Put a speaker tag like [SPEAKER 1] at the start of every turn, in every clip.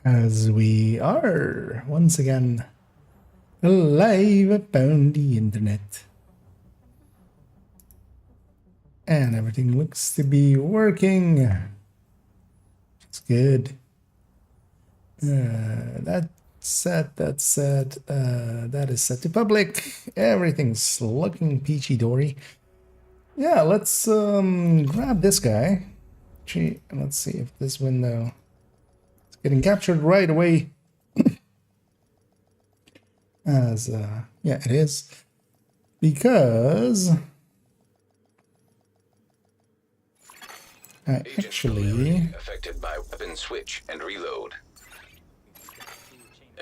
[SPEAKER 1] As we are once again live upon the internet. And everything looks to be working. It's good. That is set to public. Everything's looking peachy dory. Yeah, let's grab this guy. Gee, let's see if this window is getting captured right away. As yeah, it is. Because I actually
[SPEAKER 2] affected by weapon switch and reload.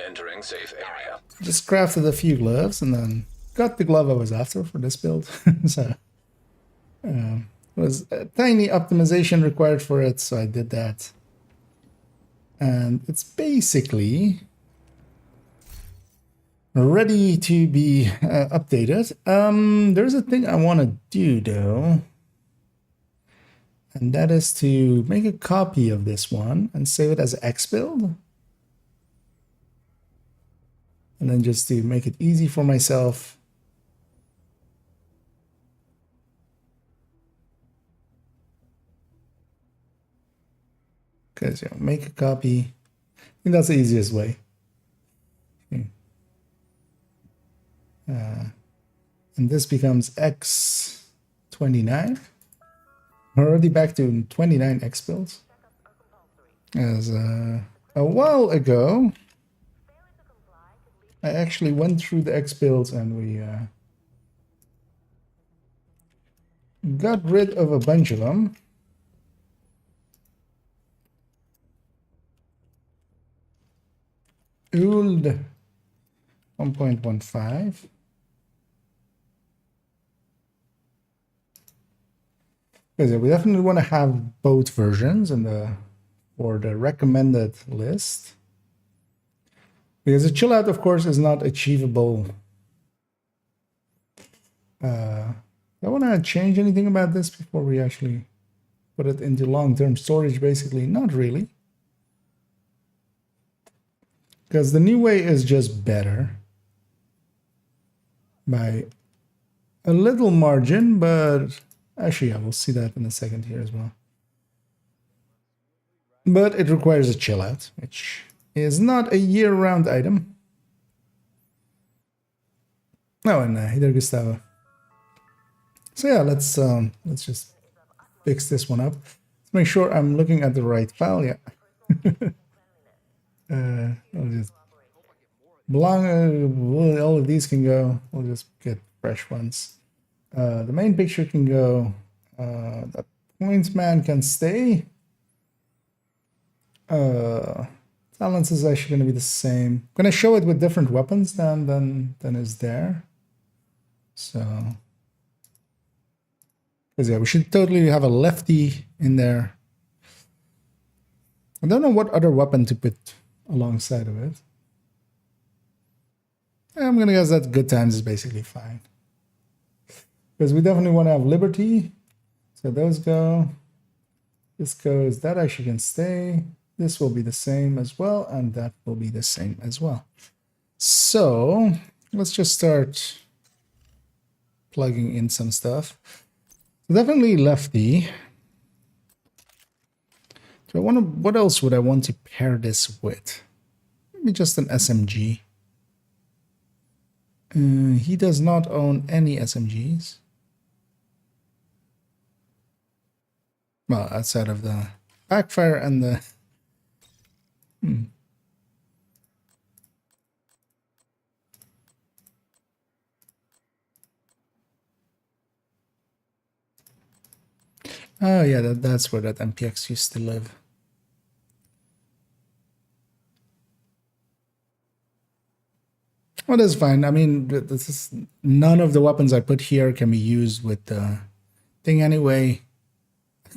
[SPEAKER 2] Entering safe area.
[SPEAKER 1] Just crafted a few gloves and then got the glove I was after for this build. So it was a tiny optimization required for it, so I did that. And it's basically ready to be updated. There's a thing I want to do though, and that is to make a copy of this one and save it as X build. And then just to make it easy for myself, because make a copy. I think that's the easiest way. And this becomes X29. We're already back to 29 X builds. As a while ago, I actually went through the X builds and we got rid of a bunch of them. Old 1.15. Because we definitely want to have both versions in the for the recommended list. Because a chill out, of course, is not achievable. Do I want to change anything about this before we actually put it into long-term storage? Basically, not really. Because the new way is just better by a little margin, but actually, yeah, we'll see that in a second here as well. But it requires a chill out, which is not a year-round item. Oh, and hey there, Gustavo. So yeah, let's just fix this one up. Let's make sure I'm looking at the right file. Yeah. I'll just all of these can go. We'll just get fresh ones. The main picture can go. The points man can stay. Balance is actually going to be the same. I'm going to show it with different weapons than is there. So, because yeah, we should totally have a lefty in there. I don't know what other weapon to put alongside of it. I'm going to guess that good times is basically fine. Because we definitely want to have liberty. So those go. This goes. That actually can stay. This will be the same as well. And that will be the same as well. So let's just start plugging in some stuff. Definitely lefty. So I want to, what else would I want to pair this with? Maybe just an SMG. He does not own any SMGs. Well, outside of the backfire and the... Oh yeah, that's where that MPX used to live. Well, that's fine. I mean, this is none of the weapons I put here can be used with the thing anyway.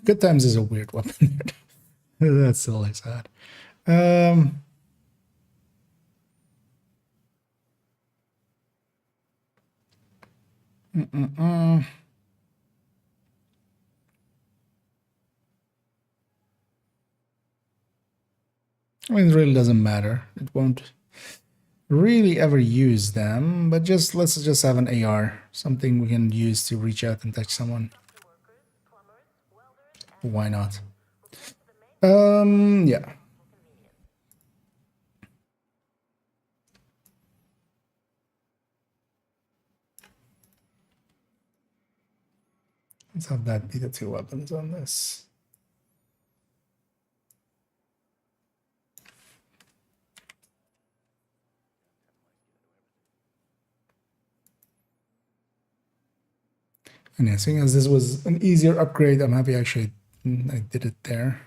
[SPEAKER 1] Good times is a weird weapon. That's still sad. I mean, it really doesn't matter. It won't really ever use them, but let's just have an AR, something we can use to reach out and touch someone. Why not? Yeah. Let's have that be the two weapons on this. And yeah, seeing as this was an easier upgrade, I'm happy actually I did it there.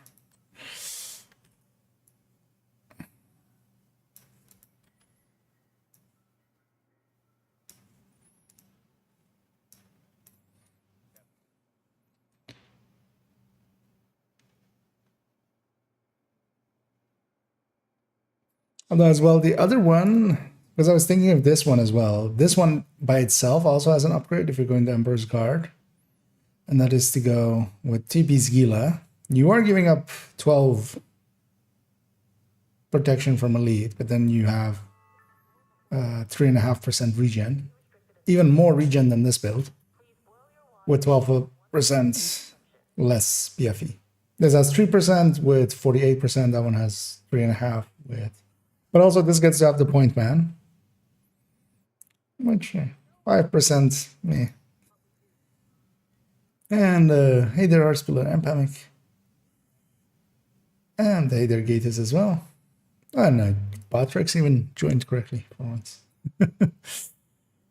[SPEAKER 1] Although as well, the other one, because I was thinking of this one as well. This one by itself also has an upgrade if you're going to Emperor's Guard. And that is to go with TP's Gila. You are giving up 12 protection from elite, but then you have 3.5% regen. Even more regen than this build. With 12% less BFE. This has 3% with 48%. That one has 3.5% with. But also this gets to have the point man. Which 5%. Meh. And hey there, Arspiller and Pamic. And hey there, Gatus as well. And Patrex even joined correctly for once.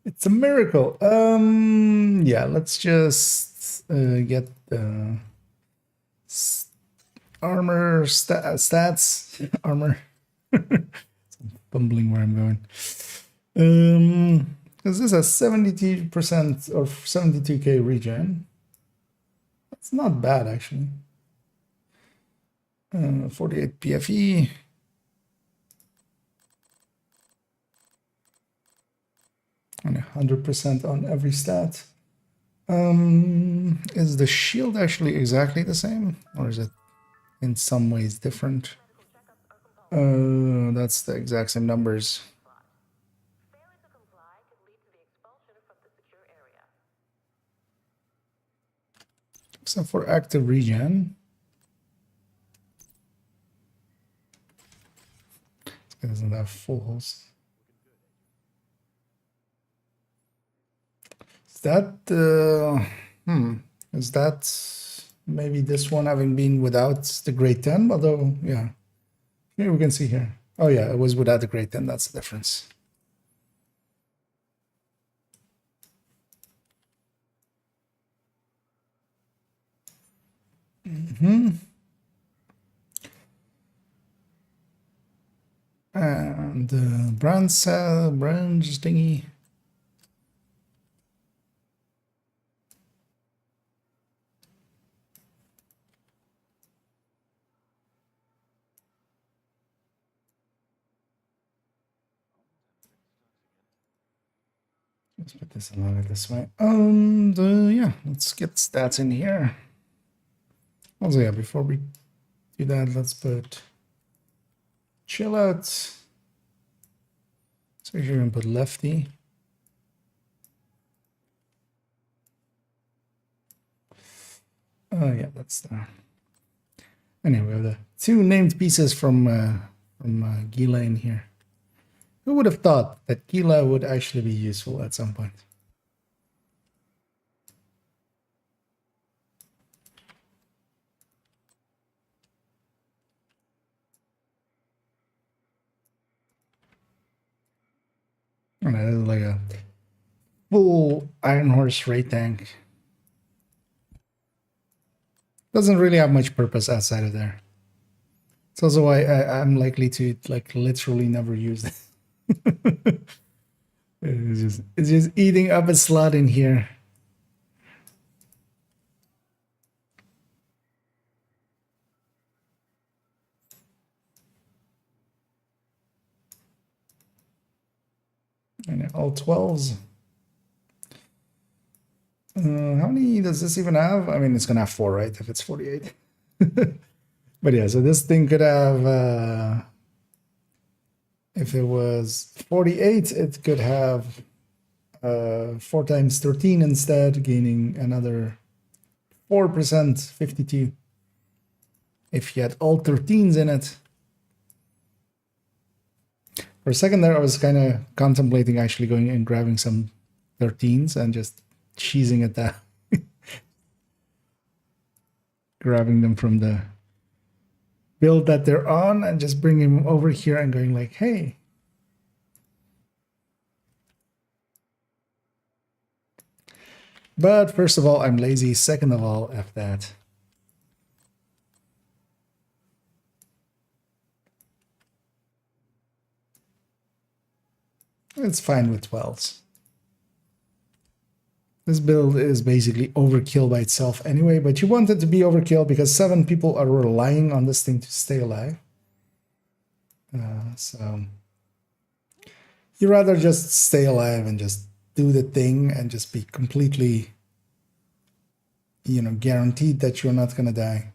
[SPEAKER 1] It's a miracle. Yeah, let's just get the armor stats. Armor. I'm bumbling where I'm going. Because this has 72% or 72k regen. That's not bad actually. 48 PFE. And 100% on every stat. Is the shield actually exactly the same? Or is it in some ways different? That's the exact same numbers. Except for active regen. It doesn't have full holes. Is that is that maybe this one having been without the grade 10? Although, yeah. Here we can see here. Oh yeah, it was without the grade 10, that's the difference. And bronze thingy. Let's put this along it this way. Yeah, let's get stats in here. Also, yeah, before we do that, let's put chill out. So here we can put lefty. Oh yeah, that's the. Anyway, we have the two named pieces from Gila in here. Who would have thought that Gila would actually be useful at some point? And that is like a full Iron Horse raid tank. Doesn't really have much purpose outside of there. It's also why I'm likely to like literally never use it. It's just eating up a slot in here. And all 12s. How many does this even have? I mean, it's gonna have 4, right? If it's 48. But yeah, so this thing could have If it was 48, it could have 4 times 13 instead, gaining another 4%, 52. If you had all 13s in it. For a second there, I was kind of contemplating actually going and grabbing some 13s and just cheesing at that. Grabbing them from the build that they're on and just bringing them over here and going like, hey. But first of all, I'm lazy. Second of all, F that. It's fine with 12s. This build is basically overkill by itself anyway, but you want it to be overkill because 7 people are relying on this thing to stay alive. So you rather just stay alive and just do the thing and just be completely, you know, guaranteed that you're not gonna die.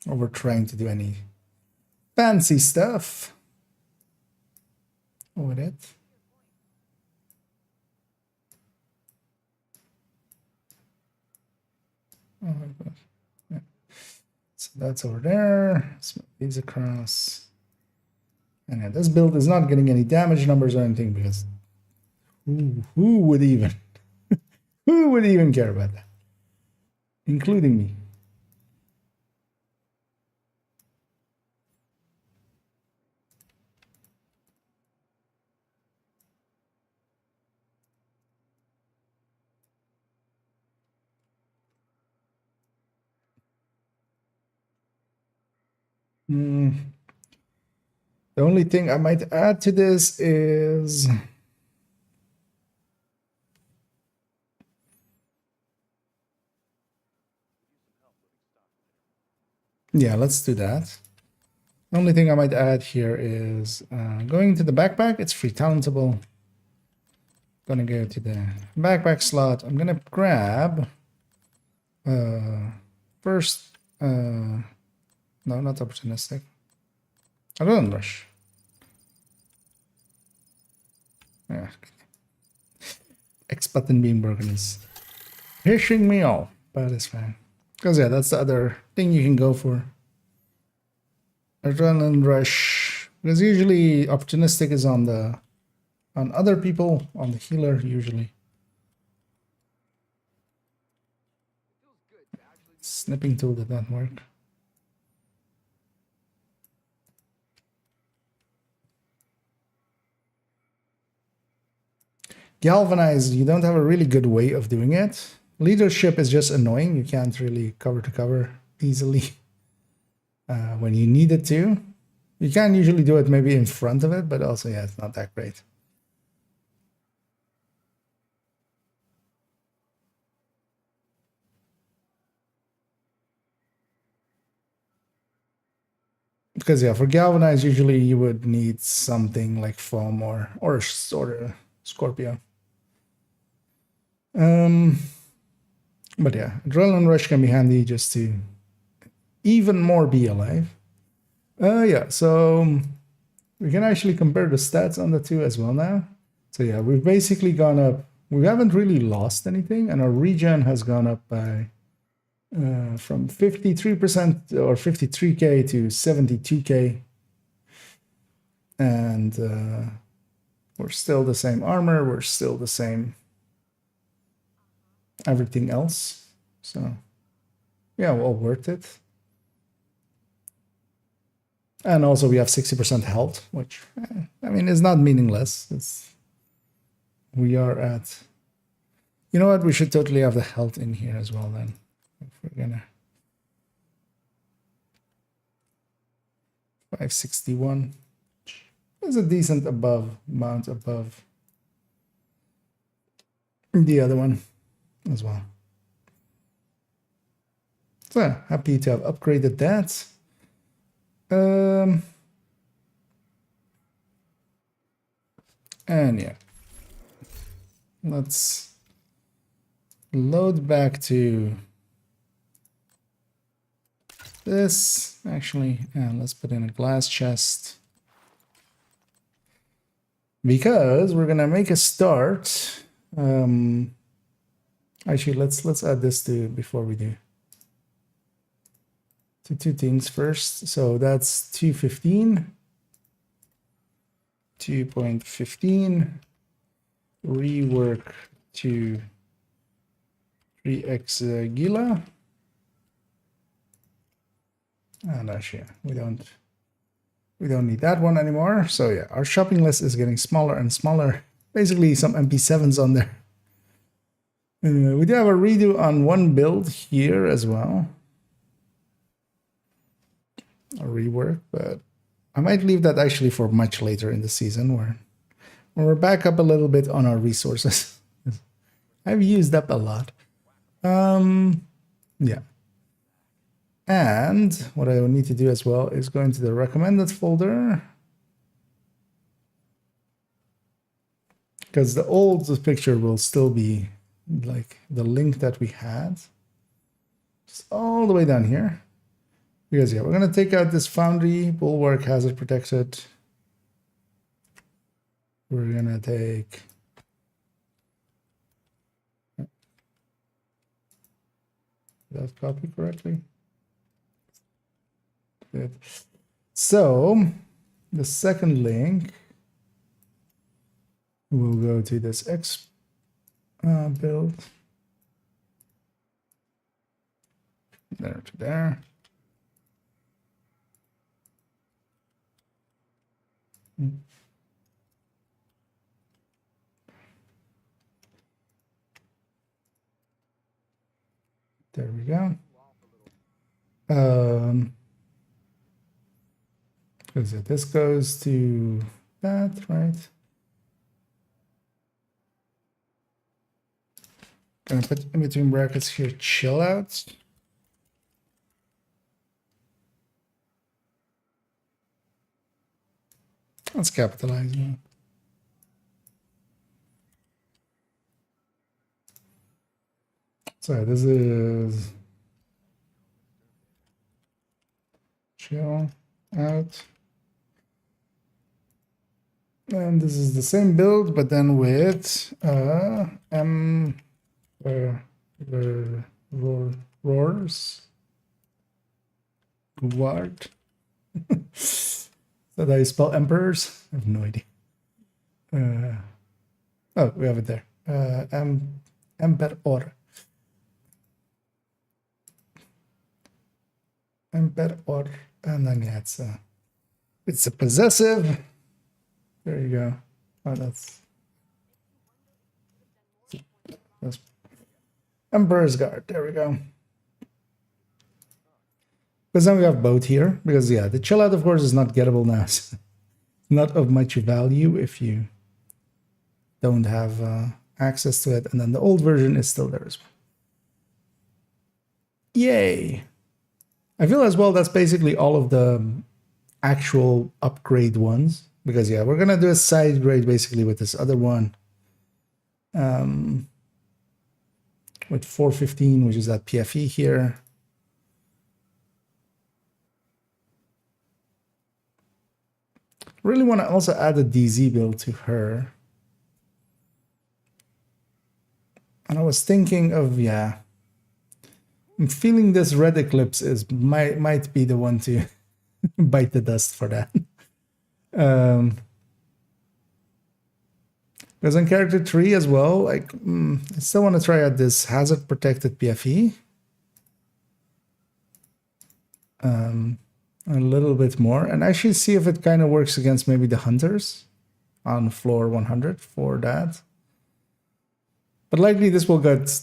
[SPEAKER 1] Over trying to do any fancy stuff with it. Oh my gosh. Yeah. So that's over there. Let's move these across. And yeah, this build is not getting any damage numbers or anything because who would even who would even care about that? Including me. The only thing I might add to this is yeah, let's do that. The only thing I might add here is going to the backpack. It's free talentable. Gonna go to the backpack slot. I'm gonna grab first no, not opportunistic. Adrenaline rush. Yeah. X button being broken is pissing me off, but it's fine. Because yeah, that's the other thing you can go for. Adrenaline rush. Because usually opportunistic is on other people, on the healer usually. Snipping tool did not work. Galvanize, you don't have a really good way of doing it. Leadership is just annoying. You can't really cover to cover easily when you need it to. You can usually do it maybe in front of it, but also, yeah, it's not that great. Because yeah, for Galvanize, usually you would need something like foam or sort of Scorpio. But yeah, Adrenaline Rush can be handy just to even more be alive. Yeah, so we can actually compare the stats on the two as well now. So yeah, we've basically gone up. We haven't really lost anything, and our regen has gone up by from 53% or 53k to 72k. And we're still the same armor, we're still the same everything else. So yeah, well worth it. And also we have 60% health, which I mean is not meaningless. We are at, you know what, we should totally have the health in here as well then. If we're gonna 561 is a decent amount above the other one as well. So happy to have upgraded that. And yeah, let's load back to this. Actually, let's put in a glass chest. Because we're gonna make a start. Actually, let's add this to before we do. To two things first. So that's 215. 2.15. Rework to 3x gila. And actually, we don't need that one anymore. So yeah, our shopping list is getting smaller and smaller. Basically, some MP7s on there. We do have a redo on one build here as well. A rework, but I might leave that actually for much later in the season when we're back up a little bit on our resources. I've used up a lot. Yeah. And what I will need to do as well is go into the recommended folder. Because the old picture will still be like the link that we had. Just all the way down here. Because yeah, we're going to take out this foundry, bulwark, hazard protected. We're going to take... Did that copy correctly? Good. So the second link will go to this X build. There to there. There we go. Because this goes to that, right? Gonna put in between brackets here, chill out. Let's capitalize now. So this is chill out. And this is the same build, but then with roars. Guard. Is that how you spell emperors? I have no idea. Oh, we have it there. Emperor. Emperor. And then yeah, it's a possessive. There you go. Oh, that's Emperor's Guard. There we go. Because then we have both here. Because yeah, the chill out, of course, is not gettable now. It's not of much value if you don't have access to it. And then the old version is still there as well. Yay! I feel as well that's basically all of the actual upgrade ones. Because yeah, we're gonna do a side grade basically with this other one. With 415, which is that PFE here. Really want to also add a DZ build to her. And I was thinking of, yeah, I'm feeling this red eclipse might be the one to bite the dust for that. Because on character 3 as well, like I still want to try out this hazard protected PFE. A little bit more and actually see if it kind of works against maybe the hunters on floor 100 for that. But likely this will get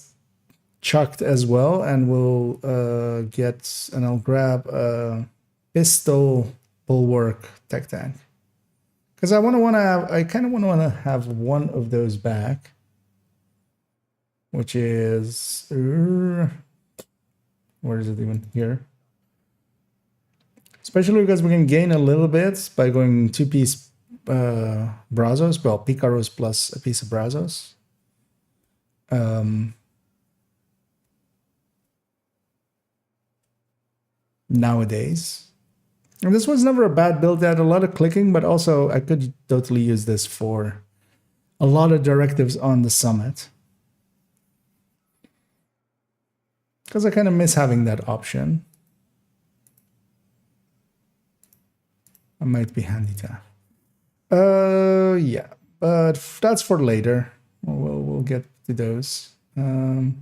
[SPEAKER 1] chucked as well, and we'll I'll grab a pistol bulwark tech tank. Because I kind of want to have one of those back, which is where is it even here? Especially because we can gain a little bit by going 2-piece Brazos, well, Picaros plus a piece of Brazos. nowadays. And this was never a bad build. It had a lot of clicking, but also I could totally use this for a lot of directives on the summit. Because I kind of miss having that option. I might be handy to have. Yeah, but that's for later. We'll get to those. And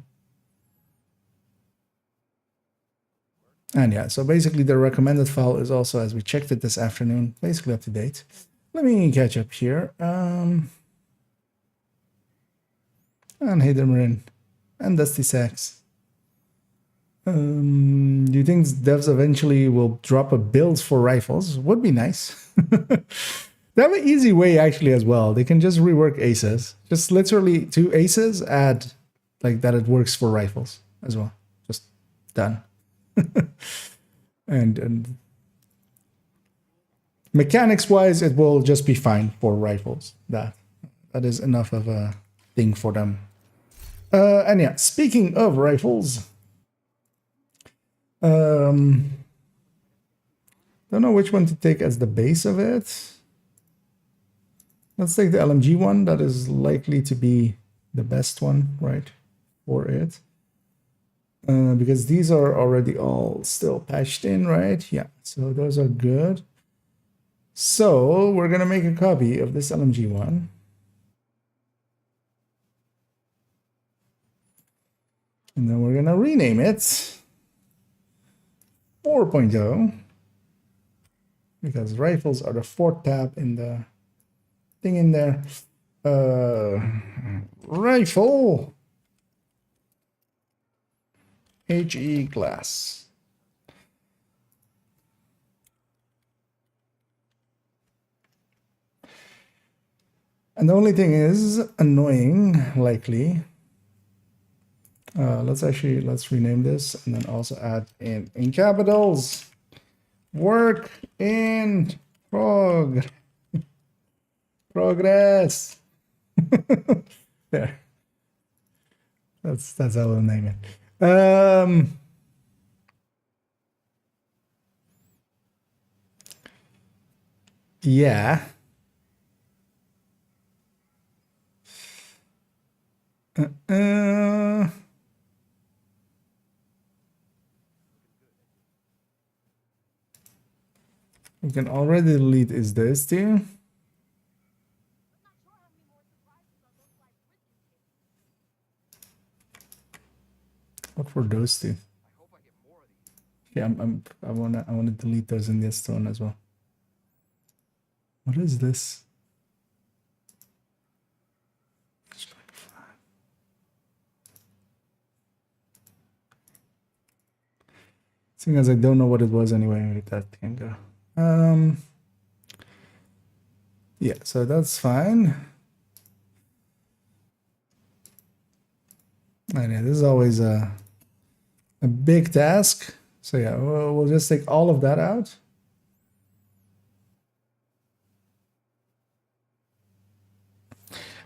[SPEAKER 1] yeah, so basically the recommended file is also, as we checked it this afternoon, basically up to date. Let me catch up here. And hey there, Marin. And Dusty Sacks. Do you think devs eventually will drop a build for rifles? Would be nice. They have an easy way actually as well. They can just rework aces. Just literally 2 aces, add like that it works for rifles as well. Just done. and mechanics wise, it will just be fine for rifles. That is enough of a thing for them. And yeah, speaking of rifles, don't know which one to take as the base of it. Let's take the LMG one. That is likely to be the best one, right, for it. Because these are already all still patched in, right? Yeah, so those are good. So we're going to make a copy of this LMG one. And then we're going to rename it 4.0. Because rifles are the 4th tab in the thing in there. Rifle HE glass. And the only thing is annoying, likely. Let's rename this and then also add in capitals. Work in progress. There. That's how we'll name it. Yeah. We can already delete is this too. What for those two? Yeah, I wanna delete those in this one as well. What is this? Seeing as I don't know what it was anyway, that can go. Yeah, so that's fine. And yeah, this is always a big task. So yeah, we'll just take all of that out.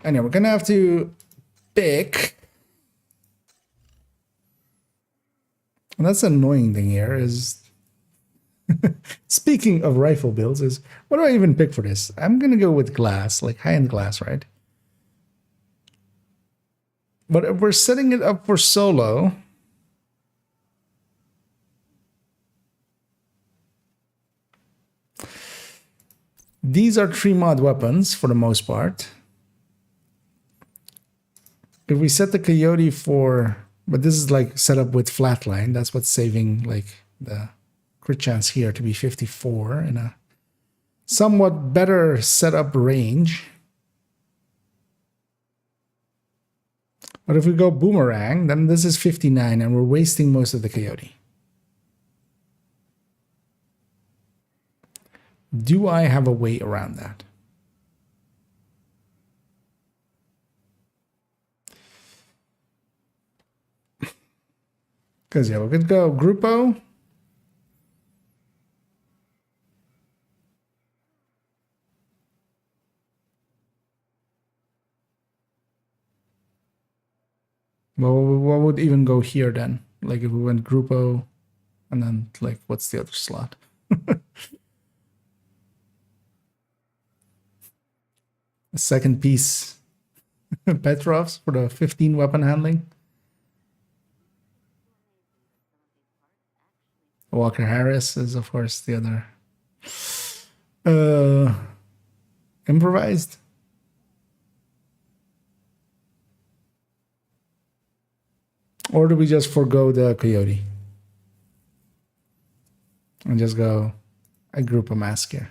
[SPEAKER 1] And yeah, we're gonna have to pick. And that's the annoying thing here is, speaking of rifle builds, is what do I even pick for this? I'm gonna go with glass, like high-end glass, right? But if we're setting it up for solo, these are 3 mod weapons for the most part. If we set the coyote for, but this is like set up with flatline, that's what's saving like the crit chance here to be 54 in a somewhat better setup range. But if we go boomerang, then this is 59 and we're wasting most of the coyote. Do I have a way around that? Because yeah, we could go Grupo. Well, what would even go here then? Like if we went Grupo. And then, like, what's the other slot? A second piece, Petrov's for the 15 weapon handling. Walker Harris is, of course, the other. Improvised. Or do we just forego the coyote? And just go, I group a mask here.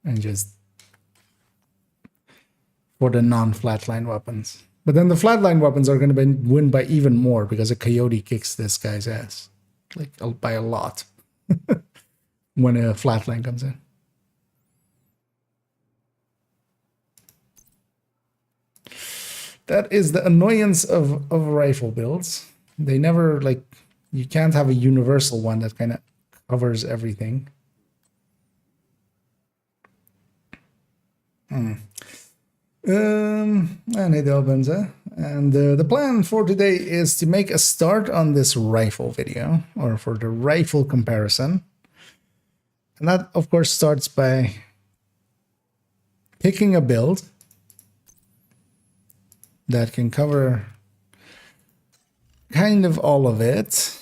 [SPEAKER 1] And just for the non-flatline weapons. But then the flatline weapons are going to win by even more because a coyote kicks this guy's ass. Like, by a lot. When a flatline comes in. That is the annoyance of rifle builds. They never, like, you can't have a universal one that kind of covers everything. And it opens, and the plan for today is to make a start on this rifle video, or for the rifle comparison. And that, of course, starts by picking a build that can cover kind of all of it.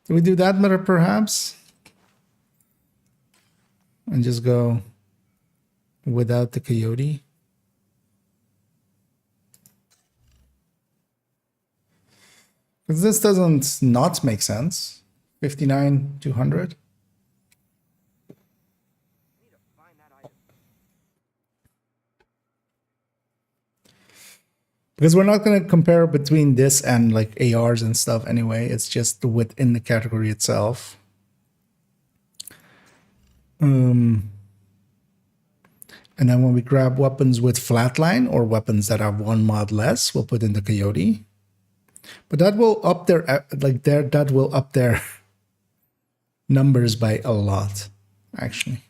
[SPEAKER 1] Do we do that better, perhaps? And just go without the coyote? Because this doesn't not make sense. 59, 200. Because we're not going to compare between this and like ARs and stuff anyway. It's just within the category itself. And then when we grab weapons with flatline or weapons that have one mod less, we'll put in the coyote. But that will up their that will up their numbers by a lot, actually.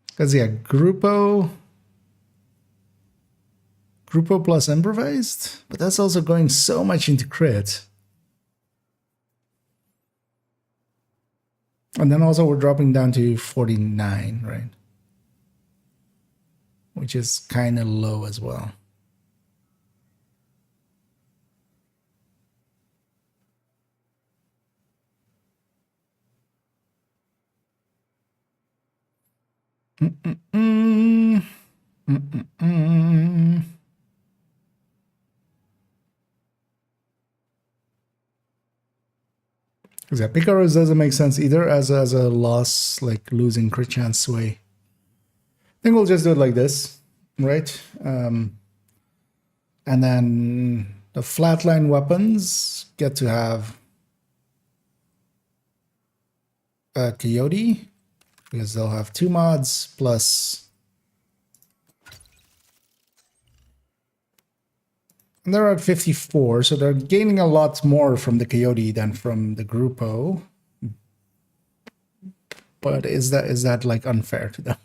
[SPEAKER 1] Because, yeah, Grupo plus improvised, but that's also going so much into crit. And then also we're dropping down to 49, right? Which is kind of low as well. Because yeah, Picaros doesn't make sense either as a loss, like losing crit chance sway. I think we'll just do it like this, right? And then the flatline weapons get to have a coyote, because they'll have 2 mods plus. And they're at 54, so they're gaining a lot more from the coyote than from the Grupo. But is that like unfair to them?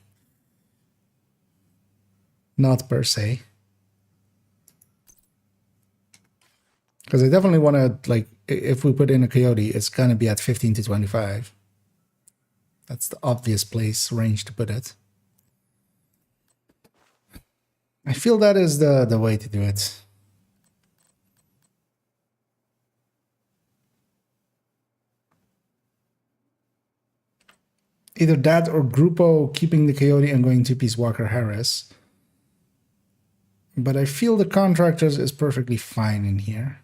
[SPEAKER 1] Not per se. Because I definitely want to, like, if we put in a coyote, it's going to be at 15 to 25. That's the obvious place range to put it. I feel that is the way to do it. Either that or Grupo keeping the coyote and going 2-piece Walker Harris. But I feel the contractors is perfectly fine in here.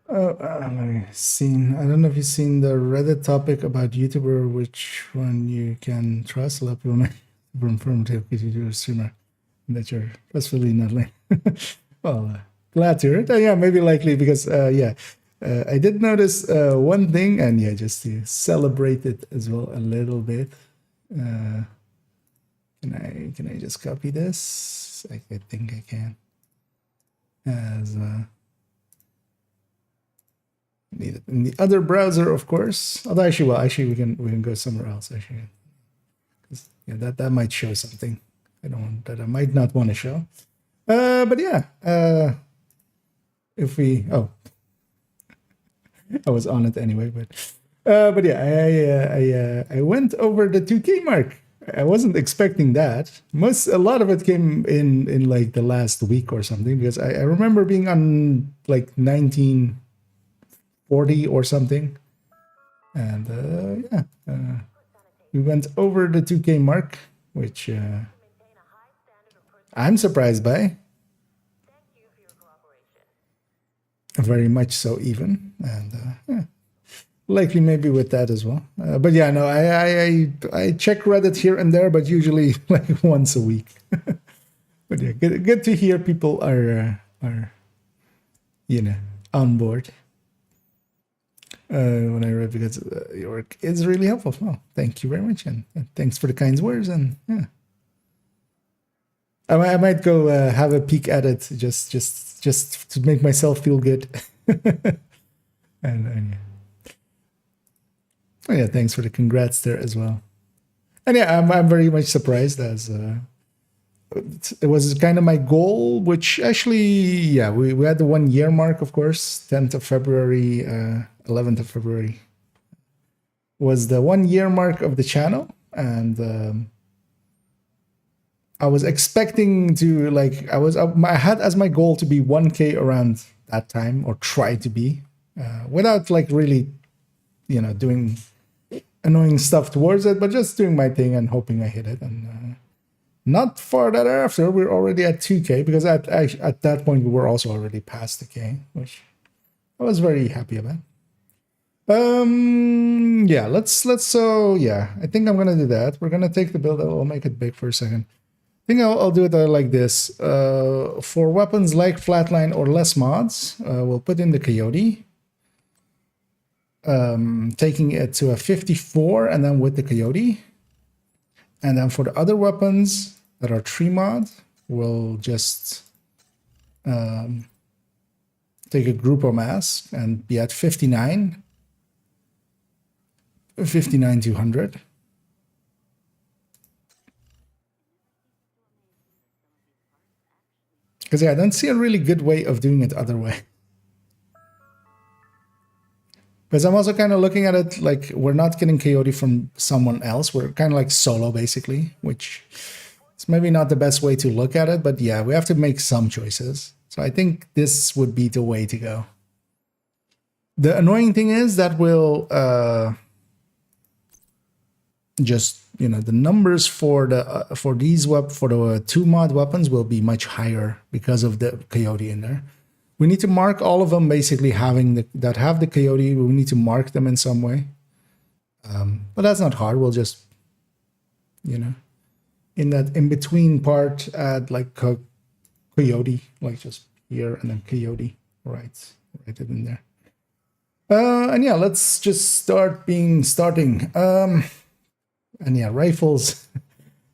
[SPEAKER 1] Let me see. I don't know if you've seen the Reddit topic about YouTuber, which one you can trust. A lot of people may confirm to you're a streamer that you're trustworthy, not like. Well, glad to hear it. Yeah, maybe likely because yeah, I did notice one thing, and yeah, just to celebrate it as well a little bit. Can I just copy this? I think I can. As need it in the other browser, of course. Although actually, well, actually we can go somewhere else actually. Yeah, that might show something. I might not want to show. But yeah, if we I was on it anyway, but yeah, I went over the 2K mark. I wasn't expecting that. A lot of it came in like the last week or something because I remember being on like 1940 or something, and yeah, we went over the 2K mark, which I'm surprised by. Very much so, even, and yeah, likely maybe with that as well. But yeah, no, I check Reddit here and there, but usually like once a week. But yeah, good to hear people are on board. When I read, because your work is really helpful. Well, thank you very much, and thanks for the kind words. And yeah, I might go have a peek at it just to make myself feel good. and yeah. Oh yeah, thanks for the congrats there as well. And yeah, I'm very much surprised as it was kind of my goal, which actually, yeah, we had the 1 year mark, of course, 10th of February, 11th of February was the 1 year mark of the channel. And I was expecting to I had as my goal to be 1K around that time, or try to be, without like really, doing annoying stuff towards it, but just doing my thing and hoping I hit it. And not far thereafter, we're already at 2K, because at that point we were also already past the K, which I was very happy about. Yeah, so yeah, I think I'm gonna do that. We're gonna take the build. I'll make it big for a second. I think I'll do it like this. For weapons like flatline or less mods, we'll put in the coyote, taking it to a 54, and then with the coyote. And then for the other weapons that are tree mod, we'll just take a Grupo mask and be at 59, 200. Because yeah, I don't see a really good way of doing it other way. Because I'm also kind of looking at it like we're not getting coyote from someone else. We're kind of like solo, basically, which is maybe not the best way to look at it. But yeah, we have to make some choices. So I think this would be the way to go. The annoying thing is that we'll just, the numbers for the for the 2 mod weapons will be much higher because of the coyote in there. We need to mark all of them, basically that have the coyote. We need to mark them in some way. But that's not hard. We'll just, in that in-between part, add like coyote, like just here, and then coyote, right it in there. And yeah, let's just starting. And yeah, rifles.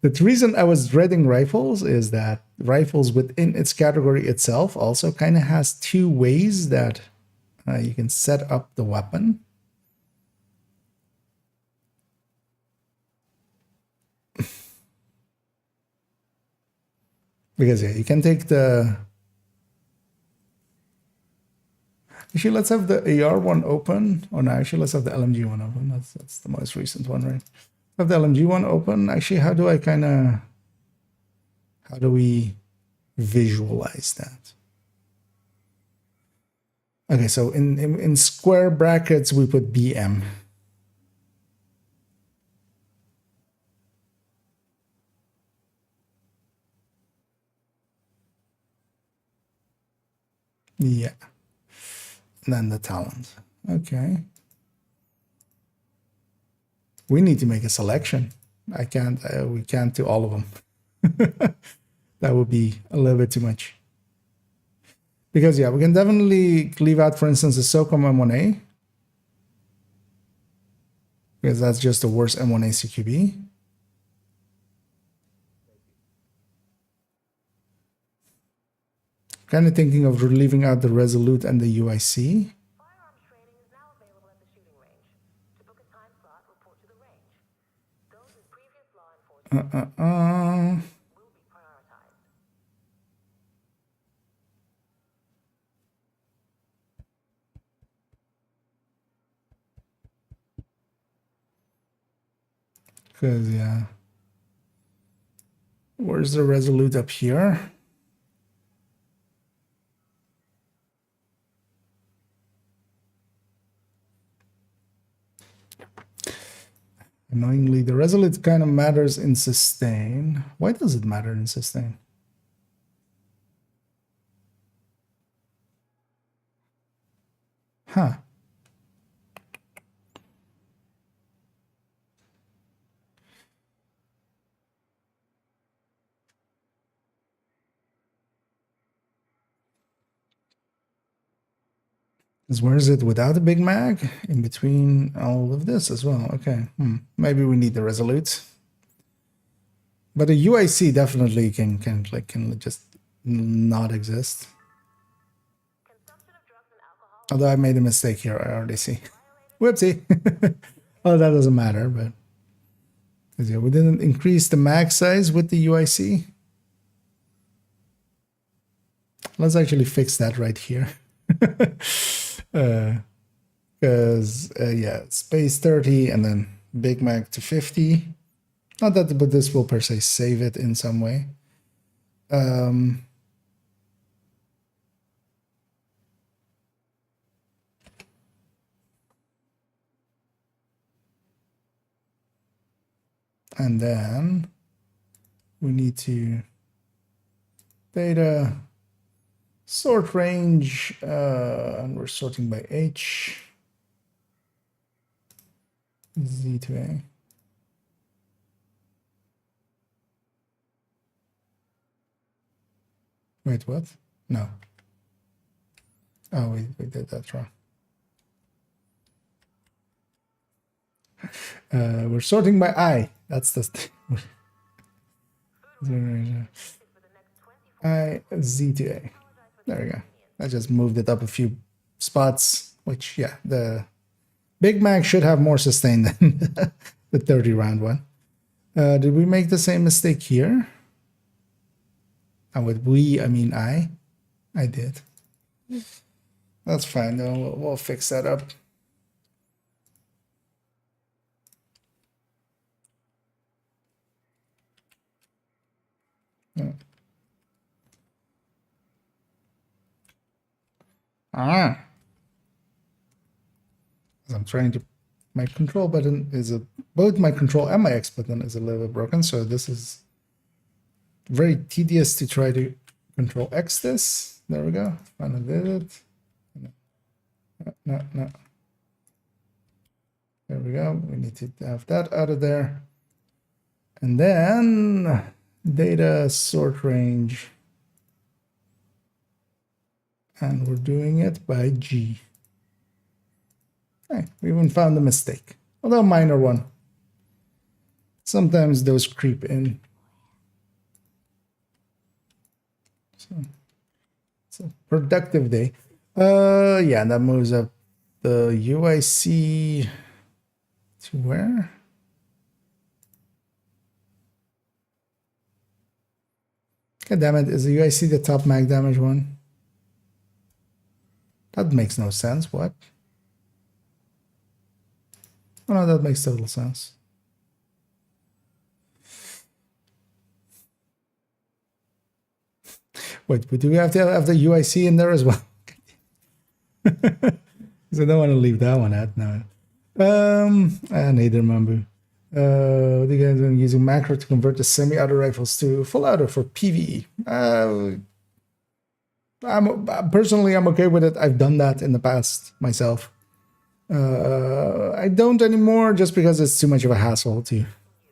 [SPEAKER 1] The reason I was dreading rifles is that rifles within its category itself also kind of has 2 ways that you can set up the weapon. Because yeah, you can take the... Actually, let's have the AR one open. Oh no, actually, let's have the LMG one open. That's the most recent one, right? Have the LMG one open. Actually, how do we visualize that? Okay, so in square brackets, we put BM. Yeah. And then the talent. Okay. We need to make a selection. We can't do all of them. That would be a little bit too much. Because yeah, we can definitely leave out, for instance, the SOCOM M1A. Because that's just the worst M1A CQB. Kind of thinking of leaving out the Resolute and the UIC.
[SPEAKER 3] Firearms training is now available at the shooting range. To book a time slot, report to the range. Those with previous law enforcement will be prioritized.
[SPEAKER 1] Because, yeah. Where's the Resolute up here? Annoyingly, the Resolute kind of matters in sustain. Why does it matter in sustain? Huh. Where is it without a big mag? In between all of this as well. Okay. Maybe we need the Resolute. But the UIC definitely can just not exist. Although I made a mistake here, I already see. Whoopsie. Oh, that doesn't matter, but yeah, we didn't increase the mag size with the UIC. Let's actually fix that right here. Because yeah, space 30 and then Big Mac to 50. Not that, but this will per se save it in some way. And then we need to data sort range, and we're sorting by H, Z to A. Wait, what? No. Oh, we did that wrong. We're sorting by I. That's the I, Z to A. There we go. I just moved it up a few spots, which, yeah, the Big Mac should have more sustain than the 30 round one. Did we make the same mistake here? And with we, I mean I. I did. That's fine, though. We'll fix that up. I'm trying to, my control button is both my control and my X button is a little bit broken, so this is very tedious to try to control X this. There we go. Finally did it. No. There we go. We need to have that out of there. And then data sort range. And we're doing it by G. Hey, we even found a mistake, although a minor one. Sometimes those creep in. So it's a productive day. Yeah, that moves up the UIC to where? God damn it, is the UIC the top mag damage one? That makes no sense. What? Oh no, that makes total sense. Wait, but do we have to have the UIC in there as well? Because I don't want to leave that one out now. I need to remember. What are you guys doing using macro to convert the semi-auto rifles to full auto for PVE? Personally, I'm okay with it. I've done that in the past myself. I don't anymore just because it's too much of a hassle to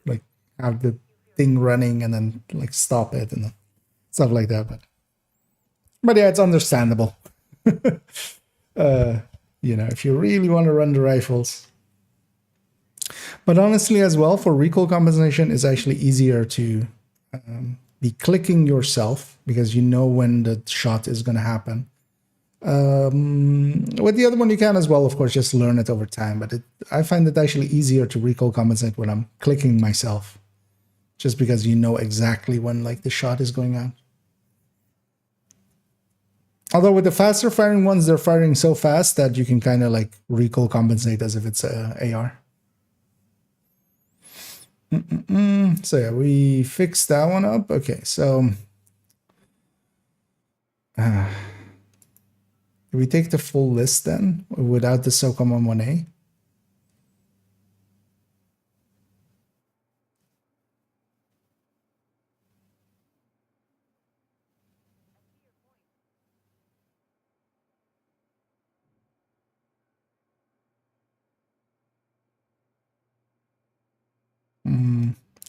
[SPEAKER 1] like have the thing running and then like stop it and stuff like that. But But yeah, it's understandable. You know, if you really want to run the rifles. But honestly, as well, for recoil compensation, it's actually easier to be clicking yourself because you know when the shot is going to happen. With the other one, you can as well, of course, just learn it over time. But I find it actually easier to recoil compensate when I'm clicking myself, just because you know exactly when like the shot is going out. Although with the faster firing ones, they're firing so fast that you can kind of like recoil compensate as if it's a AR. So yeah, we fixed that one up. Okay, so we take the full list then without the SOCOM on 1A.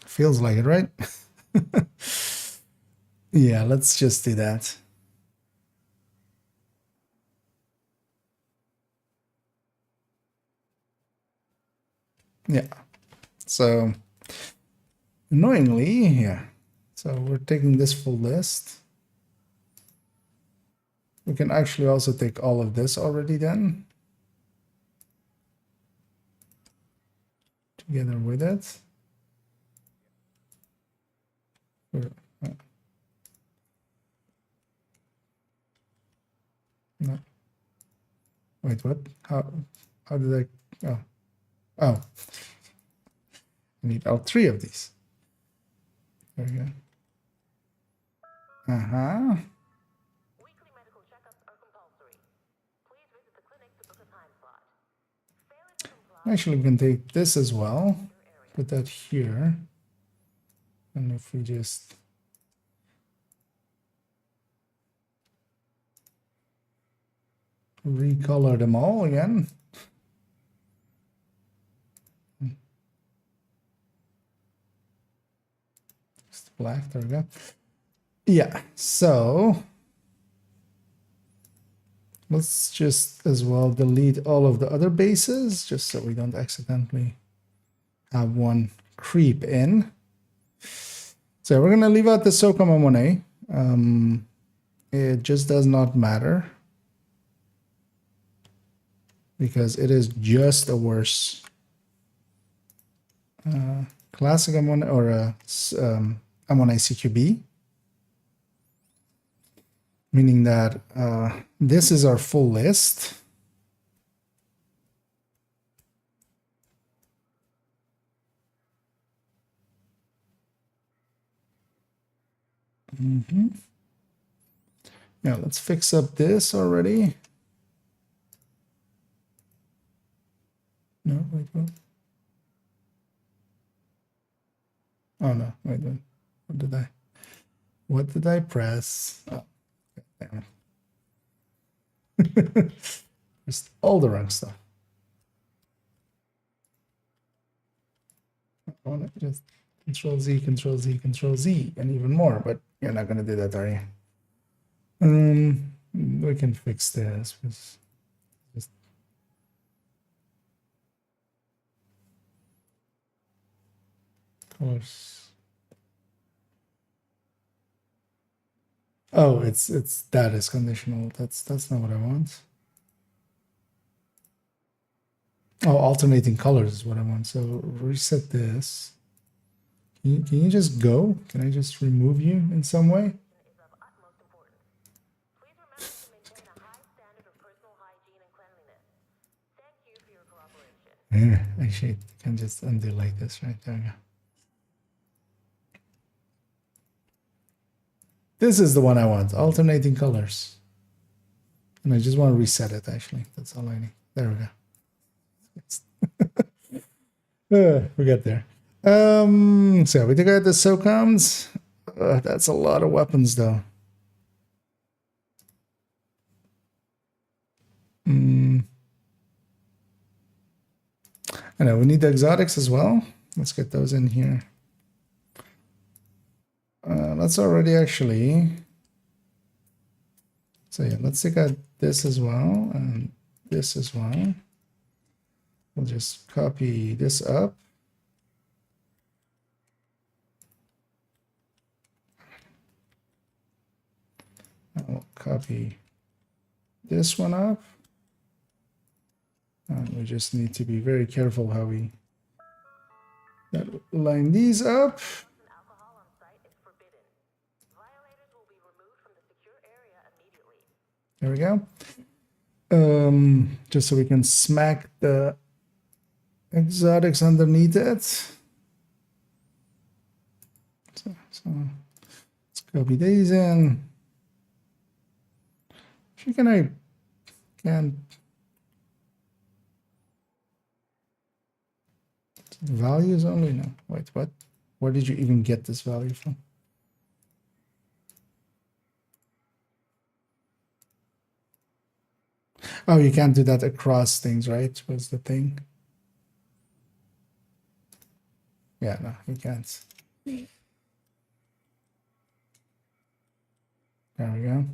[SPEAKER 1] Feels like it, right? Yeah, let's just do that. Yeah. So annoyingly, yeah. So we're taking this full list. We can actually also take all of this already then. Together with it. No. Wait, what? How did I? Oh. I need all three of these. There we go.
[SPEAKER 3] Weekly medical checkups are compulsory. Please visit the clinic to book a time slot. Failure to comply
[SPEAKER 1] Actually, we can take this as well. Put that here. And if we just recolor them all again. Just black, there we go. Yeah, so let's just as well delete all of the other bases just so we don't accidentally have one creep in. So we're going to leave out the SOCOM M1A. It just does not matter because it is just a worse classic M1 or a M1A CQB. Meaning that this is our full list. Yeah, let's fix up this already. No, wait, what? Oh no, wait, wait. What did I press? Oh, damn it. Just all the wrong stuff. I want to just Control Z, Control Z, Control Z, and even more, but you're not going to do that, are you? We can fix this. Just colors. Oh, it's that is conditional. That's not what I want. Oh, alternating colors is what I want. So reset this. Can you just go? Can I just remove you in some way?
[SPEAKER 3] is of utmost importance. Please remember to maintain a high standard of personal hygiene and cleanliness. Thank you for your cooperation.
[SPEAKER 1] Yeah, actually, you can just undo like this, right? There we go. This is the one I want, alternating colors. And I just want to reset it, actually. That's all I need. There we go. We got there. So we took out the SOCOMs. That's a lot of weapons, though. I know we need the exotics as well. Let's get those in here. Let's already actually So yeah, let's take out this as well and this as well. We'll just copy this up. And we'll copy this one up. And we just need to be very careful how we line these up.
[SPEAKER 3] Alcohol on site is forbidden. Violators will be removed from the secure area immediately.
[SPEAKER 1] There we go. Just so we can smack the exotics underneath it. So let's copy these in. I can't. Values only? No. Wait, what? Where did you even get this value from? Oh, you can't do that across things, right? Was the thing? Yeah, no, you can't. There we go.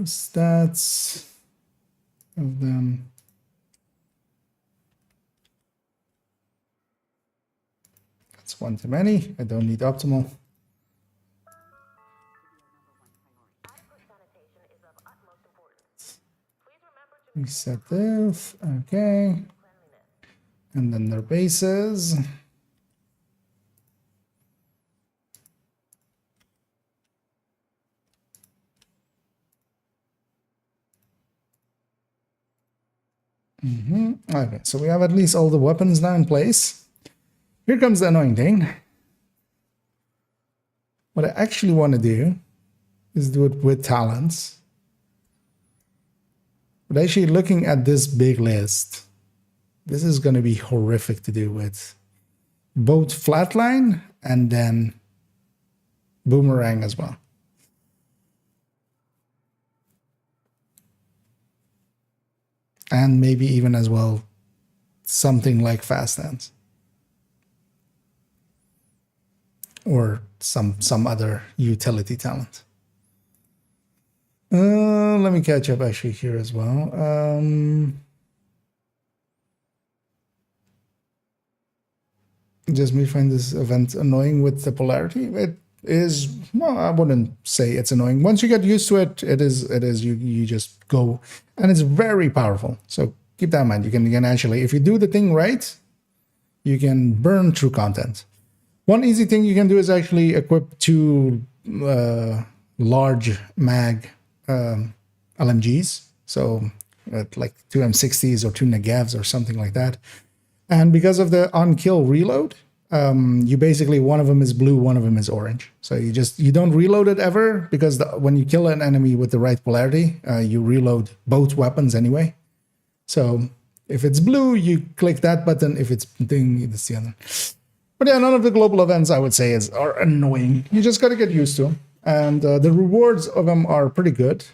[SPEAKER 1] Stats of them. That's one too many. I don't need optimal.
[SPEAKER 3] Sanitation is of utmost importance. Please remember to
[SPEAKER 1] Reset this. Okay. And then their bases. Okay, so we have at least all the weapons now in place. Here comes the annoying thing. What I actually want to do is do it with talents. But actually looking at this big list, this is going to be horrific to do with both flatline and then boomerang as well. And maybe even as well something like fast hands. Or some other utility talent. Let me catch up actually here as well. Just me find this event annoying with the polarity. It is, well, I wouldn't say it's annoying. Once you get used to it, it is you just go, and it's very powerful. So keep that in mind. You can actually, if you do the thing right, you can burn through content. One easy thing you can do is actually equip 2 large mag LMGs. So like 2 M60s or 2 Negevs or something like that. And because of the on-kill reload, you basically, one of them is blue, one of them is orange. So you don't reload it ever, because when you kill an enemy with the right polarity, you reload both weapons anyway. So if it's blue, you click that button. If it's thing, it's the other. But yeah, none of the global events, I would say, are annoying. You just got to get used to them. And the rewards of them are pretty good.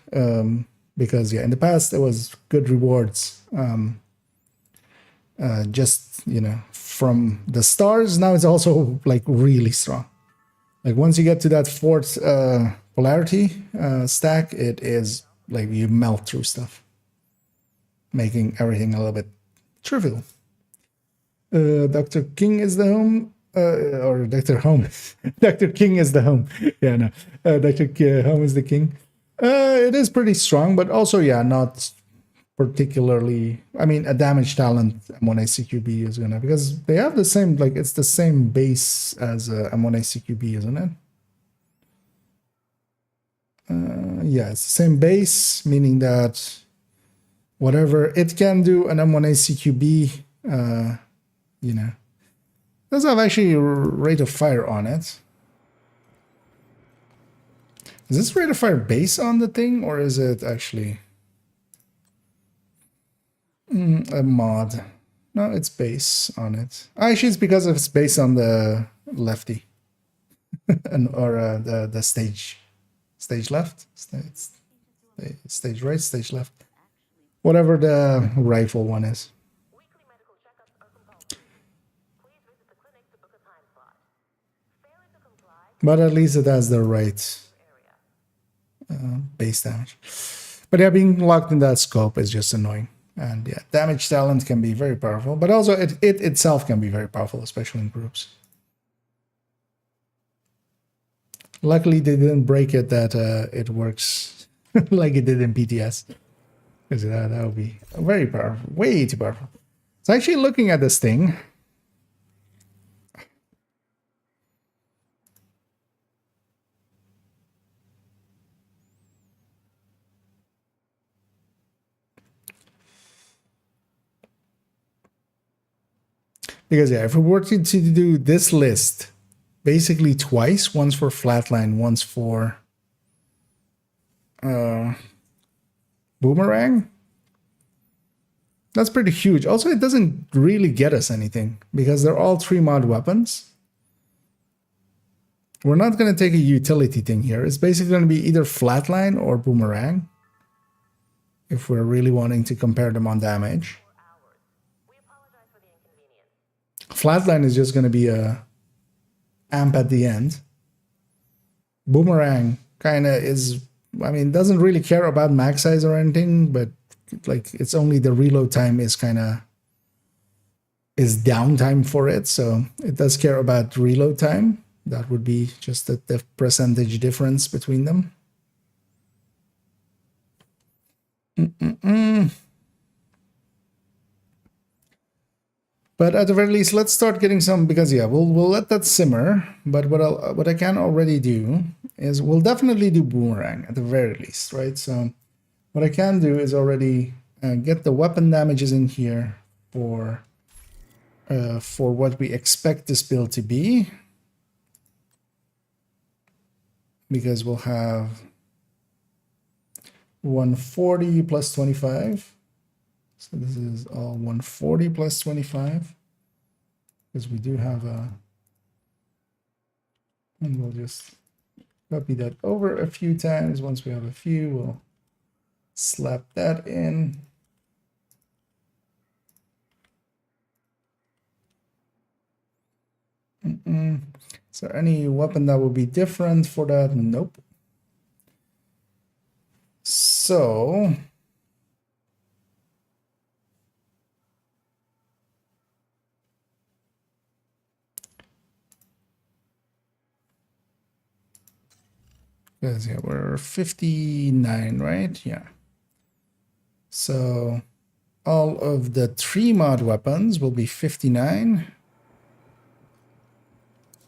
[SPEAKER 1] Because, yeah, in the past, there was good rewards. Just, from the stars. Now it's also, like, really strong. Like, once you get to that 4th polarity stack, it is, like, you melt through stuff. Making everything a little bit trivial. Dr. King is the home, or Dr. Home. Dr. King is the home. Yeah, no. Dr. Home is the king. It is pretty strong, but also, yeah, not particularly. I mean, a damage talent M1A CQB is gonna, because they have the same, like, it's the same base as M1A CQB, isn't it? Yeah, it's the same base, meaning that whatever it can do, an M1A CQB, does have actually a rate of fire on it. Is this rate of fire base on the thing, or is it actually a mod? No, it's base on it. Actually, it's because it's based on the lefty, or the stage left, stage right, stage left, whatever the rifle one is.
[SPEAKER 3] weekly medical checkups are compulsory. Please visit the clinic to book a time slot. Failing to comply
[SPEAKER 1] But at least it has the right base damage. But yeah, being locked in that scope is just annoying. And yeah, damage talent can be very powerful, but also it itself can be very powerful, especially in groups. Luckily, they didn't break it that it works like it did in PTS. Because that would be very powerful, way too powerful. So actually looking at this thing, because yeah, if we were to do this list basically twice, once for flatline, once for boomerang, that's pretty huge. Also, it doesn't really get us anything because they're all 3-mod weapons. We're not going to take a utility thing here. It's basically going to be either flatline or boomerang if we're really wanting to compare them on damage.
[SPEAKER 3] We apologize for the inconvenience.
[SPEAKER 1] Flatline is just going to be a amp at the end. Boomerang kind of is, I mean, doesn't really care about max size or anything, but like it's only the reload time is downtime for it, so it does care about reload time. That would be just the percentage difference between them. But at the very least, let's start getting some, because yeah, we'll let that simmer. But what I can already do is we'll definitely do boomerang at the very least, right? So what I can do is already get the weapon damages in here for what we expect this build to be, because we'll have 140 plus 25. So this is all 140 plus 25, because we do have a, and we'll just copy that over a few times. Once we have a few, we'll slap that in. Is there any weapon that would be different for that? Nope. So because yeah, we're 59, right? Yeah. So all of the 3-mod weapons will be 59.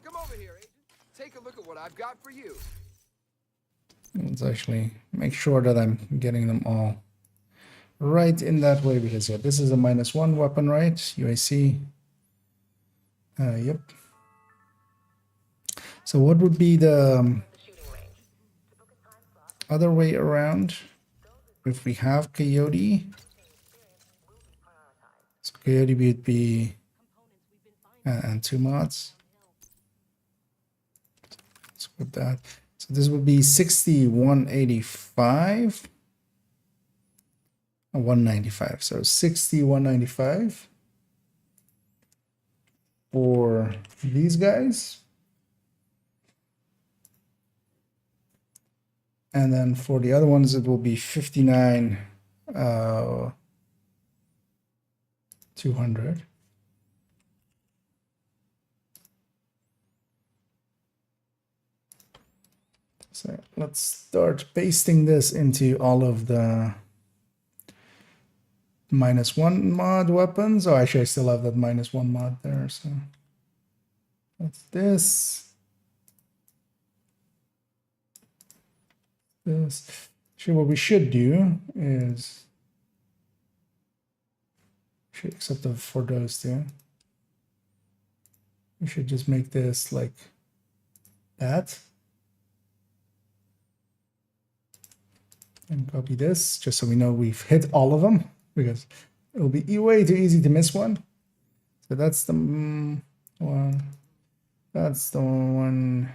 [SPEAKER 4] Come over here, Agent. Take a look at what I've got for you.
[SPEAKER 1] Let's actually make sure that I'm getting them all right in that way, because yeah, this is a -1 weapon, right? UAC. Yep. So what would be the other way around if we have Coyote? So Coyote would be and 2 mods. Let's put that. So this would be 6185. 195. So 6195 for these guys. And then for the other ones, it will be 59 200. So let's start pasting this into all of the -1 mod weapons. Oh, actually, I still have that -1 mod there. So that's this. This. Actually, what we should do is except for those two, we should just make this like that. And copy this just so we know we've hit all of them, because it'll be way too easy to miss one. So that's the one. That's the one.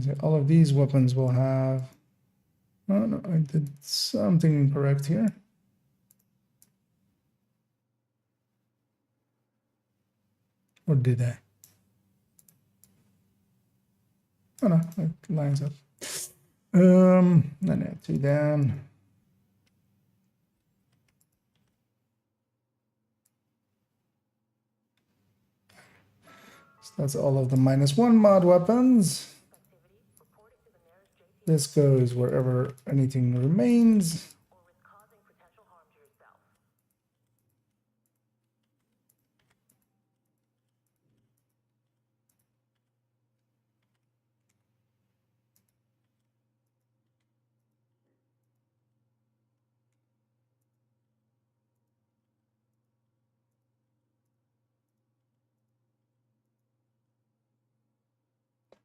[SPEAKER 1] So all of these weapons will have. Oh no, I did something incorrect here. Or did I? Oh no, it lines up. Then add 2 down. So that's all of the -1 mod weapons. This goes wherever anything remains.
[SPEAKER 3] or risk causing potential harm to yourself.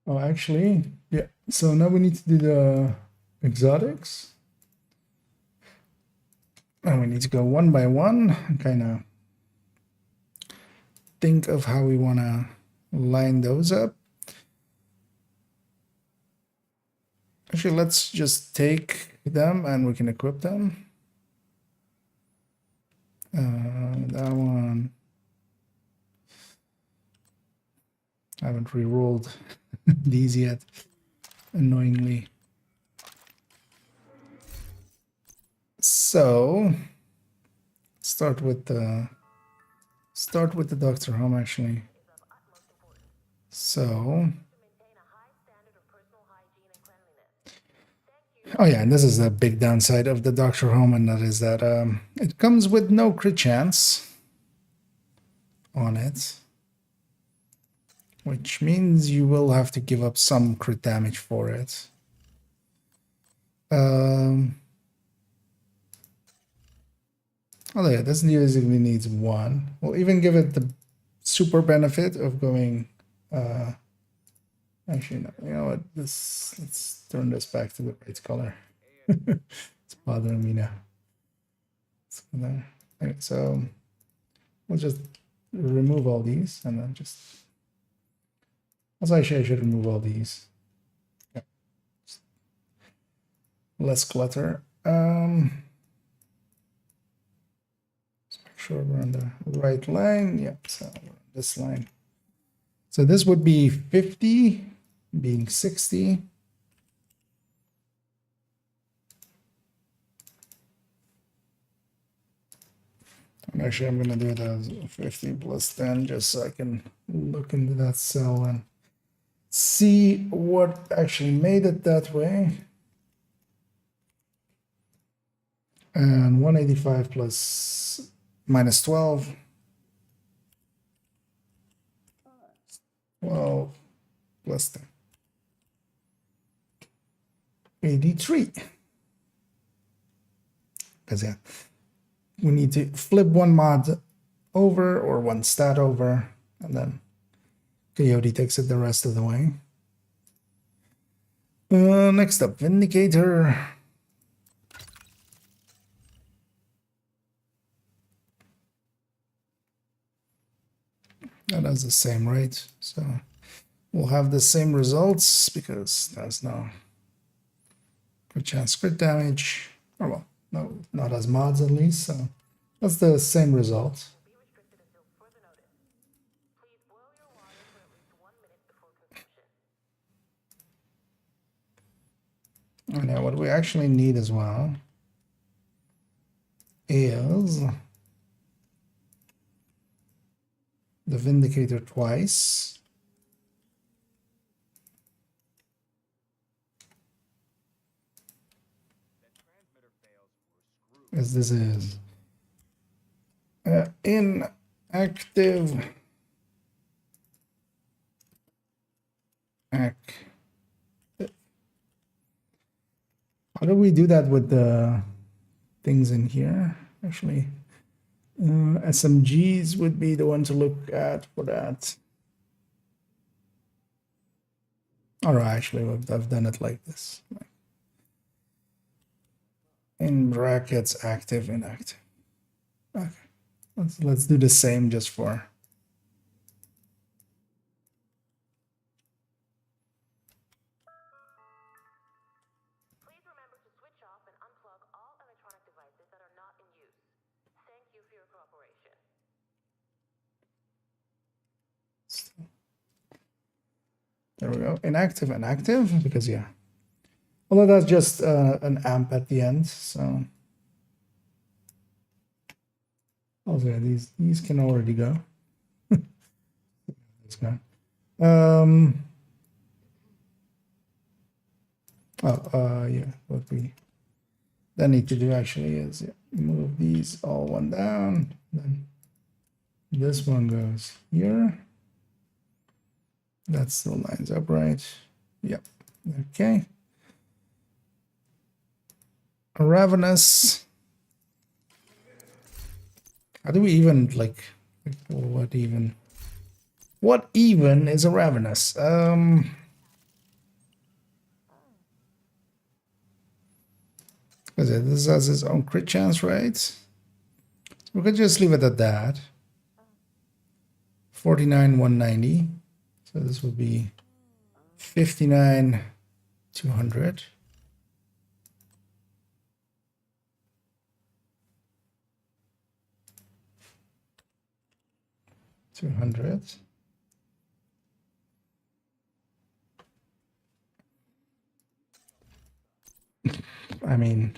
[SPEAKER 1] Oh, actually, yeah. So now we need to do the exotics. And we need to go one by one and kind of think of how we want to line those up. Actually, let's just take them and we can equip them. That one. I haven't re-rolled these yet, annoyingly. So start with the Dr. Home actually. So
[SPEAKER 3] Maintain a high standard of personal hygiene and cleanliness.
[SPEAKER 1] oh yeah, and this is the big downside of the Dr. Home, and that is that it comes with no crit chance on it, which means you will have to give up some crit damage for it. Oh yeah, this basically needs 1. We'll even give it the super benefit of going. Actually, no. You know what? Let's turn this back to the right color. It's bothering me now. Let's go there. Okay, so we'll just remove all these and then just. Also, actually, I should remove all these. Yeah. Less clutter. Sure, we're on the right line. Yep, so we're on this line. So this would be 50, being 60. And actually, I'm going to do the 50 plus 10 just so I can look into that cell and see what actually made it that way. And 185 plus -12. 12 plus 10. 83. Because yeah, we need to flip one mod over or one stat over, and then Coyote takes it the rest of the way. Next up, Vindicator. That has the same rate, so we'll have the same results because there's no good chance crit damage. Oh well, no, not as mods at least, so that's the same result.
[SPEAKER 3] Be restricted until further notice. Please boil your water for at least 1 minute before consumption.
[SPEAKER 1] And now what we actually need as well is the Vindicator twice. As this is inactive How do we do that with the things in here? Actually, SMGs would be the one to look at for that. All right, actually, I've done it like this. In brackets, active, inactive. Okay, let's do the same just for. There we go. Inactive and active, because yeah. Although that's just an amp at the end, so. Also, yeah, these can already go. Let's go. Yeah, what we then need to do actually is move these all one down. Then this one goes here. That still lines up right. Yep. Okay. Ravenous. How do we even like what even is a ravenous? Because this has its own crit chance, right? So we could just leave it at that. 49, 190. So this will be 59, 200. I mean,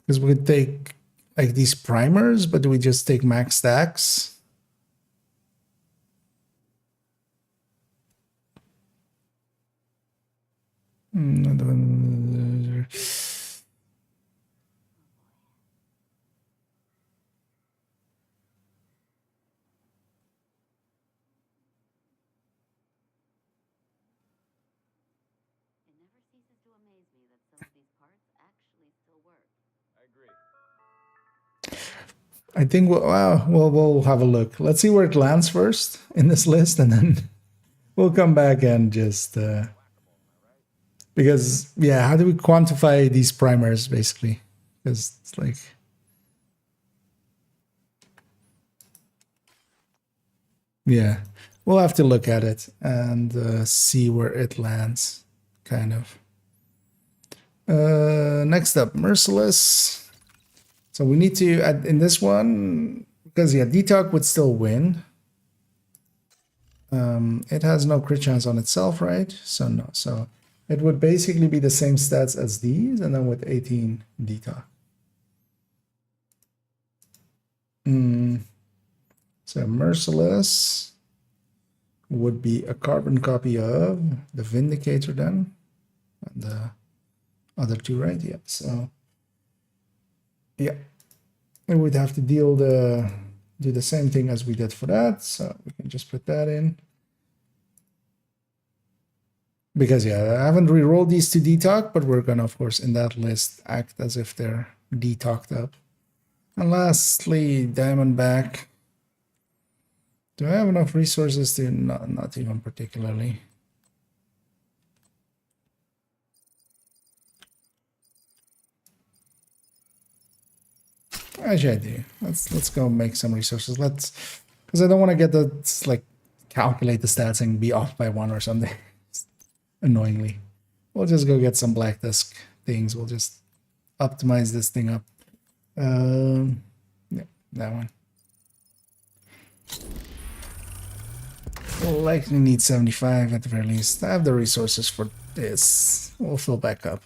[SPEAKER 1] because we could take like these primers, but do we just take max stacks? I think we'll have a look. Let's see where it lands first in this list, and then we'll come back and just because yeah, how do we quantify these primers basically? Because it's like yeah, we'll have to look at it and see where it lands, kind of. Next up, Merciless. So we need to add in this one, because yeah, Detox would still win. It has no crit chance on itself, right? So no. So it would basically be the same stats as these, and then with 18 Detox. So Merciless would be a carbon copy of the Vindicator then. And the other two, right? Yeah. So yeah, we would have to do the same thing as we did for that. So we can just put that in. Because yeah, I haven't re-rolled these to detox, but we're gonna, of course, in that list act as if they're detoxed up. And lastly, Diamondback. Do I have enough resources to not even particularly? Actually, I do. Let's go make some resources. Because I don't want to get the like calculate the stats and be off by 1 or something. Annoyingly, we'll just go get some Black Dusk things. We'll just optimize this thing up. Yeah, that one. We'll likely need 75 at the very least. I have the resources for this. We'll fill back up.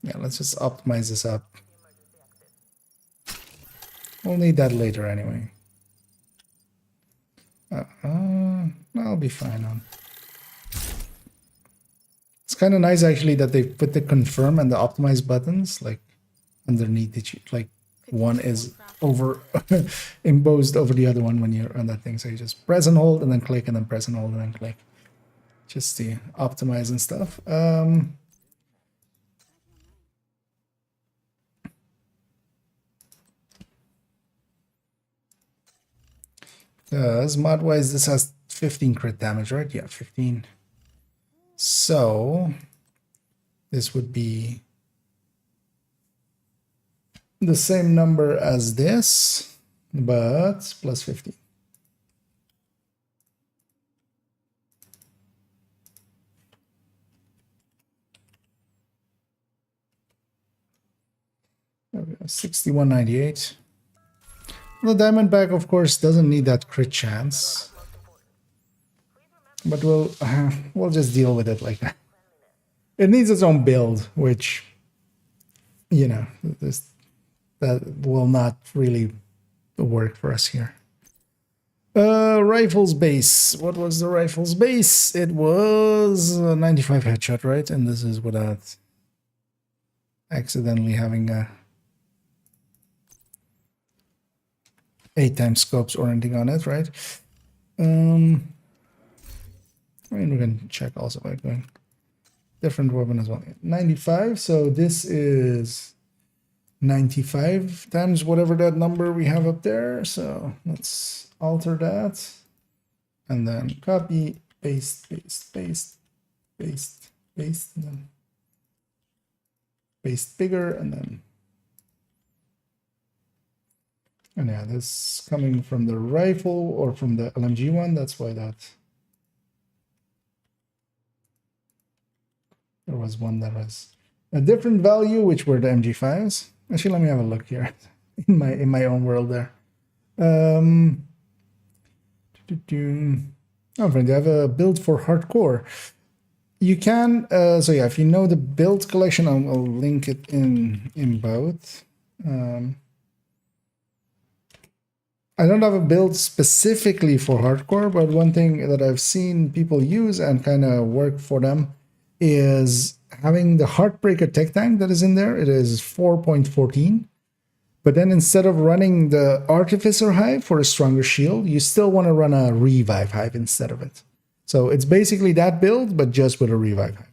[SPEAKER 1] Yeah, let's just optimize this up. We'll need that later anyway. I'll be fine on. It's kind of nice actually that they put the confirm and the optimize buttons like underneath each, like one is over embossed over the other one when you're on that thing. So you just press and hold and then click and then press and hold and then click. Just to optimize and stuff. Because mod-wise, this has 15 crit damage, right? Yeah, 15. So this would be the same number as this, but plus 15. 6198. The Diamondback, of course, doesn't need that crit chance, but we'll just deal with it like that. It needs its own build, which, you know, that will not really work for us here. Rifles base. What was the rifles base? It was a 95 headshot, right? And this is without accidentally having a 8x scopes or anything on it, right? I mean, we can check also by going different weapon as well. 95, so this is 95 times whatever that number we have up there. So let's alter that and then copy, paste, paste, paste, paste, paste, and then paste bigger, and then, and yeah, this coming from the rifle or from the LMG one. That's why that there was one that was a different value, which were the MG5s. Actually, let me have a look here in my own world there. Oh, friend, you have a build for hardcore. You can, so yeah, if you know the build collection, I'll link it in both. I don't have a build specifically for hardcore, but one thing that I've seen people use and kind of work for them is having the Heartbreaker tech tank that is in there. It is 4.14. But then instead of running the Artificer Hive for a stronger shield, you still want to run a Revive Hive instead of it. So it's basically that build, but just with a Revive Hive.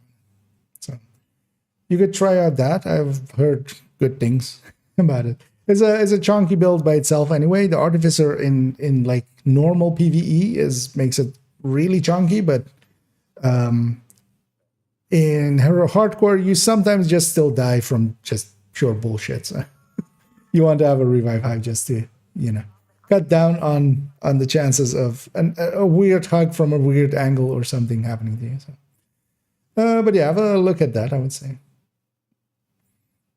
[SPEAKER 1] So you could try out that. I've heard good things about it. It's a chunky build by itself anyway. The Artificer in like normal PvE makes it really chunky, but in Hero Hardcore, you sometimes just still die from just pure bullshit. So you want to have a Revive Hive just to, you know, cut down on the chances of a weird hug from a weird angle or something happening to you. So, but yeah, have a look at that, I would say.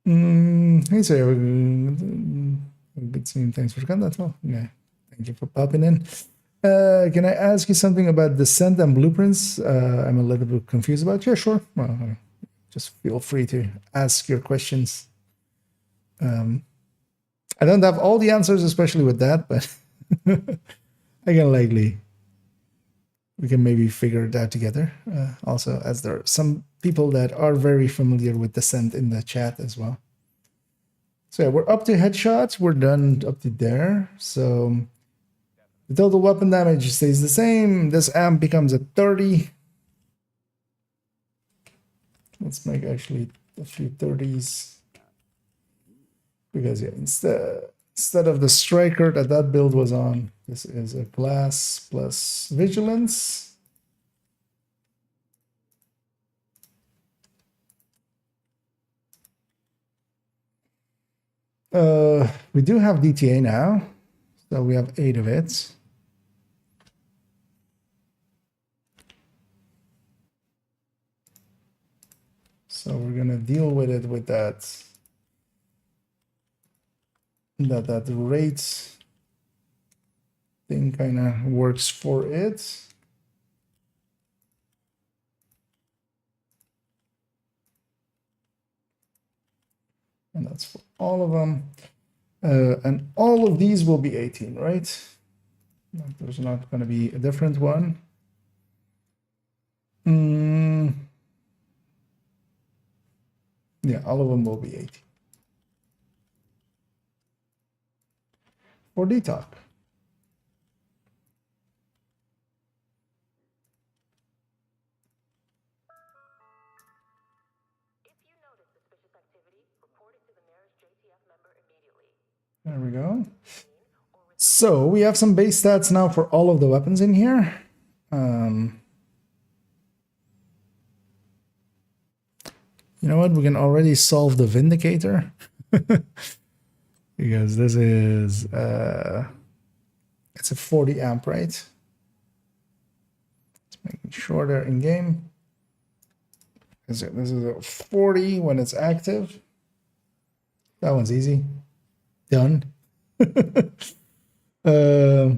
[SPEAKER 1] Hey, sir. Good seeing. Thanks for coming. That's all. Yeah, thank you for popping in. Can I ask you something about Descent and Blueprints? I'm a little bit confused about. Yeah, sure. Well, just feel free to ask your questions. I don't have all the answers, especially with that, but I can likely, we can maybe figure it out together. Also, as there are some people that are very familiar with Descent in the chat as well. So yeah, we're up to headshots. We're done up to there. So the total weapon damage stays the same. This amp becomes a 30. Let's make actually a few 30s. Because yeah, instead of the striker that build was on, this is a glass plus vigilance. We do have DTA now, so we have 8 of it. So we're gonna deal with it with that rate thing kind of works for it. And that's for all of them. And all of these will be 18, right? There's not going to be a different one. Yeah, all of them will be 18. For detox.
[SPEAKER 3] If you notice suspicious activity, report it to the nearest JTF member immediately.
[SPEAKER 1] There we go. So we have some base stats now for all of the weapons in here. You know what? We can already solve the Vindicator. Because this is it's a 40 amp, right? Just making sure they're in game. This is a 40 when it's active. That one's easy. Done. uh,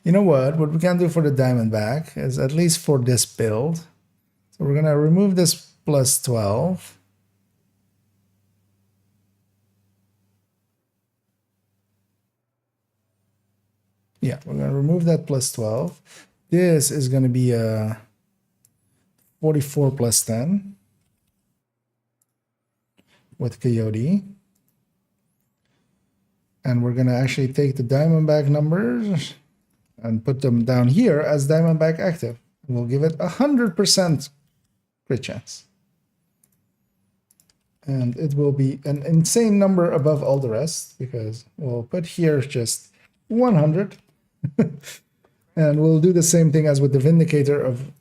[SPEAKER 1] you know what? What we can do for the Diamondback is, at least for this build, so we're gonna remove this plus 12. Yeah, we're gonna remove that plus 12. This is gonna be a 44 plus 10 with Coyote. And we're gonna actually take the Diamondback numbers and put them down here as Diamondback active. We'll give it 100% crit chance. And it will be an insane number above all the rest, because we'll put here just 100. And we'll do the same thing as with the Vindicator of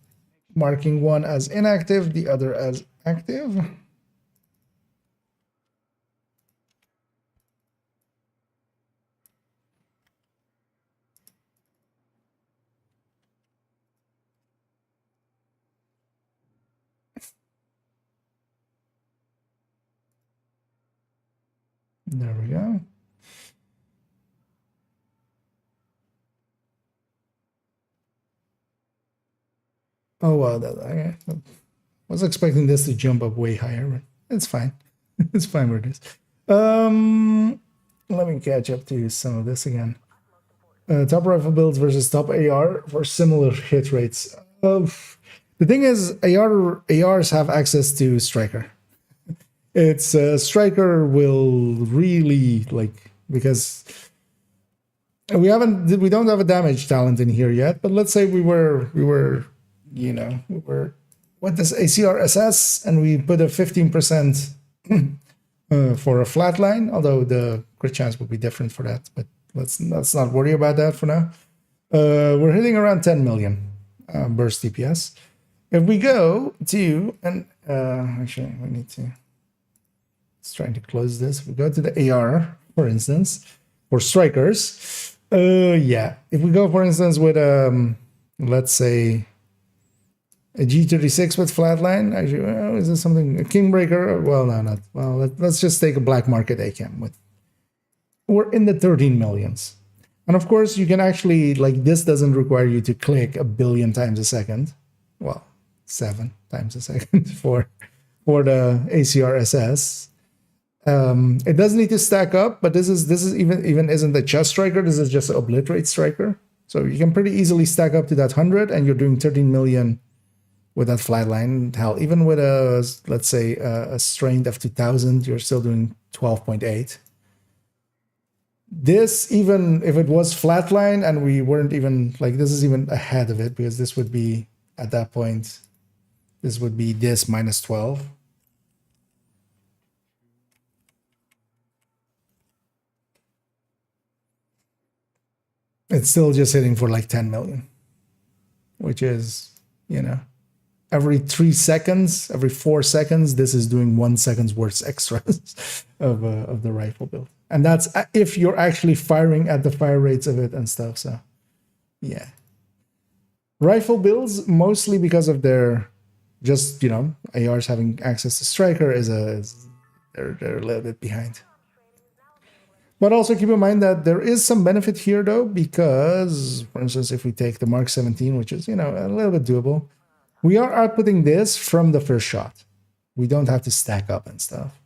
[SPEAKER 1] marking one as inactive, the other as active. There we go. Oh, wow. I was expecting this to jump up way higher, but it's fine. It's fine where it is. Let me catch up to some of this again. Top rifle builds versus top AR for similar hit rates. The thing is, ARs have access to Striker. It's Striker will really, like, because we don't have a damage talent in here yet, but let's say we were what does ACR SS, and we put a 15% for a flatline, although the crit chance would be different for that, but let's not worry about that for now. We're hitting around 10 million burst DPS. If we go to, and actually we need to, it's trying to close this. If we go to the AR, for instance, for strikers, yeah, if we go, for instance, with let's say a G36 with flatline, actually, is this something, a Kingbreaker? Well, no, not, well, let's just take a black market ACAM with, we're in the 13 millions. And of course, you can actually, like, this doesn't require you to click a billion times a second. Well, 7 times a second for the ACR SS. It does need to stack up, but this is even isn't the chest striker. This is just an obliterate striker. So you can pretty easily stack up to that 100, and you're doing 13 million with that flatline. Hell, even with a, let's say, a strained of 2000, you're still doing 12.8. This, even if it was flatline and we weren't even, like, this is even ahead of it, because this would be, at that point, this would be this minus 12. It's still just hitting for like 10 million, which is, every 3 seconds, every 4 seconds, this is doing 1 second's worth extras of the rifle build. And that's if you're actually firing at the fire rates of it and stuff. So, yeah. Rifle builds, mostly because of their, just, ARs having access to Striker, they're a little bit behind. But also keep in mind that there is some benefit here, though, because, for instance, if we take the Mark 17, which is, a little bit doable, we are outputting this from the first shot. We don't have to stack up and stuff.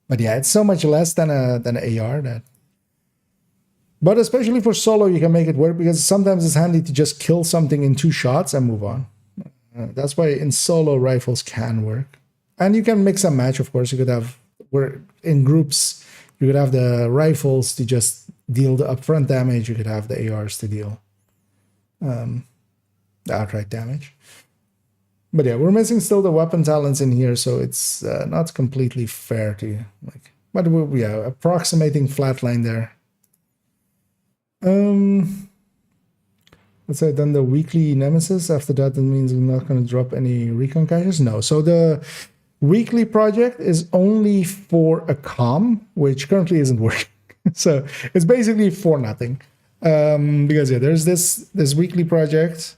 [SPEAKER 1] But yeah, it's so much less than an AR that. But especially for solo, you can make it work, because sometimes it's handy to just kill something in 2 shots and move on. That's why in solo rifles can work. And you can mix and match, of course. You could have, in groups, you could have the rifles to just deal the upfront damage. You could have the ARs to deal the outright damage. But yeah, we're missing still the weapon talents in here, so it's not completely fair to, like, but we are approximating flatline there. Let's say done the weekly nemesis. After that, means we're not going to drop any recon caches. No, so the weekly project is only for a comm, which currently isn't working. So it's basically for nothing. Because yeah, there's this weekly project.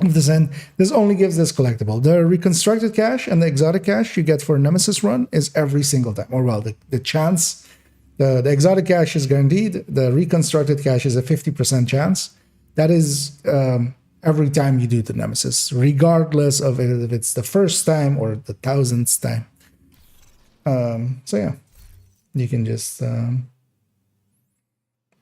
[SPEAKER 1] of descent. This only gives this collectible. The reconstructed cache and the exotic cache you get for a Nemesis run is every single time. Or well, the chance, the exotic cache is guaranteed. The reconstructed cache is a 50% chance. That is every time you do the Nemesis, regardless of if it's the first time or the 1000th time. So yeah, you can just... and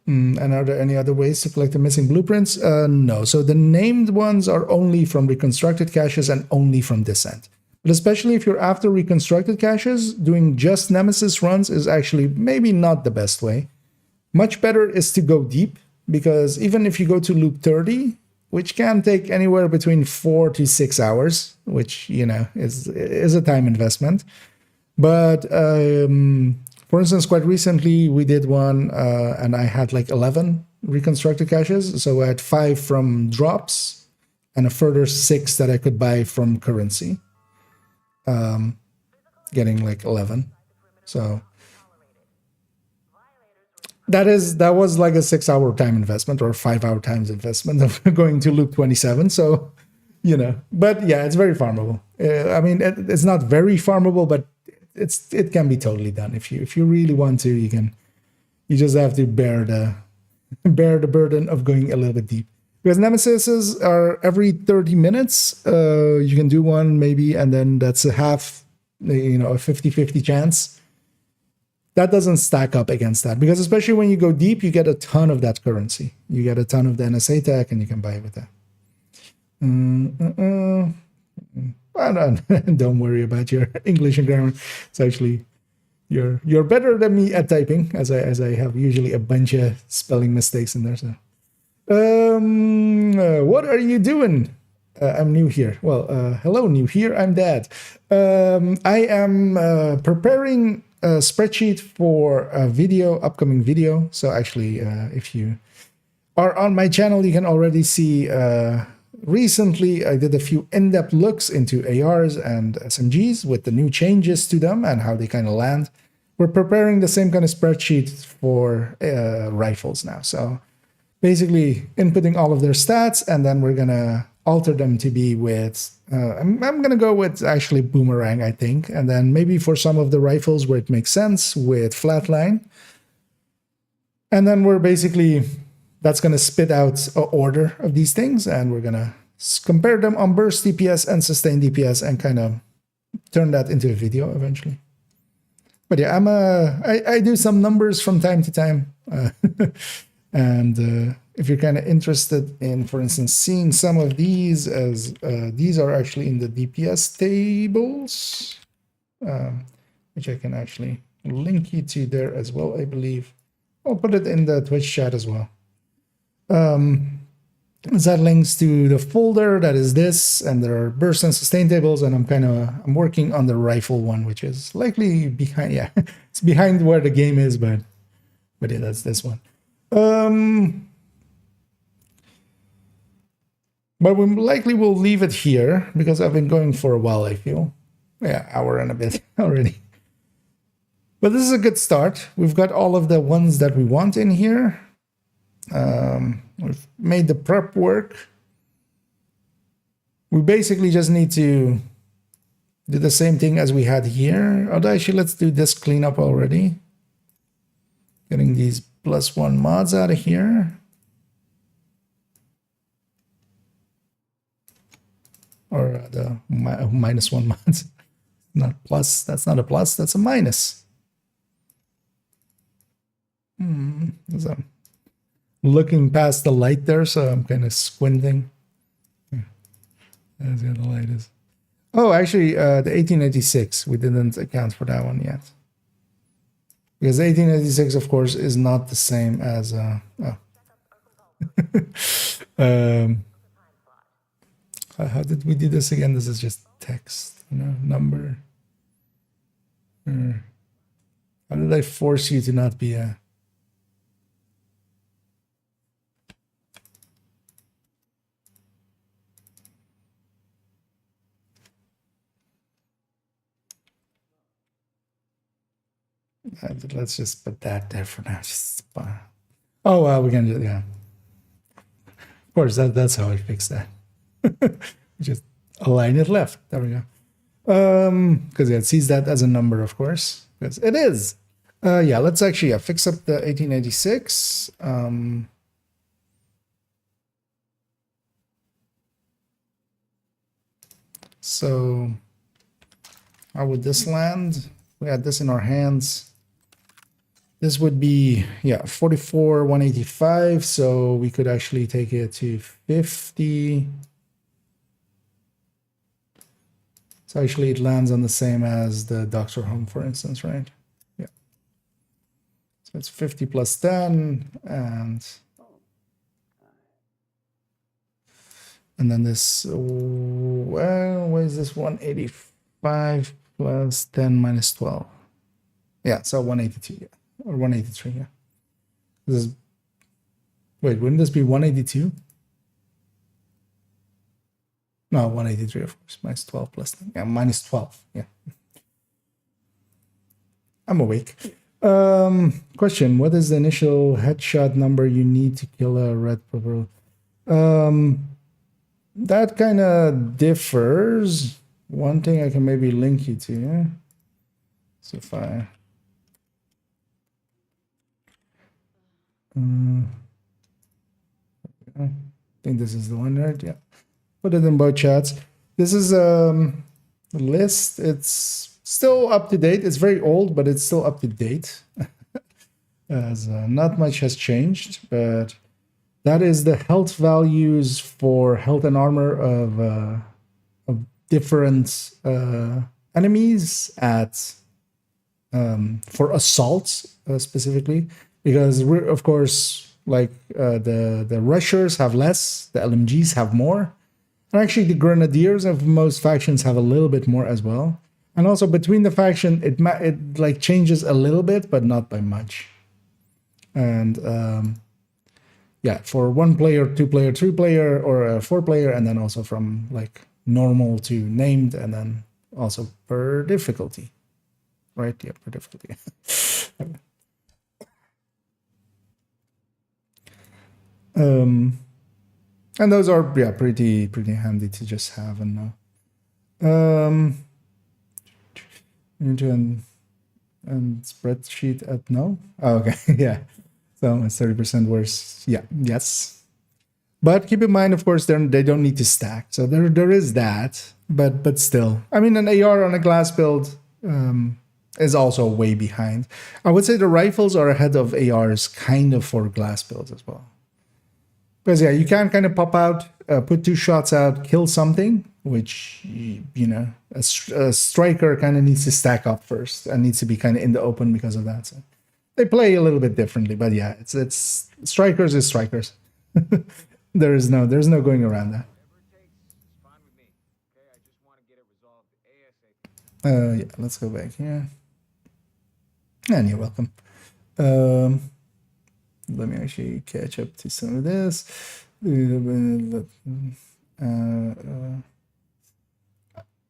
[SPEAKER 1] are there any other ways to collect the missing blueprints? No. So the named ones are only from reconstructed caches and only from descent. But especially if you're after reconstructed caches, doing just Nemesis runs is actually maybe not the best way. Much better is to go deep, because even if you go to loop 30, which can take anywhere between 4 to 6 hours, which, you know, is a time investment. But for instance, quite recently we did one and I had like 11 reconstructed caches. So I had 5 from drops and a further 6 that I could buy from currency. Getting like 11. So that was like a 6-hour time investment or a 5-hour time investment of going to loop 27. So, you know, but yeah, it's very farmable. I mean, it's not very farmable, but it can be totally done. If you really want to, you just have to bear the burden of going a little bit deep. Because Nemesises are every 30 minutes. You can do one maybe, and then that's a half, you know, a 50-50 chance. That doesn't stack up against that, because especially when you go deep, you get a ton of that currency. You get a ton of the NSA tech, and you can buy it with that. Don't worry about your English and grammar. It's actually you're better than me at typing, as I have usually a bunch of spelling mistakes in there. So, what are you doing? I'm new here. Well, hello, new here. I'm Dad. I am preparing a spreadsheet for a upcoming video. So actually, if you are on my channel, you can already see. Recently, I did a few in-depth looks into ARs and SMGs with the new changes to them and how they kind of land. We're preparing the same kind of spreadsheet for rifles now. So basically inputting all of their stats, and then we're going to alter them to be with, I'm going to go with actually boomerang, I think. And then maybe for some of the rifles where it makes sense with flatline. And then we're basically... that's going to spit out an order of these things, and we're going to compare them on burst DPS and sustained DPS and kind of turn that into a video eventually. But yeah, I do some numbers from time to time. And if you're kind of interested in, for instance, seeing some of these, as these are actually in the DPS tables, which I can actually link you to there as well, I believe. I'll put it in the Twitch chat as well. That links to the folder that is this, and there are burst and sustain tables, and I'm working on the rifle one, which is likely behind. Yeah, it's behind where the game is, but yeah, that's this one. But we likely will leave it here because I've been going for a while, I feel. Yeah, hour and a bit already. But this is a good start. We've got all of the ones that we want in here. We've made the prep work. We basically just need to do the same thing as we had here. Although actually, let's do this cleanup already. Getting these +1 mods out of here. Or the -1 mods. Not plus, that's not a plus, that's a minus. So looking past the light there, so I'm kind of squinting. That's where the light is. Oh, actually, the 1886, we didn't account for that one yet. Because 1886, of course, is not the same as... how did we do this again? This is just text, number. How did I force you to not be a... Let's just put that there for now. Oh, well, we can do, yeah. Of course, that's how I fix that. Just align it left. There we go. Because it sees that as a number, of course, because it is. Yeah, let's actually fix up the 1886. So how would this land? We had this in our hands. This would be, yeah, 44, 185. So we could actually take it to 50. So actually it lands on the same as the doctor home, for instance, right? Yeah. So it's 50 plus 10 and then this, well, what is this? 185 plus 10 minus 12. Yeah, so 182, yeah. Or 183, yeah. This is, wait, wouldn't this be 182? No, 183, of course. Minus 12 plus 10. Yeah, minus 12. Yeah. I'm awake. Question. What is the initial headshot number you need to kill a red purple? That kind of differs. One thing I can maybe link you to, yeah? So if I... I think this is the one, right? Yeah. Put it in both chats. This is a list. It's still up to date. It's very old, but it's still up to date. As not much has changed, but that is the health values for health and armor of different enemies at for assaults specifically, because we're, of course, like the rushers have less, the LMGs have more. And actually, the grenadiers of most factions have a little bit more as well. And also between the faction, it like changes a little bit, but not by much. And yeah, for 1 player, 2 player, 3 player, or 4 player, and then also from like normal to named, and then also per difficulty, right? Yeah, per difficulty. And those are, yeah, pretty handy to just have and know. And spreadsheet at no. Oh, okay, yeah. So it's 30% worse. Yeah, yes. But keep in mind, of course, they don't need to stack. So there is that. But still, I mean, an AR on a glass build is also way behind. I would say the rifles are ahead of ARs, kind of, for glass builds as well. Because yeah, you can kind of pop out, put 2 shots out, kill something, which, you know, a striker kind of needs to stack up first and needs to be kind of in the open because of that. So they play a little bit differently, but yeah, it's strikers is strikers. there's no going around that. Yeah, let's go back here. And you're welcome. Let me actually catch up to some of this.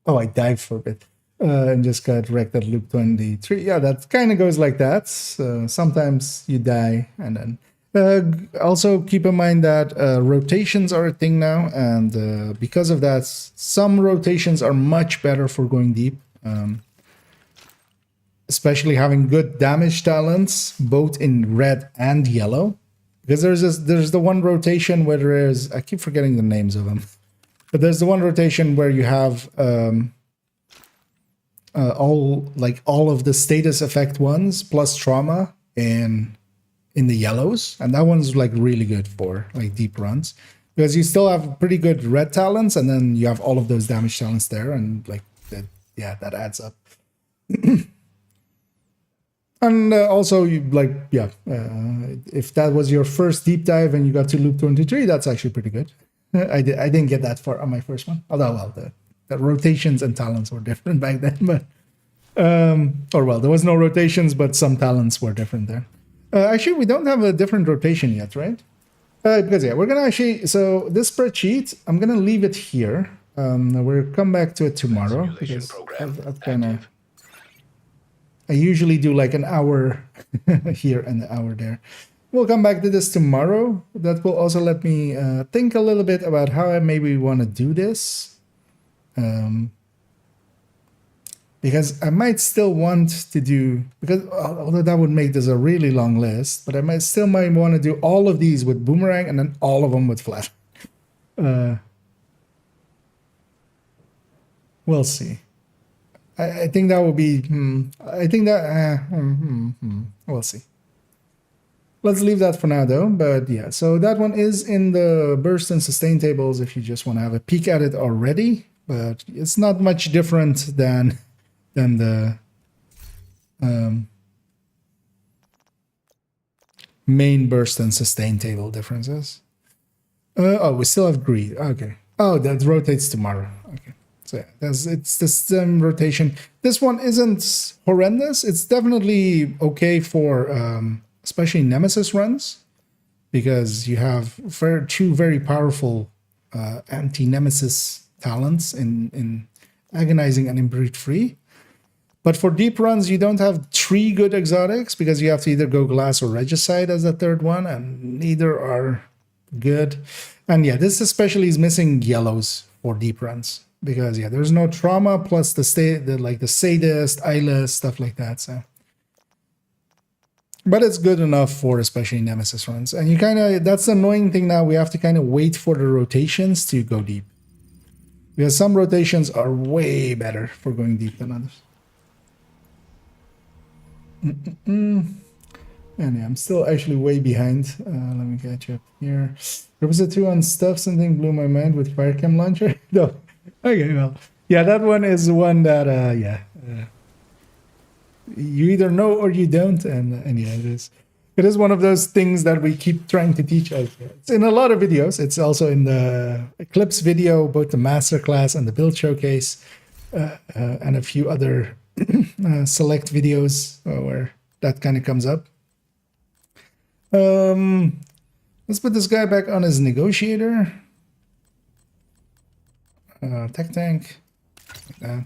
[SPEAKER 1] Oh, I dived for a bit and just got wrecked at loop 23. Yeah, that kind of goes like that. Sometimes you die, and then also keep in mind that rotations are a thing now, and because of that, some rotations are much better for going deep. Especially having good damage talents, both in red and yellow. Because there's the one rotation where there is, I keep forgetting the names of them, but there's the one rotation where you have all of the status effect ones plus trauma in the yellows, and that one's like really good for like deep runs, because you still have pretty good red talents, and then you have all of those damage talents there, and like that, yeah, that adds up. And also, you if that was your first deep dive and you got to loop 23, that's actually pretty good. I didn't get that far on my first one. Although, well, the rotations and talents were different back then. But there was no rotations, but some talents were different there. Actually, we don't have a different rotation yet, right? Because yeah, we're gonna actually. So this spreadsheet, I'm gonna leave it here. We'll come back to it tomorrow because I've kind of. I usually do like an hour here and an hour there. we'll come back to this tomorrow. That will also let me think a little bit about how I maybe want to do this. Because I might still want to do, because although that would make this a really long list, but I might want to do all of these with boomerang and then all of them with flash. We'll see. I think that will be, I think that, we'll see. Let's leave that for now though, but yeah, so that one is in the burst and sustain tables if you just want to have a peek at it already, but it's not much different than the main burst and sustain table differences. Oh, we still have greed. Okay. Oh, that rotates tomorrow. Okay. So yeah, it's the same rotation. This one isn't horrendous. It's definitely okay for especially Nemesis runs, because you have two very powerful anti-Nemesis talents in Agonizing and in Brute Free. But for deep runs, you don't have 3 good exotics, because you have to either go Glass or Regicide as the third one, and neither are good. And yeah, this especially is missing yellows for deep runs, because yeah, there's no trauma plus the sadist, eyeless, stuff like that. So, but it's good enough for especially Nemesis runs. And you kind of, that's the annoying thing now, we have to kind of wait for the rotations to go deep, because some rotations are way better for going deep than others. And yeah, I'm still actually way behind. Let me catch up here. There was a 2 on stuff, something blew my mind with Firecam launcher. No. Okay, well, yeah, that one is one that, you either know or you don't, and yeah, it is one of those things that we keep trying to teach out there. It's in a lot of videos. It's also in the Eclipse video, both the masterclass and the build showcase, and a few other select videos where that kind of comes up. Let's put this guy back on his negotiator. Tech tank. Like that.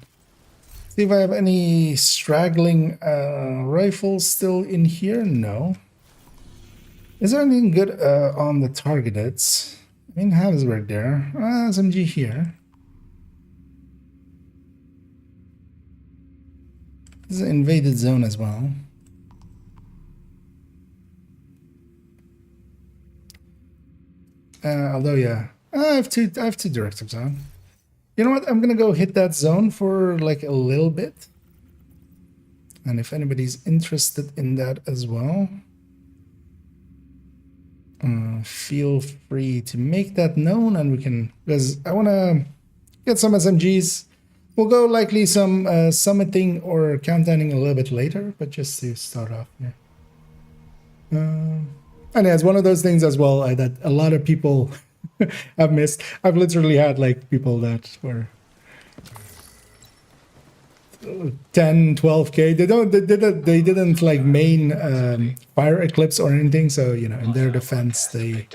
[SPEAKER 1] See if I have any straggling rifles still in here. No. Is there anything good on the targeted? I mean, Habsburg there. SMG here. This is an invaded zone as well. Although, yeah, I have two directives on. You know what? I'm gonna go hit that zone for like a little bit, and if anybody's interested in that as well, feel free to make that known, and we can, because I want to get some SMGs. We'll go likely some summiting or countdowning a little bit later, but just to start off here. And yeah, it's one of those things as well that a lot of people have missed. I've literally had like people that were 10, 12k. They didn't like main fire eclipse or anything. So you know, in their defense, they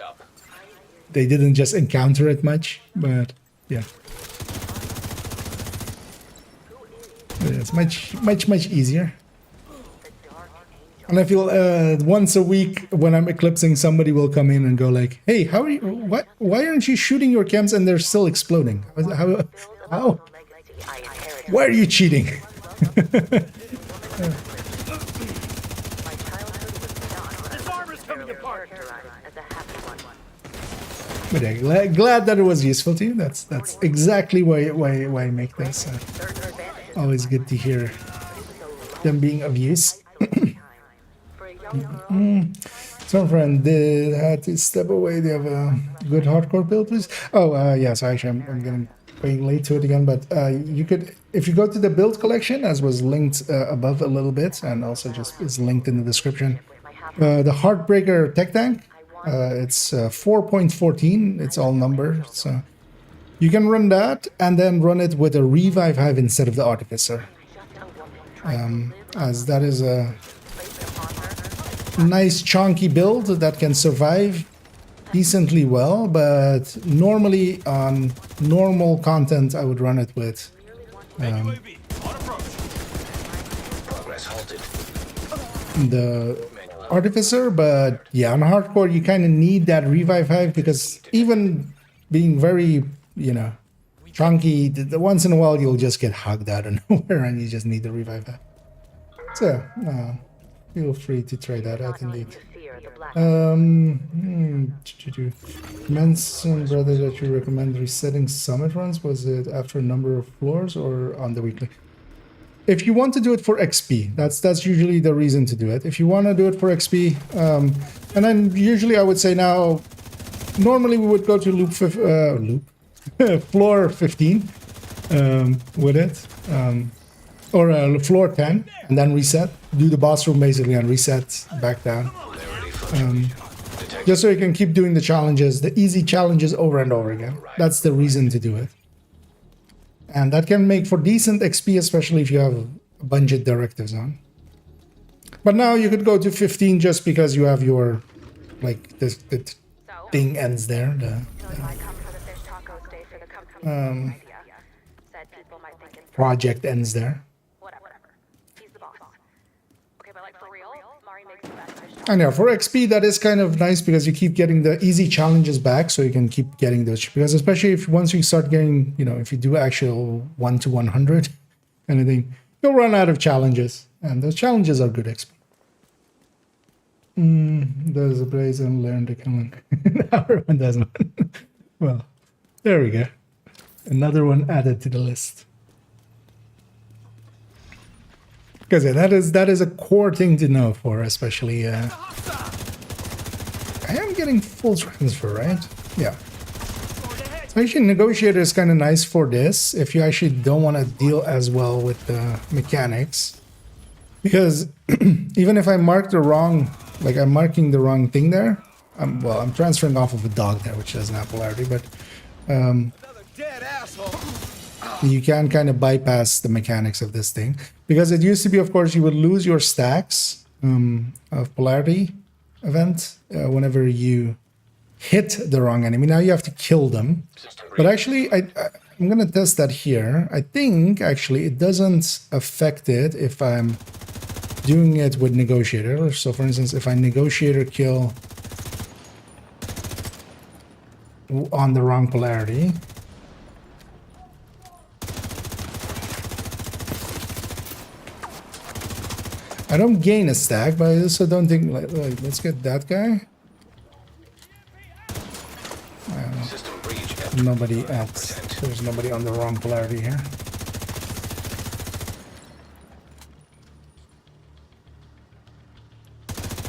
[SPEAKER 1] didn't just encounter it much. But yeah. It's much easier. And I feel once a week when I'm eclipsing, somebody will come in and go like, "Hey, how are you? What? Why aren't you shooting your camps and they're still exploding? How? Why are you cheating?" But yeah, glad that it was useful to you. That's exactly why I make this. Always good to hear them being of use. Some friend had to step away. They have a good hardcore build, please. Oh, yeah. So actually, I'm getting way late to it again. But you could, if you go to the build collection, as was linked above a little bit, and also just is linked in the description. The Heartbreaker Tech Tank. It's 4.14. It's all number. So you can run that and then run it with a Revive Hive instead of the Artificer. As that is a nice chunky build that can survive decently well, but normally on normal content I would run it with Artificer, but yeah, on hardcore you kind of need that revive hive because even being very, you know, chunky, the once in a while you'll just get hugged out of nowhere and you just need the revive hive. So, feel free to try that out indeed. Mention, brother, that you recommend resetting summit runs. Was it after a number of floors or on the weekly? If you want to do it for XP, that's usually the reason to do it. If you want to do it for XP, and then usually I would say now, normally we would go to floor 15 with it, or floor 10, and then reset. Do the boss room basically and reset back down. Just so you can keep doing the challenges, the easy challenges over and over again. That's the reason to do it. And that can make for decent XP, especially if you have budget directives on. But now you could go to 15 just because you have your, like, the thing ends there. Project ends there. And yeah, for XP that is kind of nice because you keep getting the easy challenges back, so you can keep getting those. Because especially if once you start getting, you know, if you do actual 1 to 100 anything, you'll run out of challenges, and those challenges are good XP. There's a blaze and learn to killing. Everyone does one. Well, there we go. Another one added to the list. Because yeah, that is a core thing to know for, especially. I am getting full transfer, right? Yeah. So actually, negotiator is kind of nice for this if you actually don't want to deal as well with the mechanics, because even if I mark the wrong, like I'm marking the wrong thing there. I'm transferring off of a dog there, which doesn't have polarity, but you can kind of bypass the mechanics of this thing. Because it used to be, of course, you would lose your stacks of polarity event whenever you hit the wrong enemy. Now you have to kill them. But actually, I'm going to test that here. I think, actually, it doesn't affect it if I'm doing it with negotiator. So, for instance, if I negotiator kill on the wrong polarity, I don't gain a stack, but I also don't think, like let's get that guy. Nobody at, there's nobody on the wrong polarity here.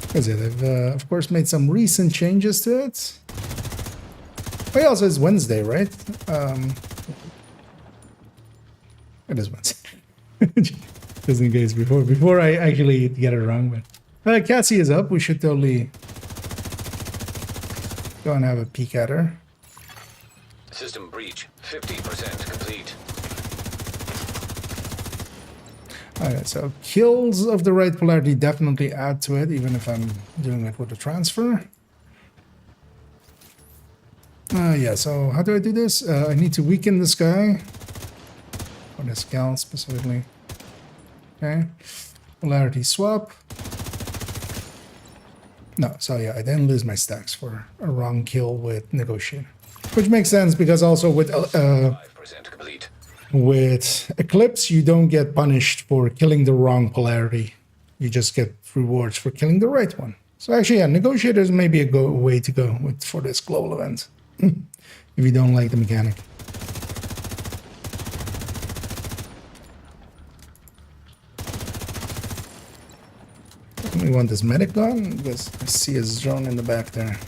[SPEAKER 1] Because yeah, they've of course made some recent changes to it. Oh yeah, also it's Wednesday, right? It is Wednesday. Just in case before I actually get it wrong, but Cassie is up. We should totally go and have a peek at her.
[SPEAKER 2] System breach 50% complete.
[SPEAKER 1] Alright, so kills of the right polarity definitely add to it, even if I'm doing it with a transfer. Yeah, so how do I do this? I need to weaken this guy. For this gal specifically. Okay, polarity swap. No, so yeah, I didn't lose my stacks for a wrong kill with negotiator, which makes sense because also with Eclipse you don't get punished for killing the wrong polarity. You just get rewards for killing the right one. So actually, yeah, negotiators may be a way to go for this global event if you don't like the mechanic. We want this medic gun because I see his drone in the back there.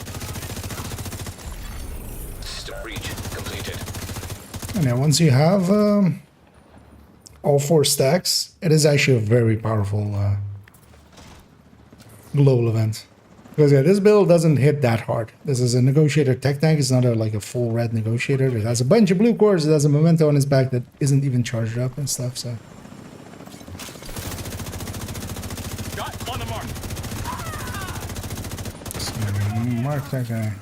[SPEAKER 2] System breach completed.
[SPEAKER 1] And yeah, once you have all 4 stacks, it is actually a very powerful global event. Because yeah, this build doesn't hit that hard. This is a negotiator tech tank. It's not like a full red negotiator. It has a bunch of blue cores. It has a memento on its back that isn't even charged up and stuff. So. Mark that guy.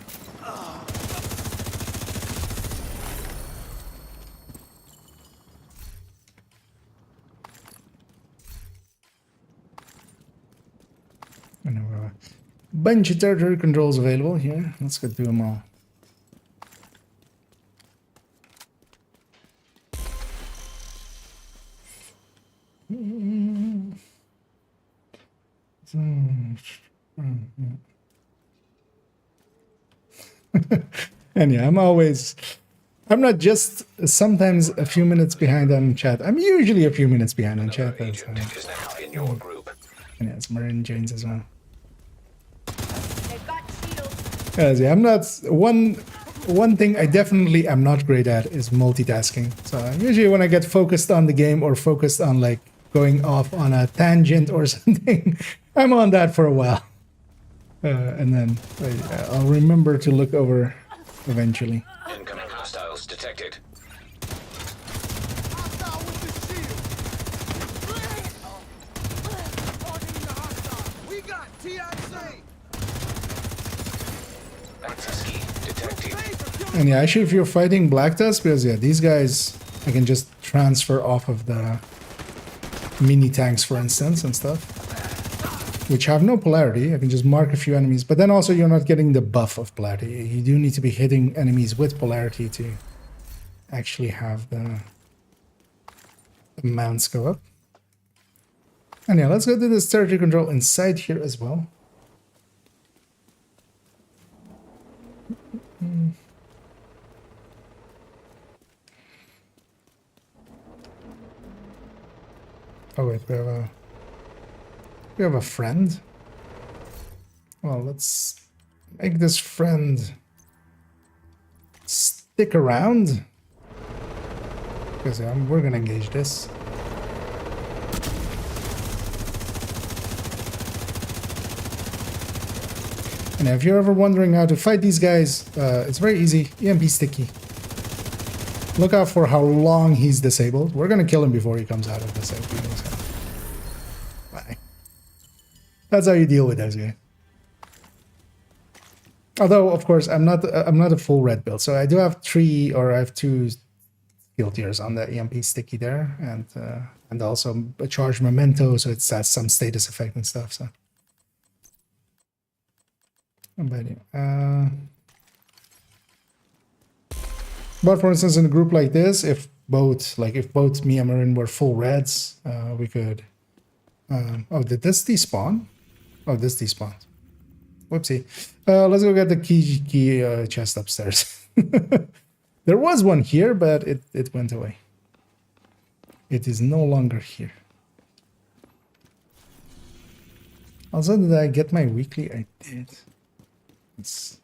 [SPEAKER 1] bunch of territory controls available here. Let's go through them all. And yeah, I'm not just sometimes a few minutes behind on chat. I'm usually a few minutes behind on chat. That's,
[SPEAKER 2] Agent is now in your group.
[SPEAKER 1] and yes, Marin joins as well.
[SPEAKER 3] They've got shields.
[SPEAKER 1] Yes, yeah, I'm not one thing I definitely am not great at is multitasking. So usually when I get focused on the game or focused on like going off on a tangent or something, I'm on that for a while. And then I'll remember to look over eventually.
[SPEAKER 2] Incoming hostiles detected.
[SPEAKER 4] Hostile with the shield. Targeting the hostile. We got TIC.
[SPEAKER 2] Access key detected.
[SPEAKER 1] And yeah, actually if you're fighting Black Tusk, because yeah, these guys I can just transfer off of the mini tanks, for instance, and stuff, which have no polarity. I can just mark a few enemies, but then also you're not getting the buff of polarity. You do need to be hitting enemies with polarity to actually have the amounts go up. And yeah, let's go to this territory control inside here as well. Oh wait, we have a friend. Well, let's make this friend stick around, because we're gonna engage this. And if you're ever wondering how to fight these guys, it's very easy. EMP sticky. Look out for how long he's disabled. We're gonna kill him before he comes out of this. Bye. That's how you deal with those guys. Although, of course, I'm not a full red build, so I do have I have 2 skill tiers on the EMP sticky there, and also a charged memento, so it has some status effect and stuff. So, but for instance, in a group like this, if both me and Marin were full reds, we could. Oh, did this despawn? Oh, this despawned. Whoopsie. Let's go get the key chest upstairs. There was one here, but it went away. It is no longer here. Also, did I get my weekly? I did. It's...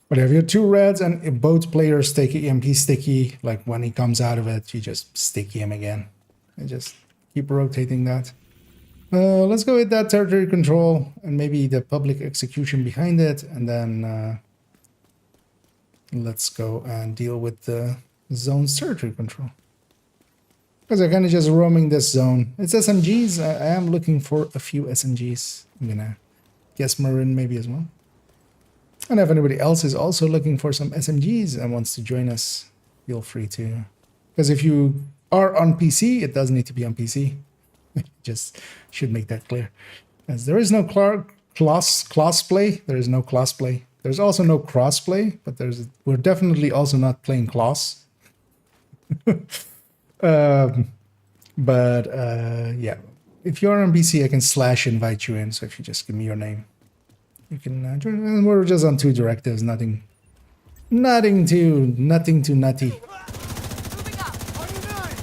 [SPEAKER 1] But if you have 2 reds and if both players take EMP sticky, like when he comes out of it, you just sticky him again. And just keep rotating that. Let's go with that territory control and maybe the public execution behind it. And then let's go and deal with the zone's territory control. Because I'm kind of just roaming this zone. It's SMGs. I am looking for a few SMGs. I'm going to guess Marin maybe as well. And if anybody else is also looking for some SMGs and wants to join us, feel free to. Because if you are on PC, it does need to be on PC. Just should make that clear. As there is no class-play, there is no class-play. There's also no cross-play, but we're definitely also not playing class. Yeah, if you're on PC, I can /invite you in. So if you just give me your name, you can join. And we're just on 2 directives, nothing too nutty.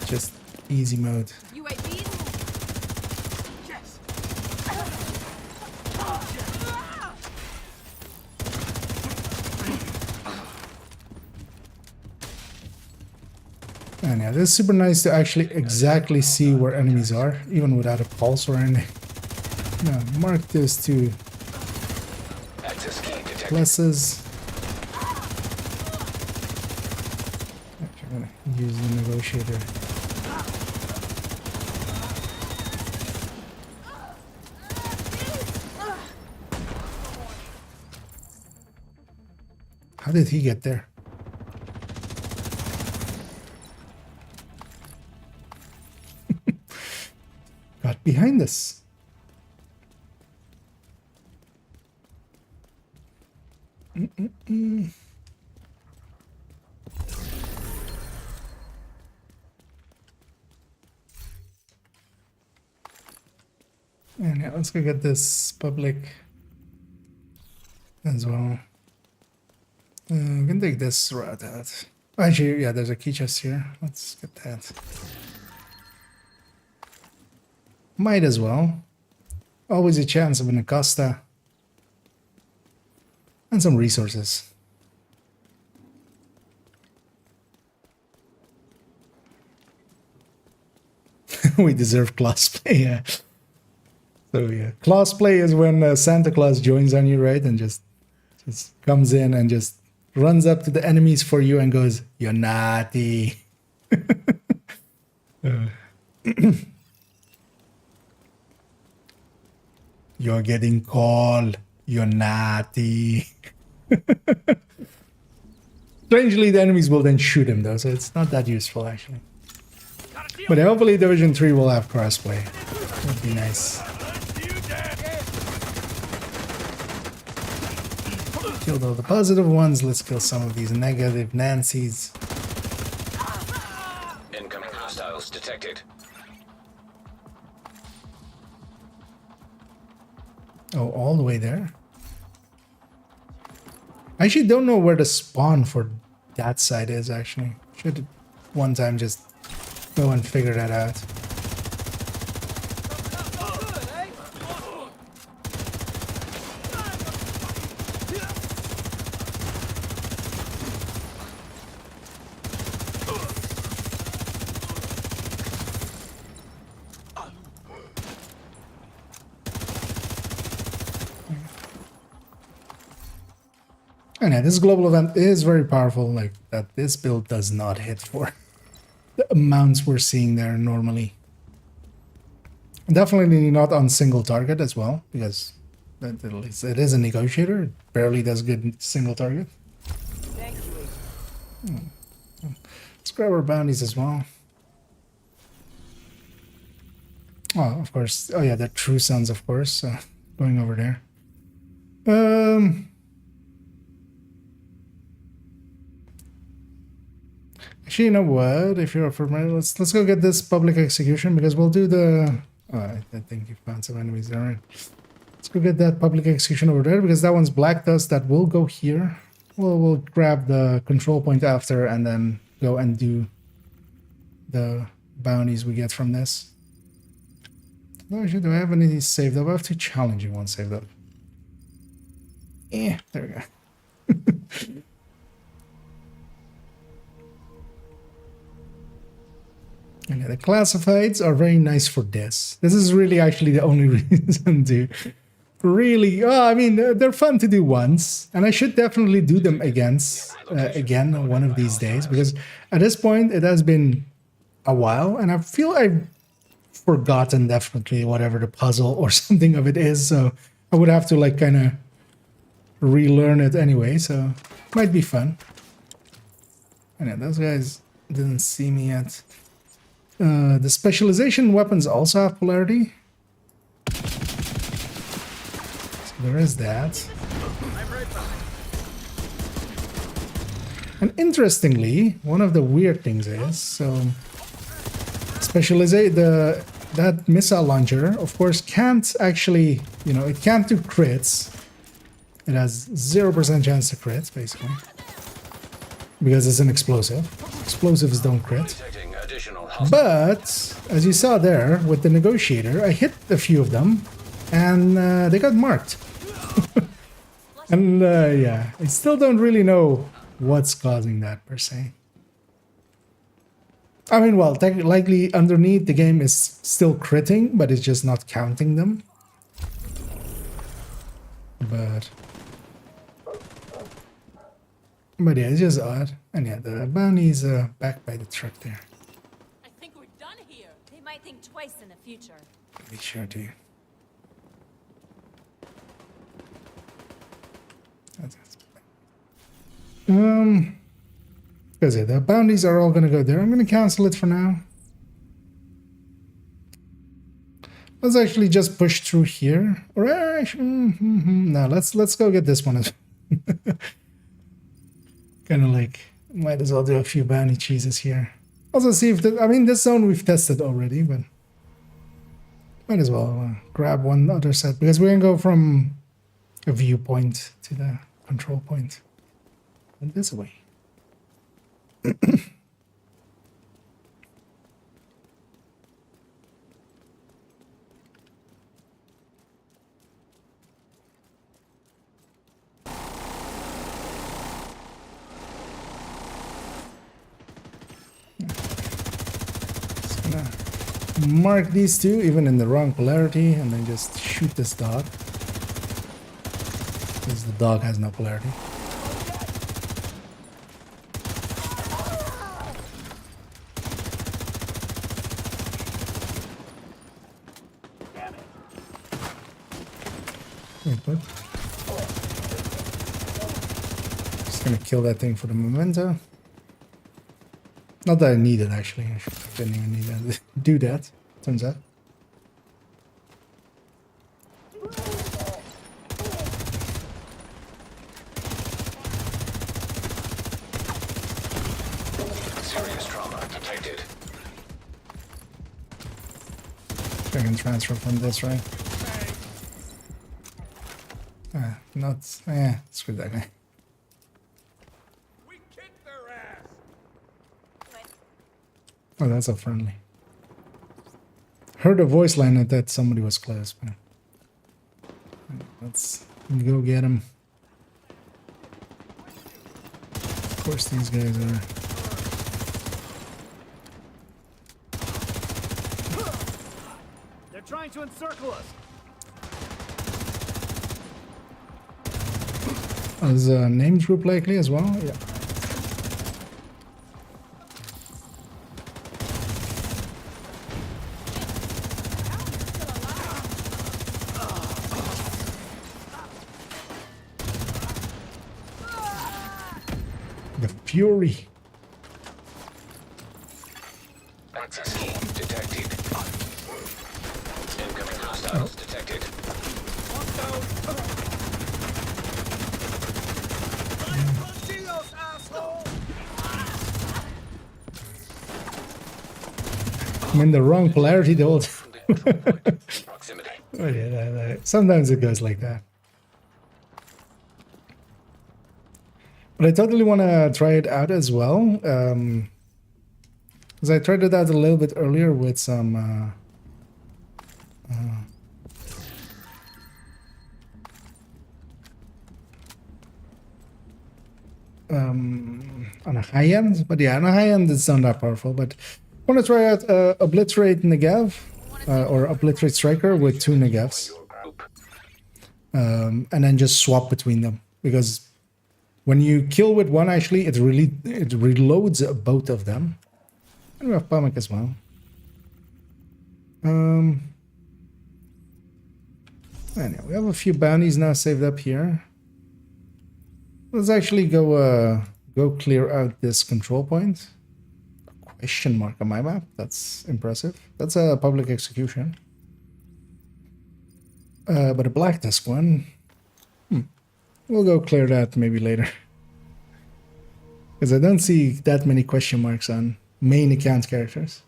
[SPEAKER 1] Just easy mode.
[SPEAKER 3] UAVs? Yes.
[SPEAKER 1] And yeah, this is super nice to actually exactly see where enemies are, even without a pulse or anything. Now, mark those 2
[SPEAKER 2] Access key detected.
[SPEAKER 1] pluses. Actually, I'm gonna use the negotiator. How did he get there? But behind us. And yeah, let's go get this public as well. We can take this route out. Actually, yeah, there's a key chest here. Let's get that. Might as well. Always a chance of an Acosta. And some resources. We deserve class play, yeah. So yeah, class play is when Santa Claus joins on you, right? And just comes in and just runs up to the enemies for you and goes, "You're naughty." You're getting called. You're naughty. Strangely, the enemies will then shoot him though, so it's not that useful actually. But hopefully Division 3 will have crossplay. That'd be nice. Killed all the positive ones. Let's kill some of these negative Nancys.
[SPEAKER 2] Incoming hostiles detected.
[SPEAKER 1] Oh, all the way there? I actually don't know where the spawn for that side is, actually. Should one time just go and figure that out. And yeah, this global event is very powerful, like that this build does not hit for the amounts we're seeing there normally. Definitely not on single target as well, because it is a negotiator. It barely does good single target. Let's grab our bounties as well. Oh, of course. Oh yeah, the True Sons, of course. Going over there. Actually, you know what? If you're familiar, let's go get this public execution because we'll do the. Oh, I think you found some enemies there. Right? Let's go get that public execution over there because that one's black dust. That will go here. We'll grab the control point after and then go and do the bounties we get from this. No, actually, do I have any saved up? I have two challenging ones saved up. Yeah, there we go. And the classifieds are very nice for this. This is really actually the only reason to really... Oh, I mean, they're fun to do once. And I should definitely do them again one of these days. Because at this point, it has been a while. And I feel I've forgotten definitely whatever the puzzle or something of it is. So I would have to like kind of relearn it anyway. So it might be fun. And yeah, those guys didn't see me yet. The specialization weapons also have polarity. So there is that. And interestingly, one of the weird things is, so that missile launcher, of course, can't actually, you know, it can't do crits. It has 0% chance to crit, basically. Because it's an explosive. Explosives don't crit. But, as you saw there, with the negotiator, I hit a few of them, and they got marked. And yeah, I still don't really know what's causing that, per se. I mean, well, likely underneath the game is still critting, but it's just not counting them. But yeah, it's just odd. And yeah, the bounty's back by the truck there.
[SPEAKER 5] Might think twice in the future.
[SPEAKER 1] Be sure to. Because yeah, the bounties are all gonna go there. I'm gonna cancel it for now. Let's actually just push through here. Or no, let's go get this one. Kind of like might as well do a few bounty cheeses here. Also see if I mean this zone we've tested already, but might as well grab one other set because we're gonna go from a viewpoint to the control point. And this way. Mark these two even in the wrong polarity and then just shoot this dog because the dog has no polarity. Wait, what? Just gonna kill that thing for the memento. Not that I need it, actually. I didn't even need to do that, turns out.
[SPEAKER 2] Serious trauma detected.
[SPEAKER 1] I can transfer from this, right? Screw that guy.
[SPEAKER 4] We kicked their ass.
[SPEAKER 1] Oh, that's a friendly. Heard a voice line that somebody was close, but let's go get him. Of course, these guys are.
[SPEAKER 6] They're trying to encircle us.
[SPEAKER 1] Oh, there's a named group likely as well. Yeah. The Fury.
[SPEAKER 2] Access key detected. Incoming hostiles detected.
[SPEAKER 1] I'm in the wrong polarity the whole time.
[SPEAKER 2] Proximity.
[SPEAKER 1] Oh, yeah, sometimes it goes like that. But I totally want to try it out as well. Because I tried it out a little bit earlier with some... on a high end. But yeah, on a high end it's not that powerful. But I want to try out Obliterate Negav. Or Obliterate Striker with 2 Negavs. And then just swap between them. Because when you kill with one, actually, it reloads both of them. And we have Pamek as well. Anyway, we have a few bounties now saved up here. Let's actually go clear out this control point. Question mark on my map. That's impressive. That's a public execution. But a black disc one. We'll go clear that maybe later. Because I don't see that many question marks on main account characters.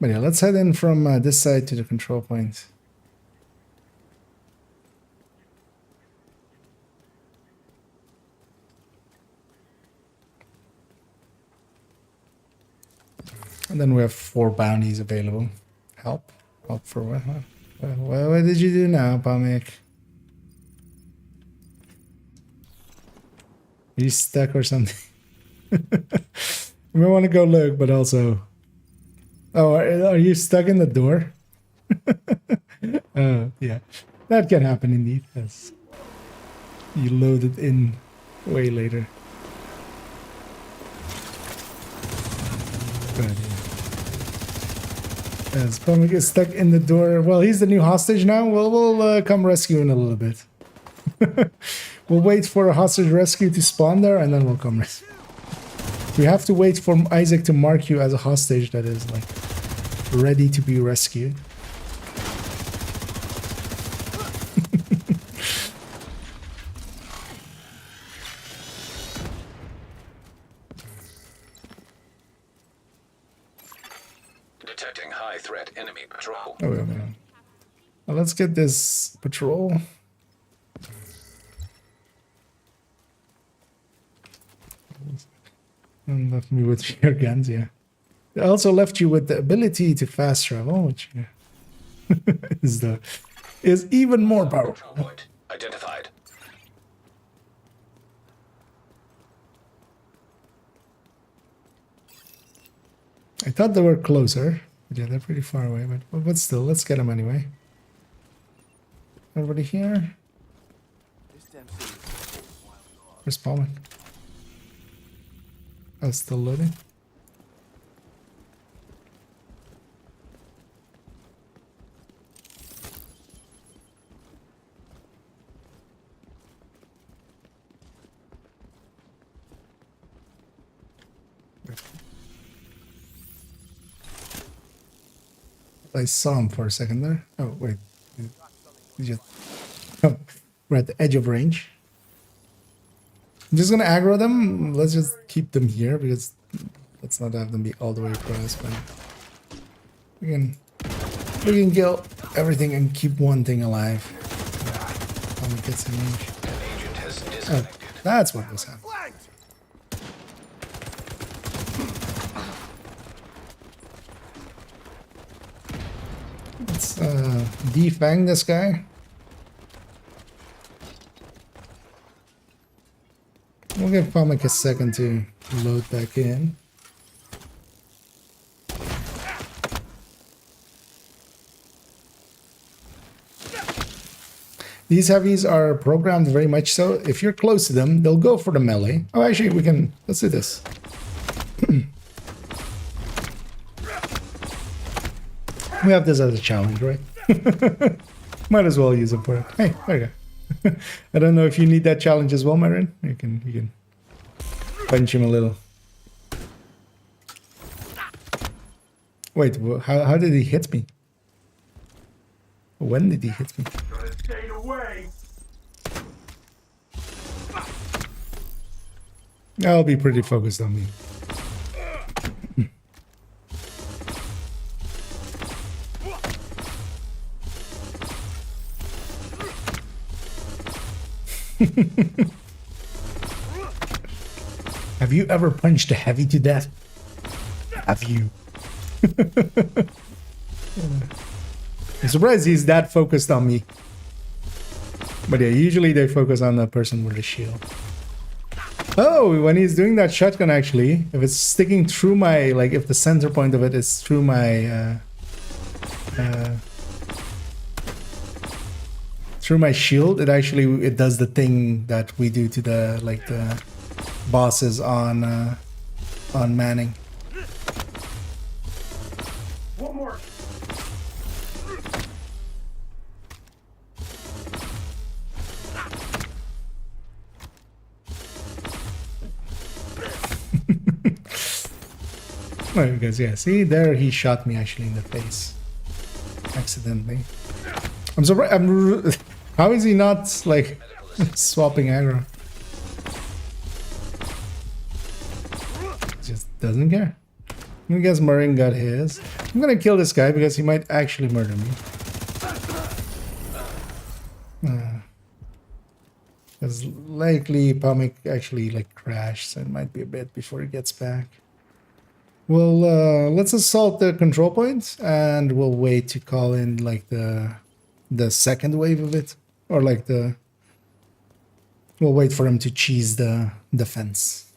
[SPEAKER 1] But yeah, let's head in from this side to the control point. And then we have 4 bounties available. Help? Help for what? What did you do now, Pamek? Are you stuck or something? You may want to go look, but also... Oh, are you stuck in the door? Yeah. That can happen indeed. Yes. You load it in way later. But, yeah. Yes, Pamek is stuck in the door. Well, he's the new hostage now. We'll come rescue in a little bit. We'll wait for a hostage rescue to spawn there, and then we'll come rescue. We have to wait for Isaac to mark you as a hostage. That is like ready to be rescued.
[SPEAKER 2] Detecting high threat enemy patrol.
[SPEAKER 1] Oh, wait a minute. Well, let's get this patrol. And left me with your guns, yeah. They also left you with the ability to fast travel, which is even more
[SPEAKER 2] Control
[SPEAKER 1] powerful.
[SPEAKER 2] point identified.
[SPEAKER 1] I thought they were closer. But yeah, they're pretty far away, but still, let's get them anyway. Everybody here?
[SPEAKER 4] This damn city is full of wild dogs.
[SPEAKER 1] Where's Palmer? Oh, it's still loading. I saw him for a second there. Oh, wait. He just... Oh, we're at the edge of range. I'm just gonna aggro them. Let's just keep them here because let's not have them be all the way across. But we can kill everything and keep one thing alive. When it gets in range.
[SPEAKER 2] An agent has
[SPEAKER 1] Oh,
[SPEAKER 2] disconnected.
[SPEAKER 1] that's what was happening.
[SPEAKER 4] Flanked!
[SPEAKER 1] Let's defang this guy. We'll give Palmic a second to load back in. These heavies are programmed very much so. If you're close to them, they'll go for the melee. Oh, actually, let's do this. We have this as a challenge, right? Might as well use it for it. Hey, there you go. I don't know if you need that challenge as well, Marin. You can punch him a little. Wait, how did he hit me? When did he hit me?
[SPEAKER 4] Stay away!
[SPEAKER 1] I'll be pretty focused on me. Have you ever punched a heavy to death? Have you? I'm surprised he's that focused on me. But yeah, usually they focus on the person with the shield. Oh, when he's doing that shotgun, actually, if it's sticking through my, like, if the center point of it is through my, through my shield, it does the thing that we do to the, like, the bosses on Manning.
[SPEAKER 4] One more!
[SPEAKER 1] Oh, because yeah, see there he shot me actually in the face, accidentally. I'm surprised. How is he not like swapping aggro? Just doesn't care. I guess Marin got his. I'm gonna kill this guy because he might actually murder me. Because likely Palmic actually like crashed, so it might be a bit before he gets back. Well, let's assault the control point, and we'll wait to call in like the second wave of it, or like we'll wait for him to cheese the fence.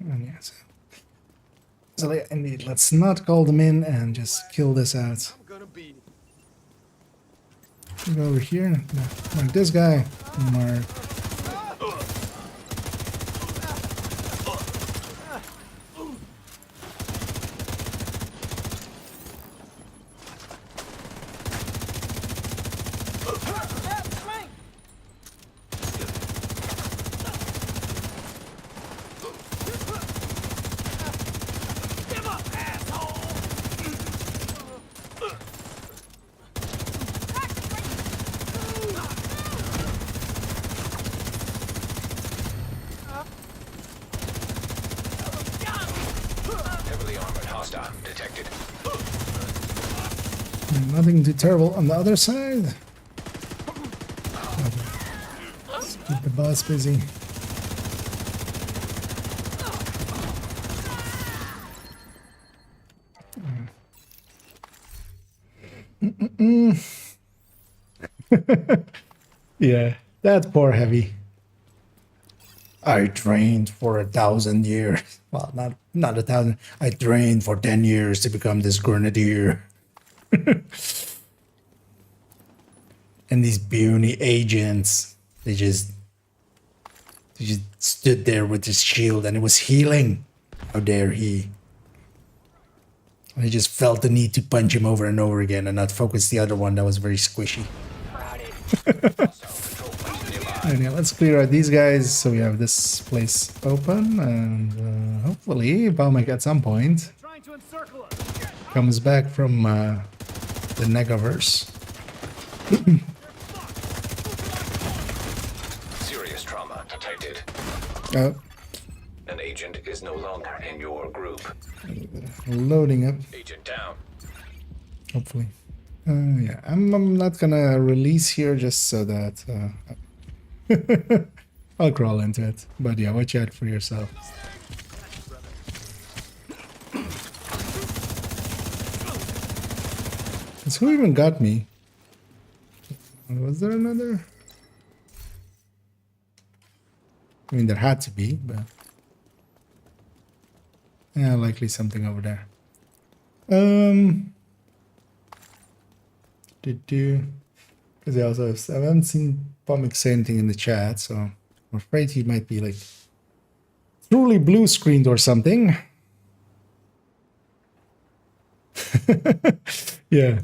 [SPEAKER 1] And yeah, so yeah, indeed, let's not call them in and just kill this out.
[SPEAKER 4] I'm gonna beat it.
[SPEAKER 1] Go over here. No, like this guy. Mark. Nothing too terrible on the other side. Keep the boss busy. Yeah, that poor Heavy. I trained for 1,000 years. Well, not 1,000. I trained for 10 years to become this grenadier. And these puny agents, they just stood there with his shield and it was healing. How dare he? I just felt the need to punch him over and over again and not focus the other one that was very squishy. And yeah, let's clear out these guys so we have this place open, and hopefully Balmec at some point
[SPEAKER 6] Trying to encircle us.
[SPEAKER 1] comes back from the Negaverse.
[SPEAKER 2] Serious trauma detected.
[SPEAKER 1] Oh,
[SPEAKER 2] An agent is no longer in your group.
[SPEAKER 1] loading up,
[SPEAKER 2] Agent down.
[SPEAKER 1] hopefully. Yeah, I'm not gonna release here just so that I'll crawl into it. But yeah, watch out for yourself. Because who even got me? Was there another? I mean, there had to be, but yeah, likely something over there. Because I also I haven't seen Pomik say anything in the chat, so I'm afraid he might be like truly blue screened or something. Yeah,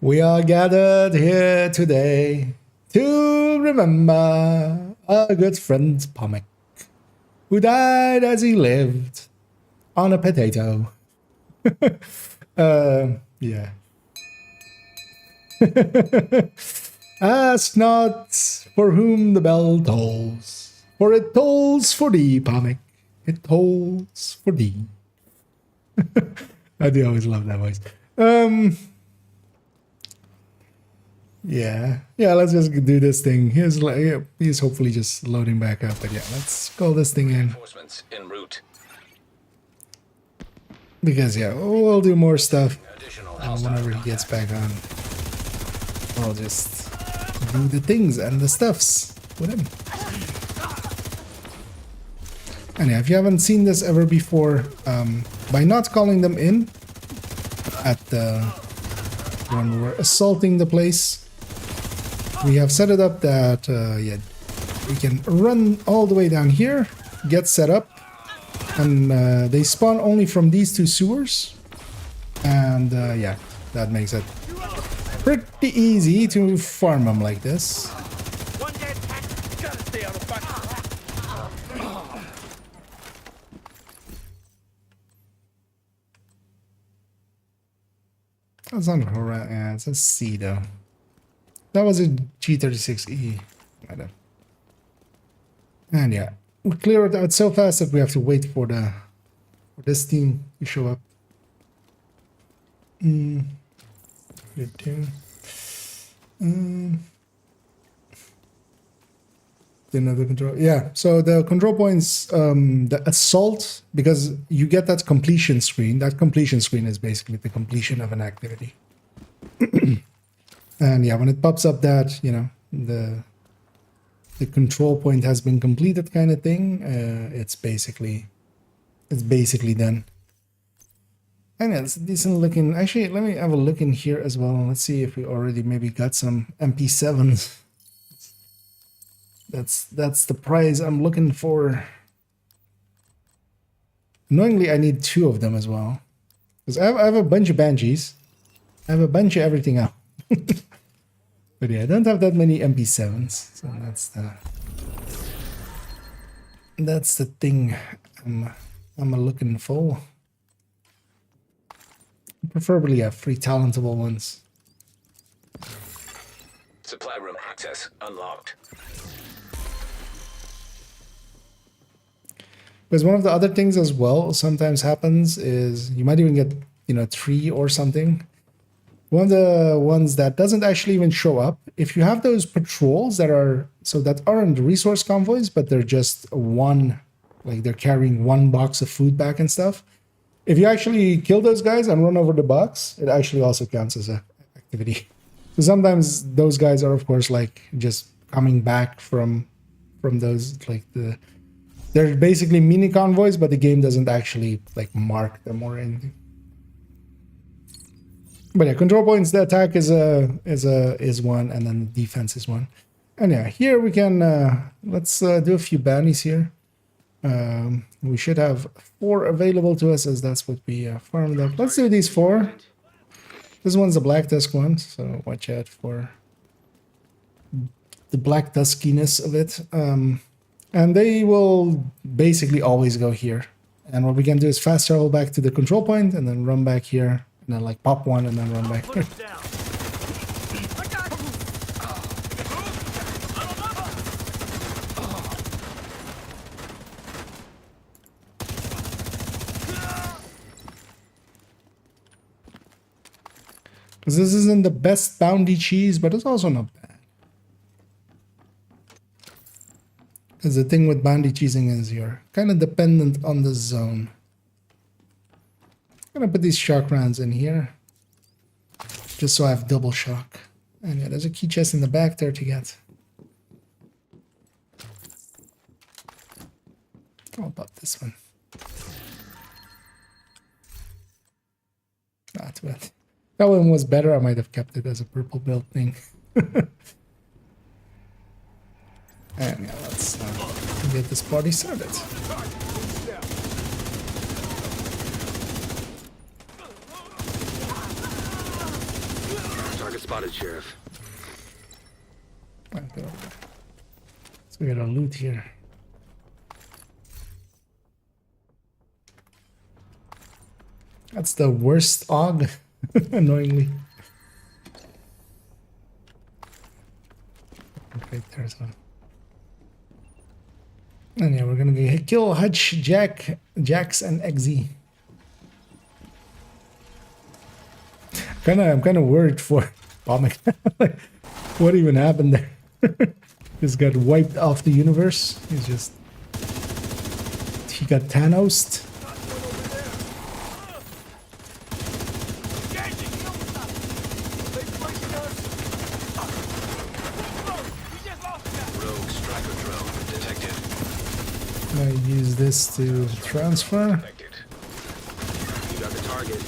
[SPEAKER 1] we are gathered here today to remember our good friend Pomik, who died as he lived on a potato. Yeah. Ask not for whom the bell tolls, for it tolls for thee, Pomik. It tolls for thee. I do always love that voice. Yeah, let's just do this thing. He's hopefully just loading back up, but yeah, let's call this thing in.
[SPEAKER 2] Reinforcements en route.
[SPEAKER 1] Because yeah, we'll do more stuff
[SPEAKER 2] Additional
[SPEAKER 1] whenever he gets back on. I'll just do the things and the stuffs with him. And yeah, if you haven't seen this ever before, by not calling them in at the when we're assaulting the place, we have set it up that yeah, we can run all the way down here, get set up, and they spawn only from these two sewers, and yeah, that makes it pretty easy to farm them like this.
[SPEAKER 6] One dead pack. Gotta stay out of back.
[SPEAKER 1] That's not correct. Yeah, it's a C though. That was a G36E. And yeah, we clear it out so fast that we have to wait for this team to show up. Good too. Another control. Yeah, so the control points, the assault, because you get that completion screen. That completion screen is basically the completion of an activity. And yeah, when it pops up that, you know, the control point has been completed kind of thing, it's basically done. And yeah, it's decent looking. Actually, let me have a look in here as well. Let's see if we already maybe got some MP7s. That's the prize I'm looking for. Annoyingly, I need 2 of them as well. Because I have a bunch of Banshees. I have a bunch of everything else. But yeah, I don't have that many MP7s. So that's the thing I'm looking for. Preferably free talentable ones.
[SPEAKER 2] Supply room access unlocked.
[SPEAKER 1] Because one of the other things as well sometimes happens is you might even get, you know, 3 or something. one of the ones that doesn't actually even show up. If you have those patrols that aren't resource convoys, but they're just one, like they're carrying one box of food back and stuff. If you actually kill those guys and run over the box, it actually also counts as a activity. So sometimes those guys are, of course, like just coming back from those, like they're basically mini convoys, but the game doesn't actually like mark them or anything. But yeah, control points. The attack is one, and then the defense is one. And yeah, here we can let's do a few bounties here. We should have 4 available to us, as that's what we farmed up. Let's do these 4. This one's the black tusk one, so watch out for the black tuskiness of it. And they will basically always go here. And what we can do is fast travel back to the control point and then run back here, and then like pop one and then run back here.
[SPEAKER 6] Push down.
[SPEAKER 1] Because this isn't the best bounty cheese, but it's also not bad. Because the thing with bounty cheesing is you're kind of dependent on the zone. I'm gonna put these shock rounds in here, just so I have double shock. And yeah, there's a key chest in the back there to get. How about this one? Not bad. That one was better. I might have kept it as a purple build thing. And yeah, let's get this party started.
[SPEAKER 2] Target spotted, Sheriff.
[SPEAKER 1] Okay. So we got our loot here. That's the worst AUG, annoyingly. Right there's one. And yeah, we're gonna kill Hutch, Jax, and XZ. I'm kind of worried for Bomic. Like, what even happened there? Just got wiped off the universe. He got Thanos'd.
[SPEAKER 2] Rogue striker drone detected.
[SPEAKER 1] I use this to transfer.
[SPEAKER 2] Detected.
[SPEAKER 7] You got the target.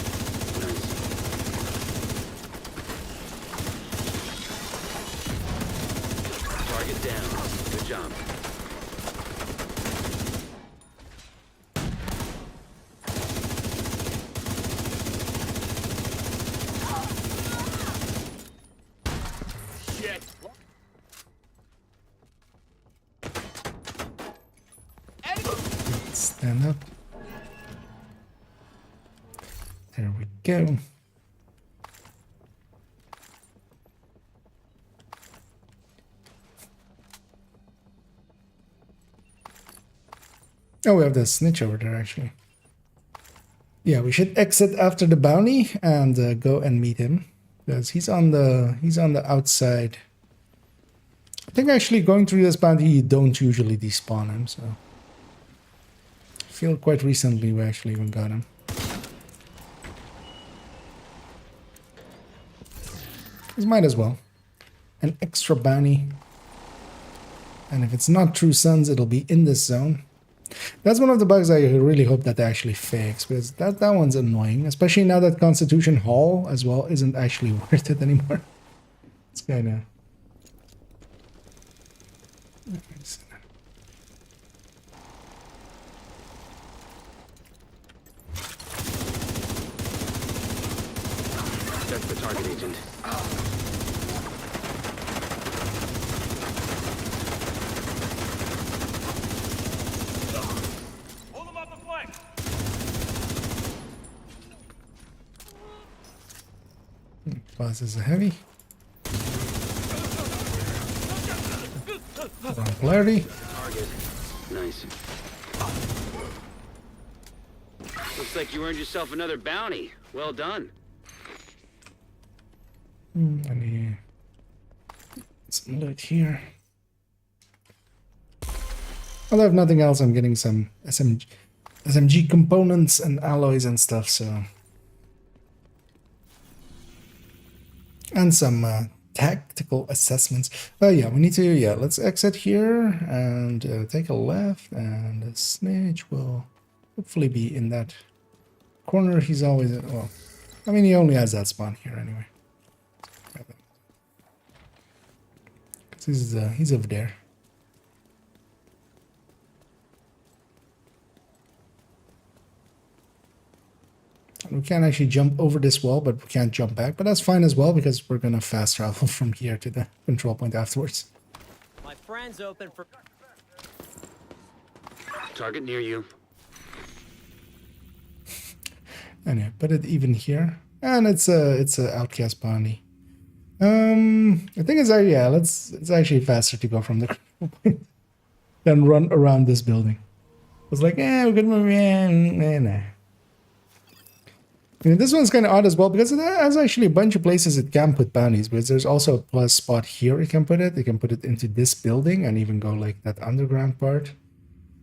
[SPEAKER 7] Nice. Target down. Good job.
[SPEAKER 6] Shit.
[SPEAKER 1] Stand up. There we go. Oh, we have the snitch over there, actually. Yeah, we should exit after the bounty and go and meet him, because he's on the outside. I think actually going through this bounty, you don't usually despawn him, so I feel quite recently we actually even got him. This might as well. An extra bounty. And if it's not True Sons, it'll be in this zone. That's one of the bugs I really hope that they actually fix, because that one's annoying, especially now that Constitution Hall as well isn't actually worth it anymore. It's kind of...
[SPEAKER 7] That's the target agent.
[SPEAKER 6] Hold them off the flank.
[SPEAKER 1] Boss is a heavy. Wrong polarity.
[SPEAKER 7] Target. Nice. Looks like you earned yourself another bounty. Well done.
[SPEAKER 1] I need some loot here. Although if nothing else, I'm getting some SMG components and alloys and stuff, so. And some tactical assessments. Oh yeah, we need to, yeah, let's exit here and take a left, and the snitch will hopefully be in that corner. He's always, well, I mean, he only has that spawn here anyway. He's over there. We can't actually jump over this wall, but we can't jump back. But that's fine as well, because we're gonna fast travel from here to the control point afterwards.
[SPEAKER 6] My friend's open for.
[SPEAKER 7] Target near you.
[SPEAKER 1] Anyway, put it even here, and it's a outcast bounty. I think it's yeah. It's actually faster to go from the control point than run around this building. It's like, we could move in. Nah. I mean, this one's kind of odd as well, because it has actually a bunch of places it can put bounties, because there's also a plus spot here it can put it. It can put it into this building and even go like that underground part.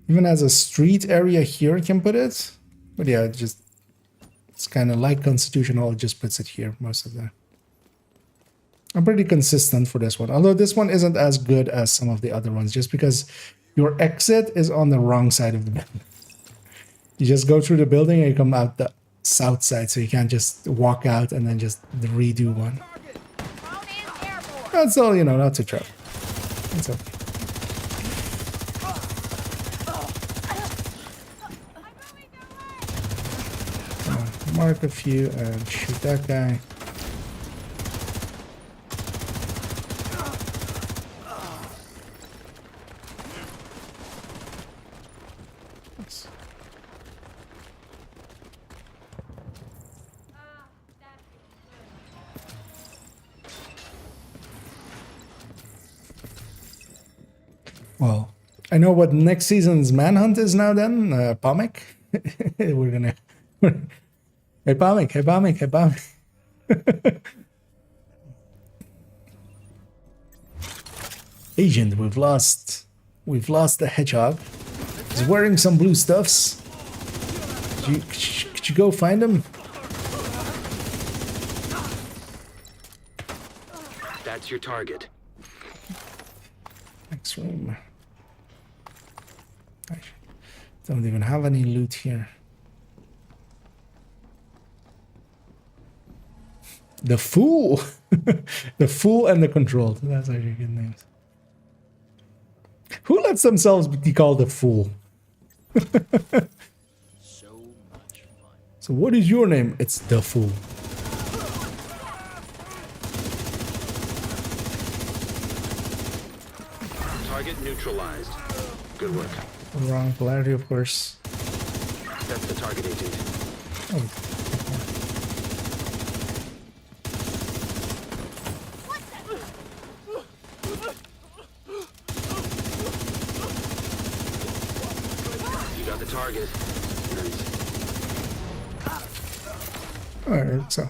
[SPEAKER 1] Even as a street area here it can put it. But yeah, it's kind of like Constitutional, it just puts it here most of the. I'm pretty consistent for this one, although this one isn't as good as some of the other ones, just because your exit is on the wrong side of the building. You just go through the building and you come out the south side, so you can't just walk out and then just redo one. That's all, you know, not too trouble. It's okay. Mark a few and shoot that guy. Well, I know what next season's manhunt is now then, Pomic. We're gonna... Hey Pomic, hey Pomic, hey Pomic. Agent, we've lost the hedgehog. He's wearing some blue stuffs. Could you go find him?
[SPEAKER 7] That's your target.
[SPEAKER 1] Next room. I don't even have any loot here. The Fool! The Fool and the Controlled. That's actually good names. Who lets themselves be called the Fool?
[SPEAKER 6] So much fun.
[SPEAKER 1] So what is your name? It's the Fool.
[SPEAKER 7] Target neutralized. Good work.
[SPEAKER 1] Wrong polarity, of course.
[SPEAKER 7] That's the target, agent.
[SPEAKER 1] Oh.
[SPEAKER 7] You got the target. Nice.
[SPEAKER 1] Alright, so.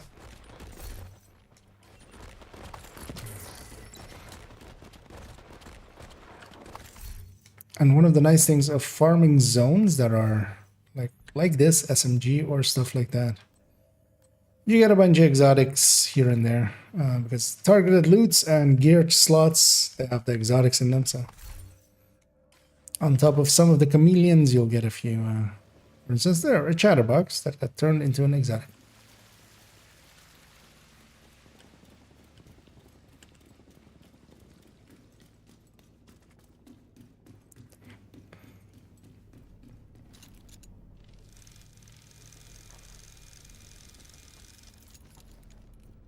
[SPEAKER 1] And one of the nice things of farming zones that are like this SMG or stuff like that, you get a bunch of exotics here and there, because targeted loots and geared slots, they have the exotics in them. So on top of some of the chameleons, you'll get a few. For instance, there a chatterbox that got turned into an exotic.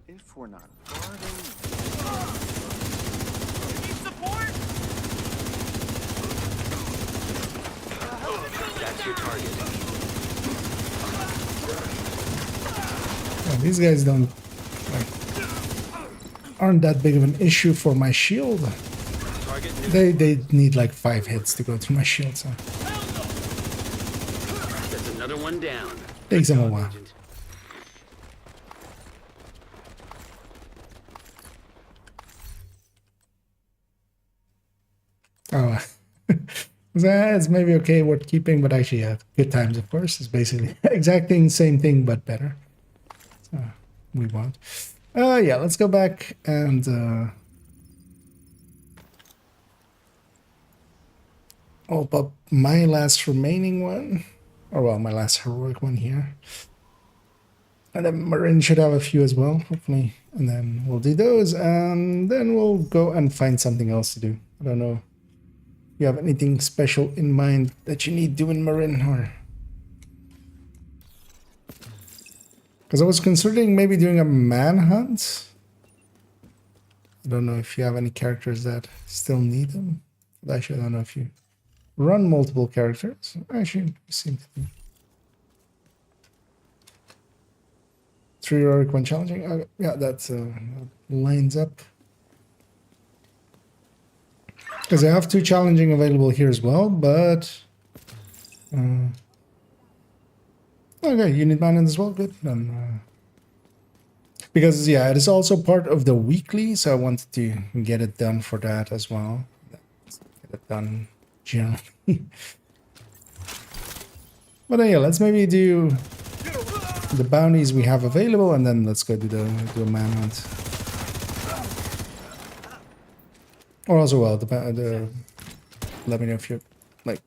[SPEAKER 8] If we're not guarding...
[SPEAKER 6] Need support?
[SPEAKER 7] That's your target.
[SPEAKER 1] Well, these guys aren't that big of an issue for my shield.
[SPEAKER 7] Target
[SPEAKER 1] They need like 5 hits to go through my shield, so
[SPEAKER 7] That's another one down.
[SPEAKER 1] takes them a while.
[SPEAKER 7] Agent.
[SPEAKER 1] Oh, it's maybe okay worth keeping, but actually, yeah, good times, of course. It's basically exacting same thing, but better. So we want. Yeah, let's go back and open up my last remaining one, or well, my last heroic one here. And then Marin should have a few as well, hopefully. And then we'll do those, and then we'll go and find something else to do. I don't know. You have anything special in mind that you need doing, Marin, or? Because I was considering maybe doing a manhunt. I don't know if you have any characters that still need them. Actually, I don't know if you run multiple characters. Actually, you seem to be. 3 heroic when challenging. Yeah, that lines up. Because I have 2 challenging available here as well, but okay, you need manhunt as well. Good. Then, because yeah, it is also part of the weekly, so I wanted to get it done for that as well. Get it done generally. But yeah, let's maybe do the bounties we have available, and then let's go do the manhunt. Or also, well, the let me know if you're like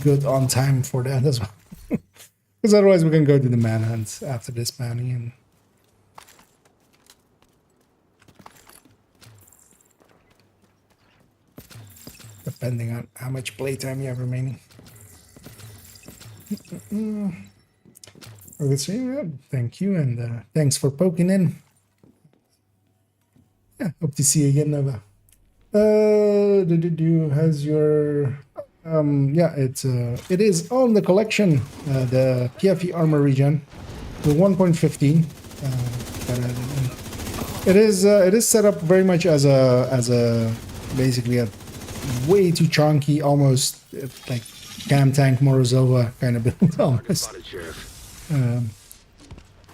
[SPEAKER 1] good on time for that as well. Because otherwise, we can go do the manhunt after this bounty, and depending on how much playtime you have remaining. Okay, so yeah, thank you, and thanks for poking in. Yeah, hope to see you again, Nova. Has your yeah, it is on the collection, the PFE armor regen, the 1.15. It is set up very much as a basically a way too chunky, almost like Cam Tank Morozova kind of build almost.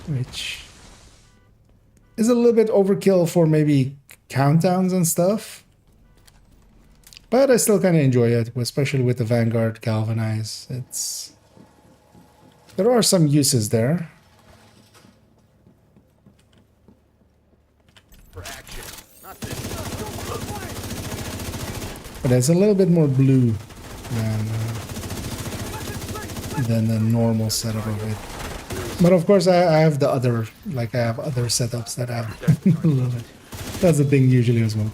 [SPEAKER 1] Which is a little bit overkill for maybe countdowns and stuff. But I still kind of enjoy it, especially with the Vanguard Galvanize. There are some uses there. But it's a little bit more blue than the normal setup of it. But of course, I have the other, like I have other setups that have a little bit. That's the thing usually as well.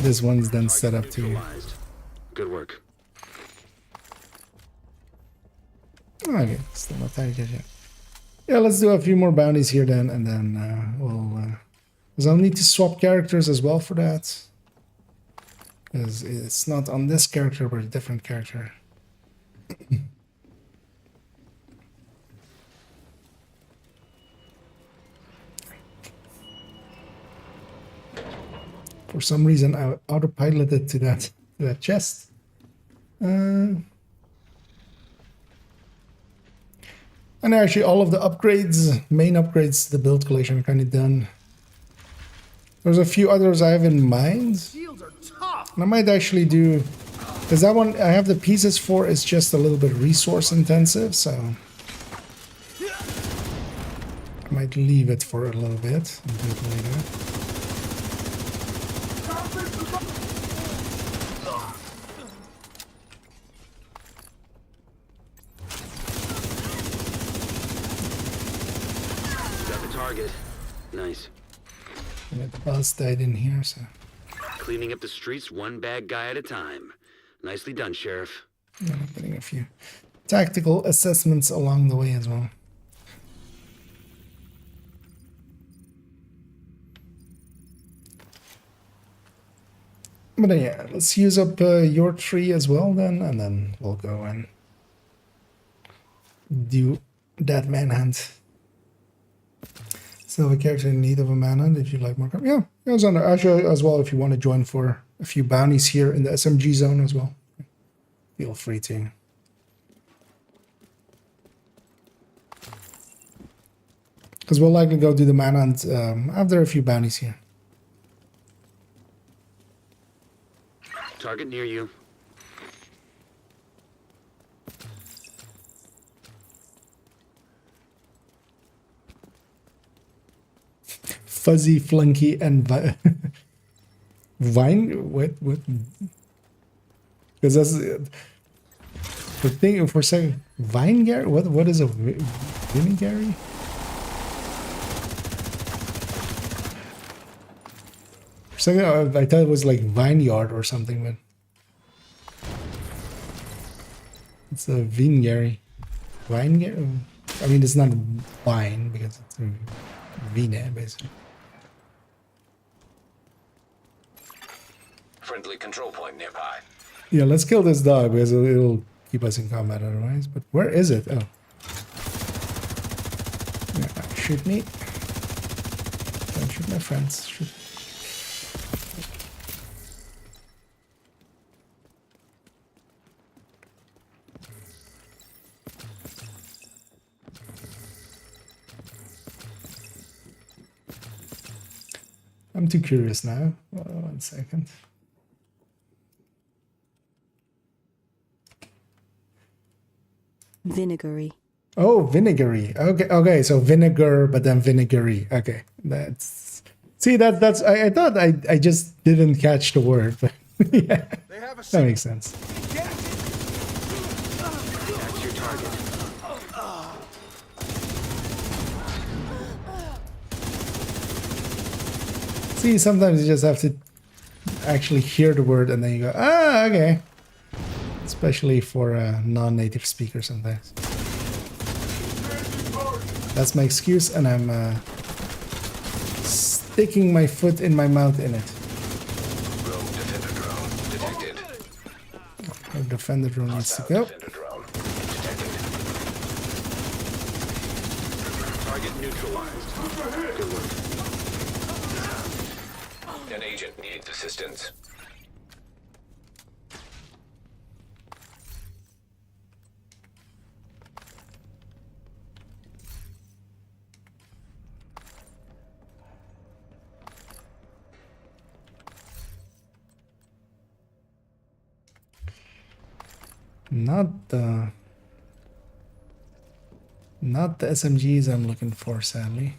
[SPEAKER 1] This one's then set up to.
[SPEAKER 7] Good work.
[SPEAKER 1] Okay, still not target yet. Yeah, let's do a few more bounties here then, and then we'll. Because I'll need to swap characters as well for that. Because it's not on this character, but a different character. For some reason, I autopiloted to that chest. And actually, all of the upgrades, main upgrades, the build collection are kind of done. There's a few others I have in mind.
[SPEAKER 6] Shields are tough.
[SPEAKER 1] And I might actually do, because that one I have the pieces for is just a little bit resource intensive, so I might leave it for a little bit and do it later.
[SPEAKER 7] Target. Nice.
[SPEAKER 1] Yeah, the boss died in here, so.
[SPEAKER 7] Cleaning up the streets one bad guy at a time. Nicely done, Sheriff.
[SPEAKER 1] Yeah, I'm putting a few tactical assessments along the way as well. But yeah, let's use up your tree as well then, and then we'll go and do that manhunt. Still have a character in need of a manhunt if you'd like more. Yeah, it was on there. Actually, as well, if you want to join for a few bounties here in the SMG zone as well, feel free to. Because we'll likely go do the manhunt after a few bounties here.
[SPEAKER 7] Target near you.
[SPEAKER 1] Fuzzy, Flunky, and Vine. What? Because that's the thing. If we're saying Vine Gary, what is a Vine Gary? For a second, I thought it was like Vineyard or something, but it's a Vine Gary. Vine Gary. I mean, it's not wine because it's Vine basically.
[SPEAKER 2] Friendly control point nearby.
[SPEAKER 1] Yeah, let's kill this dog because it'll keep us in combat otherwise. But where is it? Oh. Yeah, shoot me. Don't shoot my friends. Shoot. I'm too curious now. 1 second.
[SPEAKER 9] Vinegary.
[SPEAKER 1] Oh, vinegary. Okay. So vinegar, but then vinegary. Okay, that's. See, that's. I thought I just didn't catch the word, but yeah,
[SPEAKER 4] They have a
[SPEAKER 1] that makes sense.
[SPEAKER 4] Get it!
[SPEAKER 7] That's your target.
[SPEAKER 1] See, sometimes you just have to actually hear the word and then you go, ah, okay. Especially for a non-native speaker sometimes. That's my excuse, and I'm sticking my foot in my mouth in it.
[SPEAKER 2] Rogue defender drone detected.
[SPEAKER 1] Our defender drone needs to
[SPEAKER 2] Hostile
[SPEAKER 1] go.
[SPEAKER 2] defender drone detected.
[SPEAKER 7] Target neutralized. Good work.
[SPEAKER 2] An agent needs assistance.
[SPEAKER 1] Not the SMGs I'm looking for, sadly.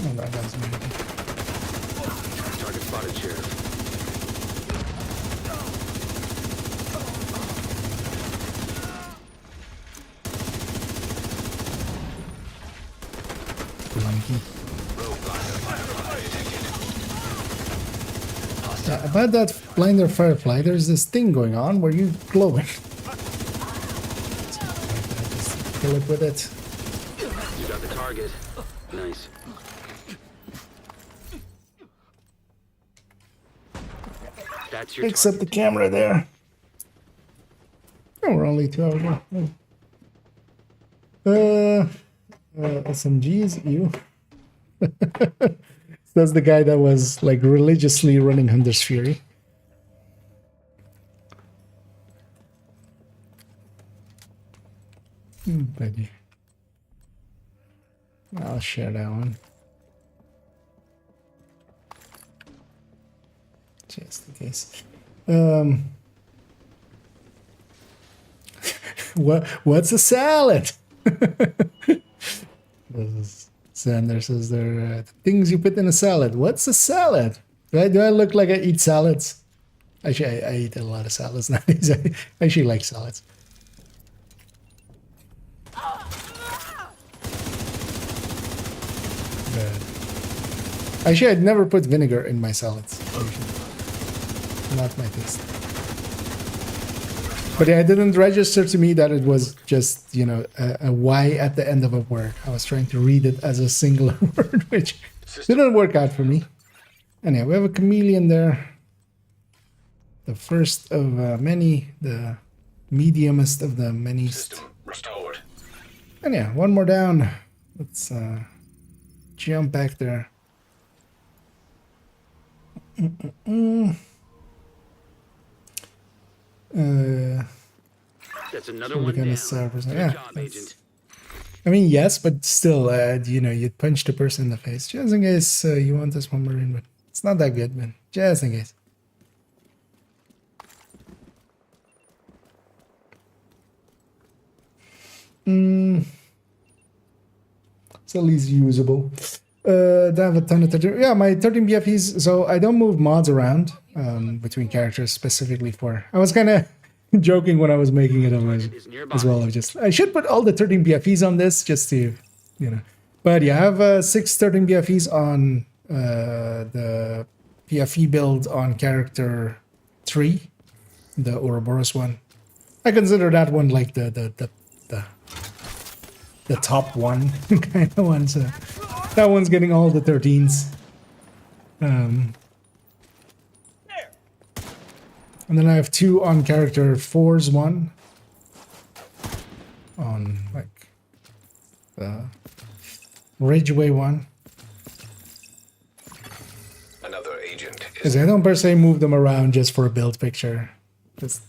[SPEAKER 1] Oh, that doesn't matter.
[SPEAKER 7] Target spotted, Sheriff.
[SPEAKER 1] Clunky. Yeah, about that blinder firefly, there's this thing going on where you glowing. Just kill it with it.
[SPEAKER 7] You got the target. Nice. That's your
[SPEAKER 1] Fix up the
[SPEAKER 7] target.
[SPEAKER 1] camera there. Oh, we're only 2 hours now. SMGs, you. That's the guy that was like religiously running Hunter's Fury. Buddy. I'll share that one. Just in case. What's a salad? This is Xander says there things you put in a salad. What's a salad? Do I look like I eat salads? Actually, I eat a lot of salads nowadays. I actually like salads. Actually, I'd never put vinegar in my salads. Not my taste. But yeah, it didn't register to me that it was just, you know, a Y at the end of a word. I was trying to read it as a singular word, which didn't work out for me. Anyway, we have a chameleon there. The first of many, the mediumest of the many.
[SPEAKER 2] System restored.
[SPEAKER 1] And yeah, one more down. Let's jump back there.
[SPEAKER 7] That's another
[SPEAKER 1] Should be
[SPEAKER 7] one
[SPEAKER 1] kind
[SPEAKER 7] down.
[SPEAKER 1] of sad.
[SPEAKER 7] Good
[SPEAKER 1] Yeah.
[SPEAKER 7] job,
[SPEAKER 1] that's-
[SPEAKER 7] Agent.
[SPEAKER 1] I mean, yes, but still, you know, you'd punch the person in the face just in case you want this one marine, but it's not that good, man. Just in case. It's at least usable. I have a ton of 13. Yeah, my 13 BFEs. So I don't move mods around between characters specifically for. I was kind of joking when I was making it as well. I should put all the 13 BFEs on this just to, you know. But yeah, I have 6 13 BFEs on the PFE build on character 3, the Ouroboros one. I consider that one like the top one kind of one. So that one's getting all the 13s. And then I have 2 on character 4's one. On like the Ridgeway one.
[SPEAKER 2] Another agent is
[SPEAKER 1] Because I don't per se move them around just for a build picture. Just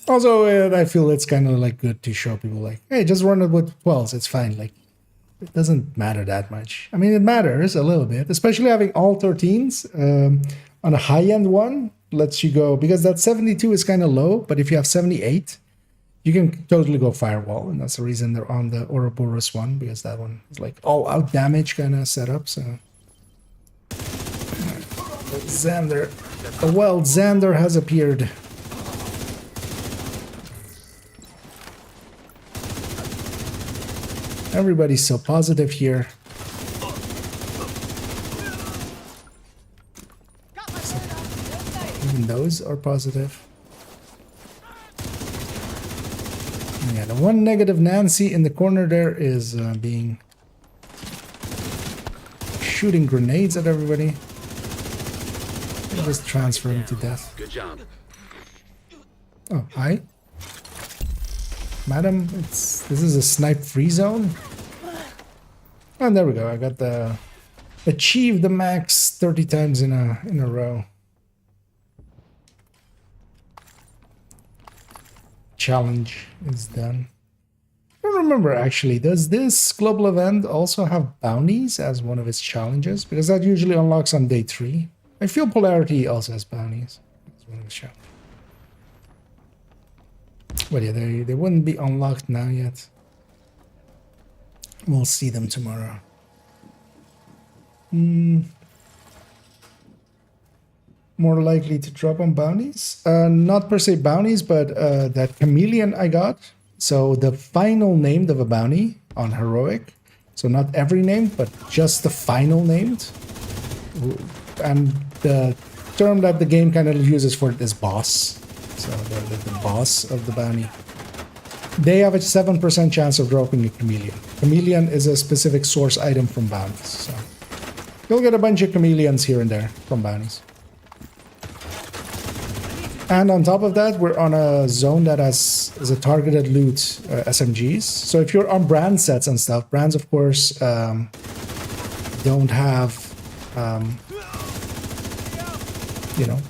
[SPEAKER 1] also, I feel it's kind of like good to show people like, hey, just run it with 12s. It's fine. Like, it doesn't matter that much. I mean, it matters a little bit, especially having all 13s on a high-end one lets you go, because that 72 is kind of low, but if you have 78, you can totally go firewall, and that's the reason they're on the Ouroboros one, because that one is like all-out damage kind of setup, so... Xander. Well, Xander has appeared. Everybody's so positive here. Even those are positive. Yeah, the one negative Nancy in the corner there is being shooting grenades at everybody. Just transfer him to death.
[SPEAKER 7] Good job.
[SPEAKER 1] Oh, hi. Madam, this is a snipe free zone. And there we go. I got the achieve the max 30 times in a row. Challenge is done. I don't remember actually. Does this global event also have bounties as one of its challenges? Because that usually unlocks on day 3. I feel Polarity also has bounties. That's one of the challenges. But yeah, they wouldn't be unlocked now yet. We'll see them tomorrow. More likely to drop on bounties? Not per se bounties, but that chameleon I got. So the final named of a bounty on heroic. So not every name, but just the final named. And the term that the game kind of uses for it is boss. So the boss of the bounty. They have a 7% chance of dropping a chameleon. Chameleon is a specific source item from bounties. So you'll get a bunch of chameleons here and there from bounties. And on top of that, we're on a zone that is a targeted loot SMGs. So if you're on brand sets and stuff, brands of course don't have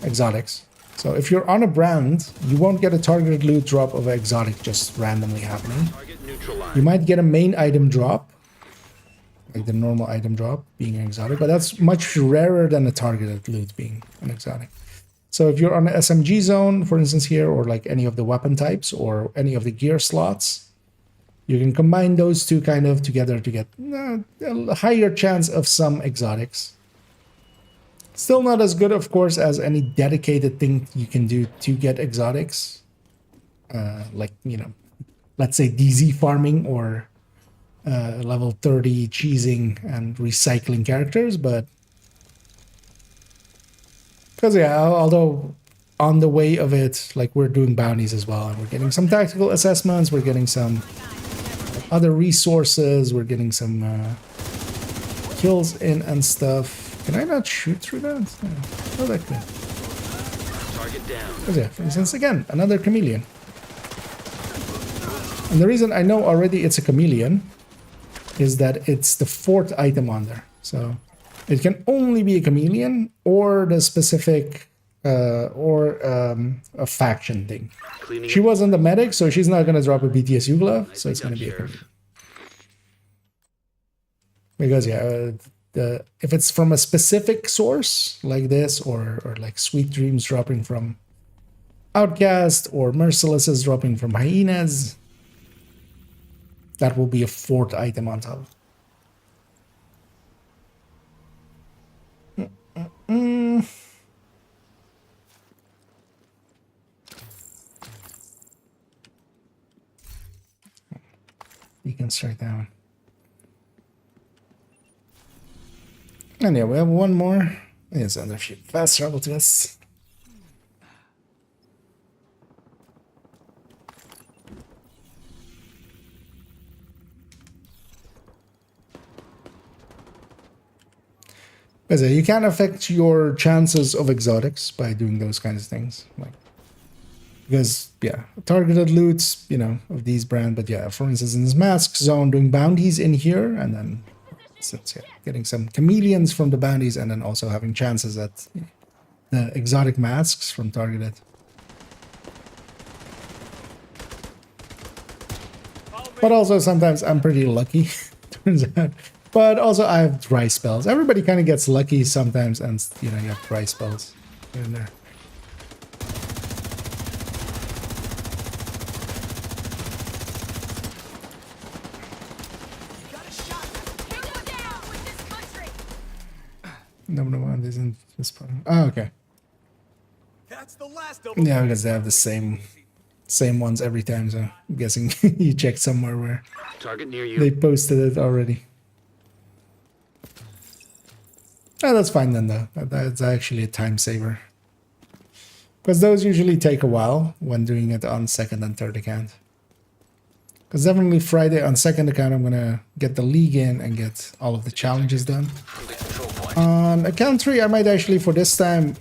[SPEAKER 1] exotics. So if you're on a brand, you won't get a targeted loot drop of an exotic just randomly happening. You might get a main item drop, like the normal item drop being an exotic, but that's much rarer than a targeted loot being an exotic. So if you're on an SMG zone, for instance here, or like any of the weapon types or any of the gear slots, you can combine those two kind of together to get a higher chance of some exotics. Still not as good, of course, as any dedicated thing you can do to get exotics. Like, let's say DZ farming or level 30 cheesing and recycling characters, but because yeah, although on the way of it, like we're doing bounties as well, and we're getting some tactical assessments, we're getting some other resources, we're getting some kills in and stuff. Can I not shoot through that? Yeah. Oh, that could.
[SPEAKER 7] Target down.
[SPEAKER 1] Because yeah, for instance, again, another chameleon. And the reason I know already it's a chameleon is that it's the 4th item on there. So it can only be a chameleon or the specific a faction thing.
[SPEAKER 7] Cleaning
[SPEAKER 1] She
[SPEAKER 7] up
[SPEAKER 1] wasn't the medic, so she's not gonna drop a BTSU glove, so
[SPEAKER 7] nicely
[SPEAKER 1] it's gonna
[SPEAKER 7] done,
[SPEAKER 1] be a
[SPEAKER 7] Sheriff.
[SPEAKER 1] because if it's from a specific source like this, or like Sweet Dreams dropping from Outcast, or Merciless is dropping from Hyenas, that will be a 4th item on top. You can start that one. And yeah, we have one more. It's another few fast travel to us. As you can affect your chances of exotics by doing those kinds of things, like because yeah, targeted loots, you know, of these brand. But yeah, for instance, in this mask zone, doing bounties in here, and then since getting some chameleons from the bounties, and then also having chances at the exotic masks from targeted. But also sometimes I'm pretty lucky, turns out. But also I have dry spells. Everybody kind of gets lucky sometimes, and you know, you have dry spells here and there. No one isn't this part. Oh, okay.
[SPEAKER 6] That's the last of them.
[SPEAKER 1] Yeah, because they have the same ones every time, so I'm guessing you checked somewhere where
[SPEAKER 7] Target near you.
[SPEAKER 1] they posted it already. Oh, that's fine then, though. That's actually a time saver. Because those usually take a while when doing it on 2nd and 3rd account. Because definitely Friday on 2nd account, I'm going to get the league in and get all of the challenges done.
[SPEAKER 2] From the control point.
[SPEAKER 1] On account 3, I might actually, for this time,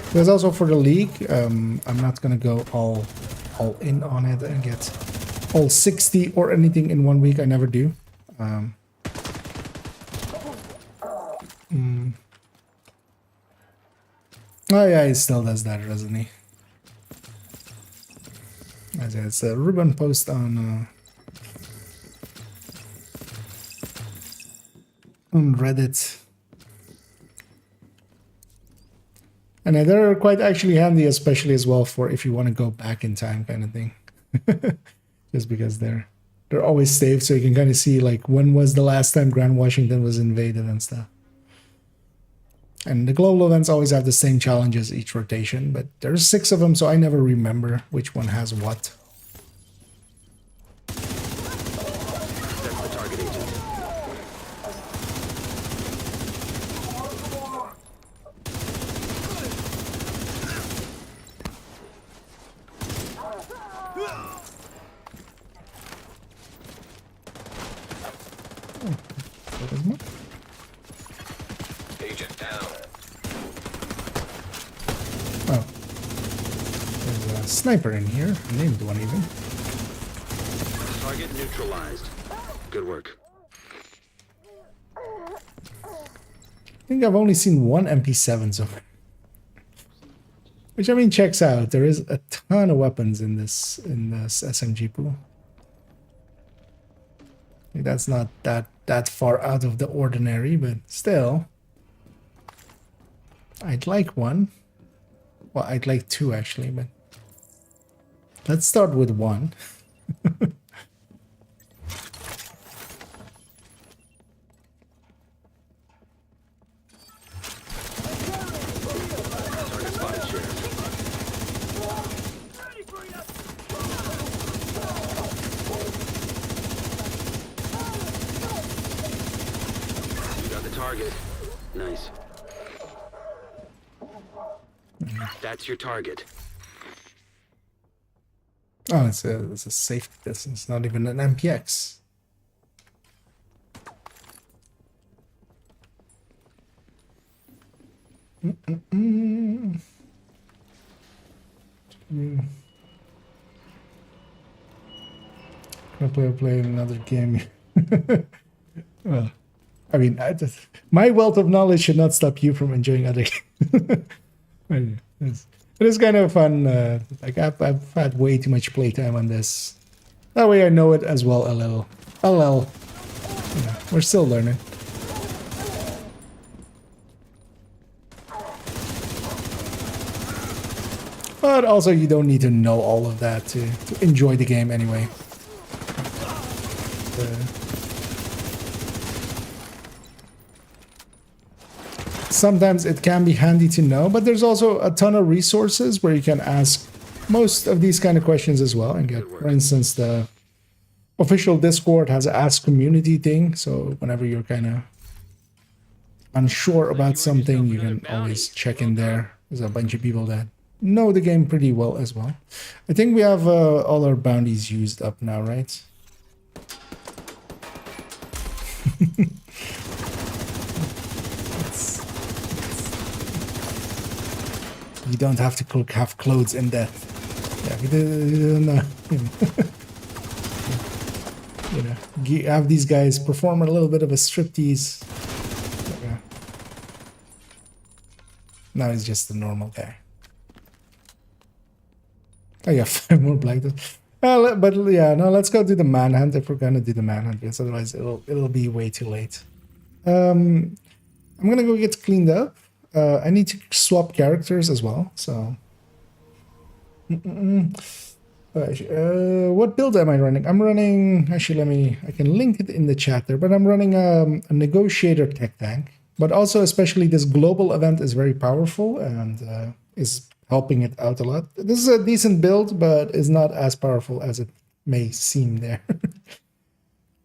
[SPEAKER 1] because also for the league, I'm not going to go all in on it and get all 60 or anything in 1 week. I never do. Oh yeah, he still does that, doesn't he? It's a Ruben post on Reddit. And they're quite actually handy, especially as well for if you want to go back in time kind of thing. Just because they're always saved, so you can kind of see like when was the last time Grand Washington was invaded and stuff. And the global events always have the same challenges each rotation, but there's 6 of them, so I never remember which one has what.
[SPEAKER 7] That's the target agent.
[SPEAKER 2] Agent down.
[SPEAKER 1] Oh. There's a sniper in here. I named one even.
[SPEAKER 7] Target neutralized. Good work.
[SPEAKER 1] I think I've only seen one MP7 so far. Which I mean checks out. There is a ton of weapons in this SMG pool. I think that's not that far out of the ordinary, but still. I'd like one. Well, I'd like 2 actually, but let's start with 1.
[SPEAKER 7] Target spotted, Sheriff. You got the target. Nice. That's your target.
[SPEAKER 1] Oh, it's a safe distance, not even an MPX. Gonna play another game. Well, I mean, my wealth of knowledge should not stop you from enjoying other games. It is kind of fun. Like I've had way too much playtime on this. That way I know it as well a little. You know, we're still learning. But also you don't need to know all of that to enjoy the game anyway. Sometimes it can be handy to know, but there's also a ton of resources where you can ask most of these kind of questions as well and get, for instance, the official Discord has an Ask Community thing, so whenever you're kind of unsure about something, you can always check in there. There's a bunch of people that know the game pretty well as well. I think we have all our bounties used up now, right? You don't have to have clothes in death. Yeah, you know, have these guys perform a little bit of a striptease. Okay. Now he's just a normal guy. Oh yeah, 5 more black dots. But yeah, no, let's go do the manhunt if we're gonna do the manhunt, because otherwise it'll be way too late. I'm gonna go get cleaned up. I need to swap characters as well, so. What build am I running? I'm running, actually I can link it in the chat there, but I'm running a negotiator tech tank. But also especially this global event is very powerful and is helping it out a lot. This is a decent build, but is not as powerful as it may seem there.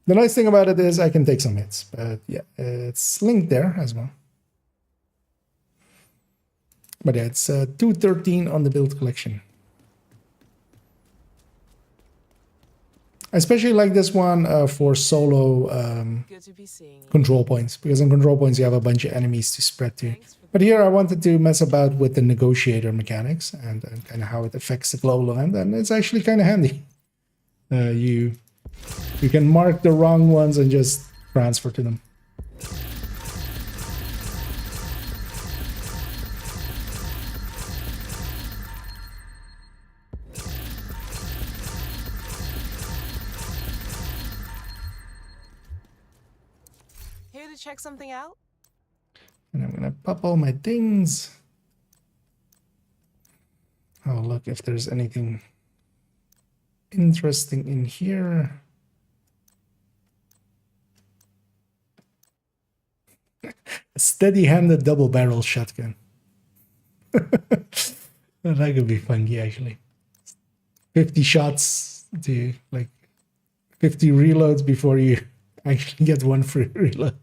[SPEAKER 1] The nice thing about it is I can take some hits, but yeah, it's linked there as well. But yeah, it's 213 on the build collection. I especially like this one for solo control points, because on control points you have a bunch of enemies to spread to. But here I wanted to mess about with the negotiator mechanics and kind of how it affects the global event, and it's actually kind of handy. You can mark the wrong ones and just transfer to them.
[SPEAKER 9] Check something out?
[SPEAKER 1] And I'm gonna pop all my things. Oh, look if there's anything interesting in here. A steady-handed double-barrel shotgun. That could be funky, actually. 50 shots to like 50 reloads before you actually get one free reload.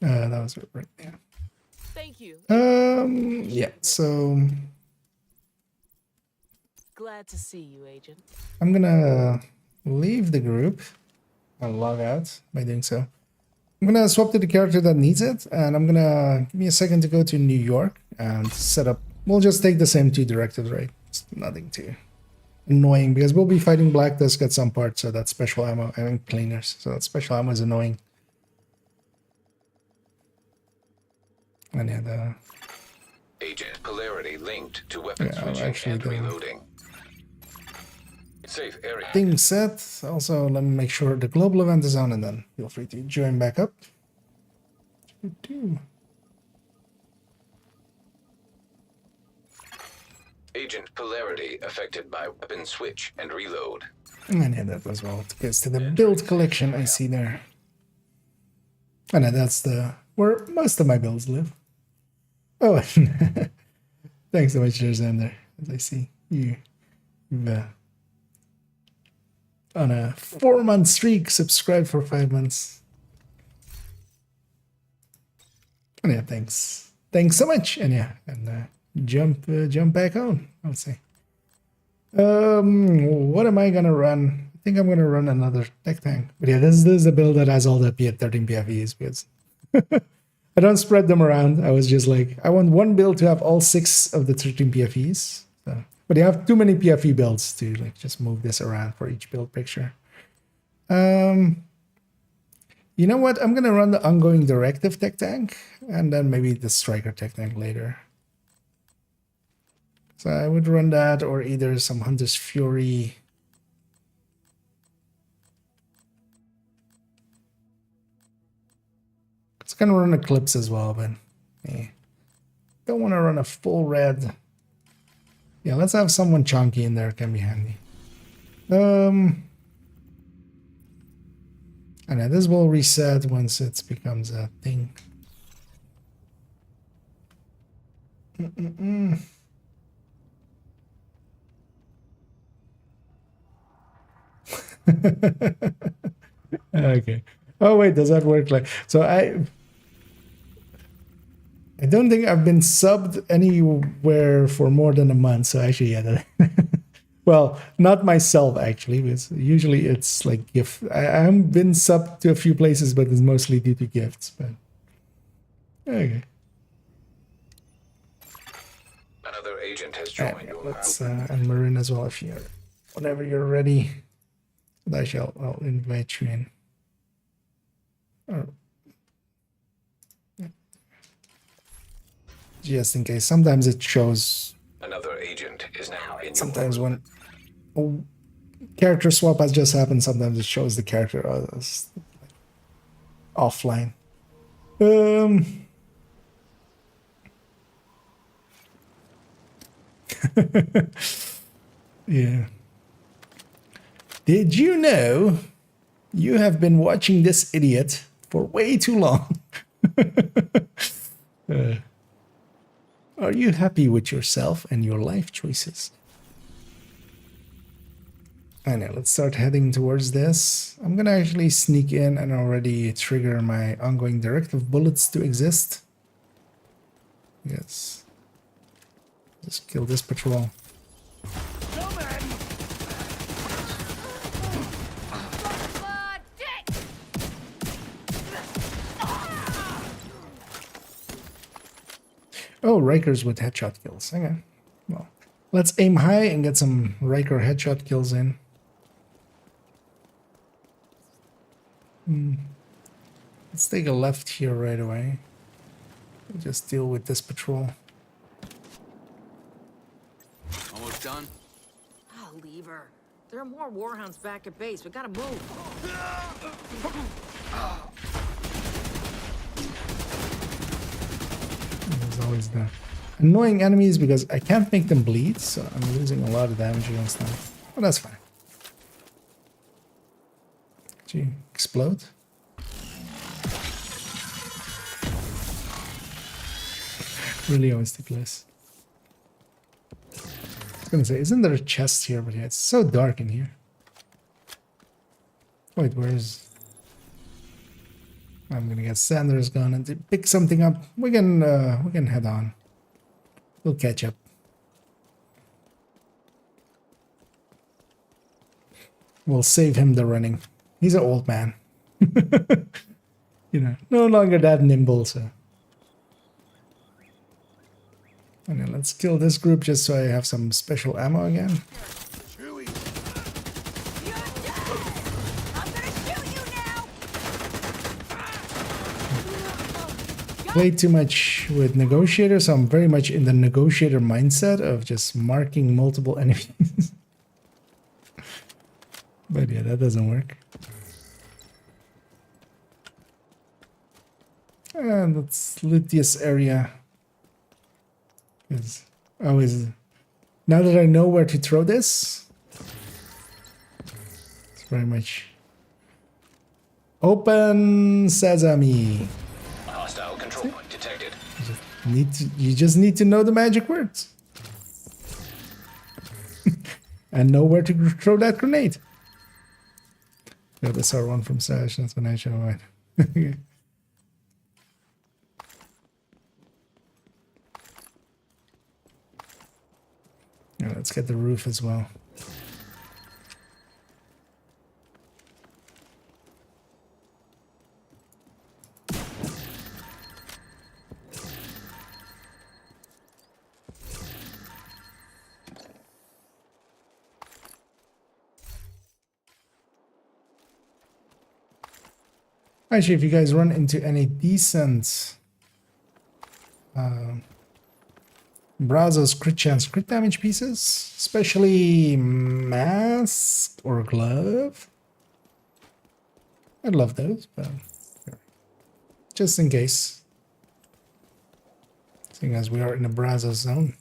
[SPEAKER 1] That was right, yeah.
[SPEAKER 9] Thank you.
[SPEAKER 1] Yeah, so
[SPEAKER 9] Glad to see you, Agent.
[SPEAKER 1] I'm gonna leave the group and log out by doing so. I'm gonna swap to the character that needs it, and I'm gonna give me a second to go to New York and set up. We'll just take the same 2 directives, right? It's nothing too annoying, because we'll be fighting Black Dusk at some part, so that's special ammo and cleaners. So that special ammo is annoying. And yeah,
[SPEAKER 2] Agent polarity linked to weapon
[SPEAKER 1] Yeah,
[SPEAKER 2] switching
[SPEAKER 1] actually
[SPEAKER 2] and
[SPEAKER 1] the-
[SPEAKER 2] reloading. Safe area.
[SPEAKER 1] thing set. Also, let me make sure the global event is on, and then feel free to join back up.
[SPEAKER 2] Agent polarity affected by weapon switch and reload.
[SPEAKER 1] And yeah, that as well gets to the build collection I see there. And that's where most of my builds live. Oh, thanks so much, Xander. As I see you've on a 4-month streak, subscribed for 5 months. And yeah, thanks so much. And yeah, and jump back on, I would say. What am I gonna run? I think I'm gonna run another tech tank. But yeah, this is a build that has all the 13 PFEs, because I don't spread them around. I was just like, I want one build to have all 6 of the 13 PFEs. So, but you have too many PFE builds to like just move this around for each build picture. Yeah, You know what? I'm gonna run the ongoing directive tech tank and then maybe the striker tech tank later. So I would run that or either some Hunter's Fury. It's gonna run Eclipse as well, but don't want to run a full red. Yeah, let's have someone chunky in there. Can be handy. And then this will reset once it becomes a thing. Okay. Oh wait, does that work? Like so? I don't think I've been subbed anywhere for more than a month. So actually, yeah. Well, not myself actually, because usually it's like gift. I haven't been subbed to a few places, but it's mostly due to gifts. But okay.
[SPEAKER 2] Another agent has joined
[SPEAKER 1] Yeah,
[SPEAKER 2] your
[SPEAKER 1] let's
[SPEAKER 2] house.
[SPEAKER 1] and Maroon as well if you're whenever you're ready. I'll invite you in. Oh. Just in case. Sometimes it shows.
[SPEAKER 2] Another agent is now in your
[SPEAKER 1] Sometimes when a character swap has just happened, sometimes it shows the character as offline. Yeah. Did you know you have been watching this idiot for way too long? Are you happy with yourself and your life choices? I know, let's start heading towards this. I'm gonna actually sneak in and already trigger my ongoing directive bullets to exist. Yes. Just kill this patrol. Oh, Rikers with headshot kills. Okay. Well, let's aim high and get some Riker headshot kills in. Let's take a left here right away. We'll just deal with this patrol.
[SPEAKER 4] Almost done.
[SPEAKER 10] Oh, leave her. There are more warhounds back at base. We gotta move.
[SPEAKER 1] There's always the annoying enemies because I can't make them bleed, so I'm losing a lot of damage against them. But that's fine. Gee, explode? Really always take less. I was gonna say, isn't there a chest here? But yeah, it's so dark in here. Wait, where's... I'm gonna get Sanders gun and to pick something up. We can head on. We'll catch up. We'll save him the running. He's an old man. You know, no longer that nimble, so. And then let's kill this group just so I have some special ammo again. Played too much with negotiator, so I'm very much in the negotiator mindset of just marking multiple enemies. But yeah, that doesn't work. And let's loot this area. Because always, now that I know where to throw this, it's very much open sesame.
[SPEAKER 2] Hostile control point detected.
[SPEAKER 1] You just need to know the magic words. And know where to throw that grenade. Got this R1 from Sash, that's when I show it. Yeah, let's get the roof as well. Oh Actually, if you guys run into any decent Brazos crit chance crit damage pieces, especially mask or glove, I'd love those, but just in case. Seeing as we are in a Brazos zone.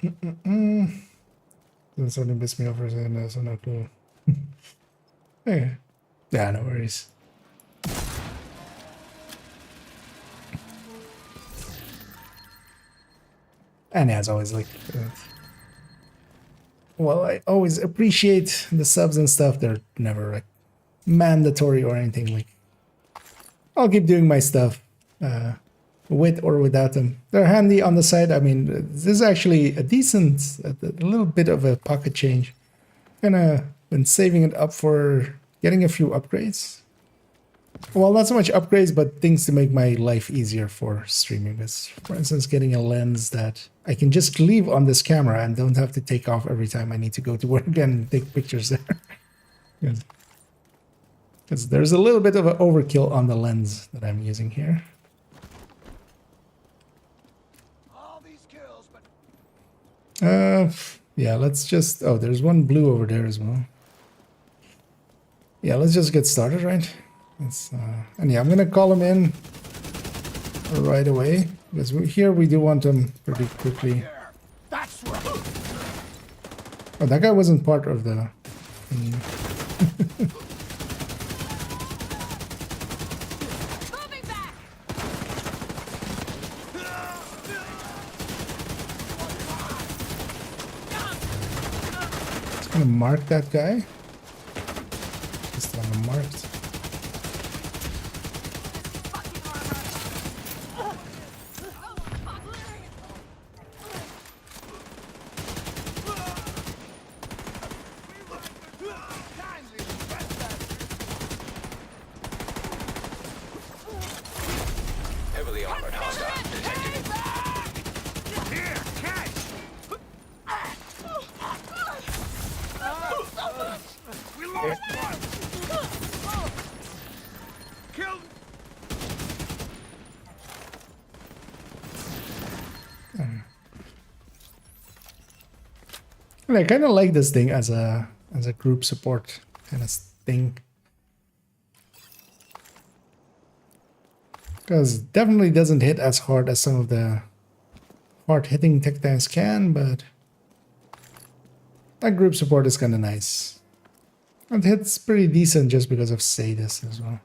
[SPEAKER 1] Something pissed me off for a second, so no clue. Yeah, no worries. And as always, like, well, I always appreciate the subs and stuff. They're never like mandatory or anything. Like, I'll keep doing my stuff with or without them. They're handy on the side. I mean, this is actually a decent, a little bit of a pocket change. Kinda been saving it up for getting a few upgrades. Well, not so much upgrades, but things to make my life easier for streaming. Because, for instance, getting a lens that I can just leave on this camera and don't have to take off every time I need to go to work and take pictures there. Because there's a little bit of an overkill on the lens that I'm using here.
[SPEAKER 4] All these kills, but
[SPEAKER 1] Yeah, let's just... Oh, there's one blue over there as well. Yeah, let's just get started, right? And yeah, I'm gonna call him in right away because here we do want him pretty quickly.
[SPEAKER 4] that's right.
[SPEAKER 1] Oh, that guy wasn't part of the thing.
[SPEAKER 5] Moving back.
[SPEAKER 1] Just gonna mark that guy. Just have him marked.
[SPEAKER 2] Heavily armored hostile detected.
[SPEAKER 4] Here, catch. We lost one. Killed.
[SPEAKER 1] And I kind of like this thing as a group support kind of thing. Because definitely doesn't hit as hard as some of the hard-hitting tech tanks can, but that group support is kind of nice. It hits pretty decent just because of Sadis as well.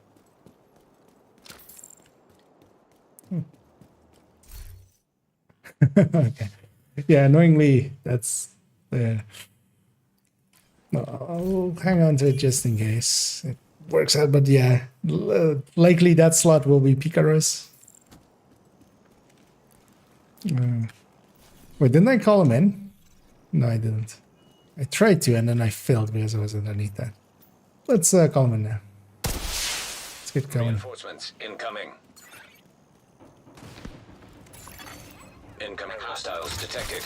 [SPEAKER 1] Okay. Yeah, annoyingly, that's... I'll hang on to it just in case it works out, but yeah, likely that slot will be Picaros. Wait, didn't I call him in? No, I didn't. I tried to, and then I failed because I was underneath that. Let's call him in now. Let's get going.
[SPEAKER 2] Reinforcements incoming. Incoming hostiles detected.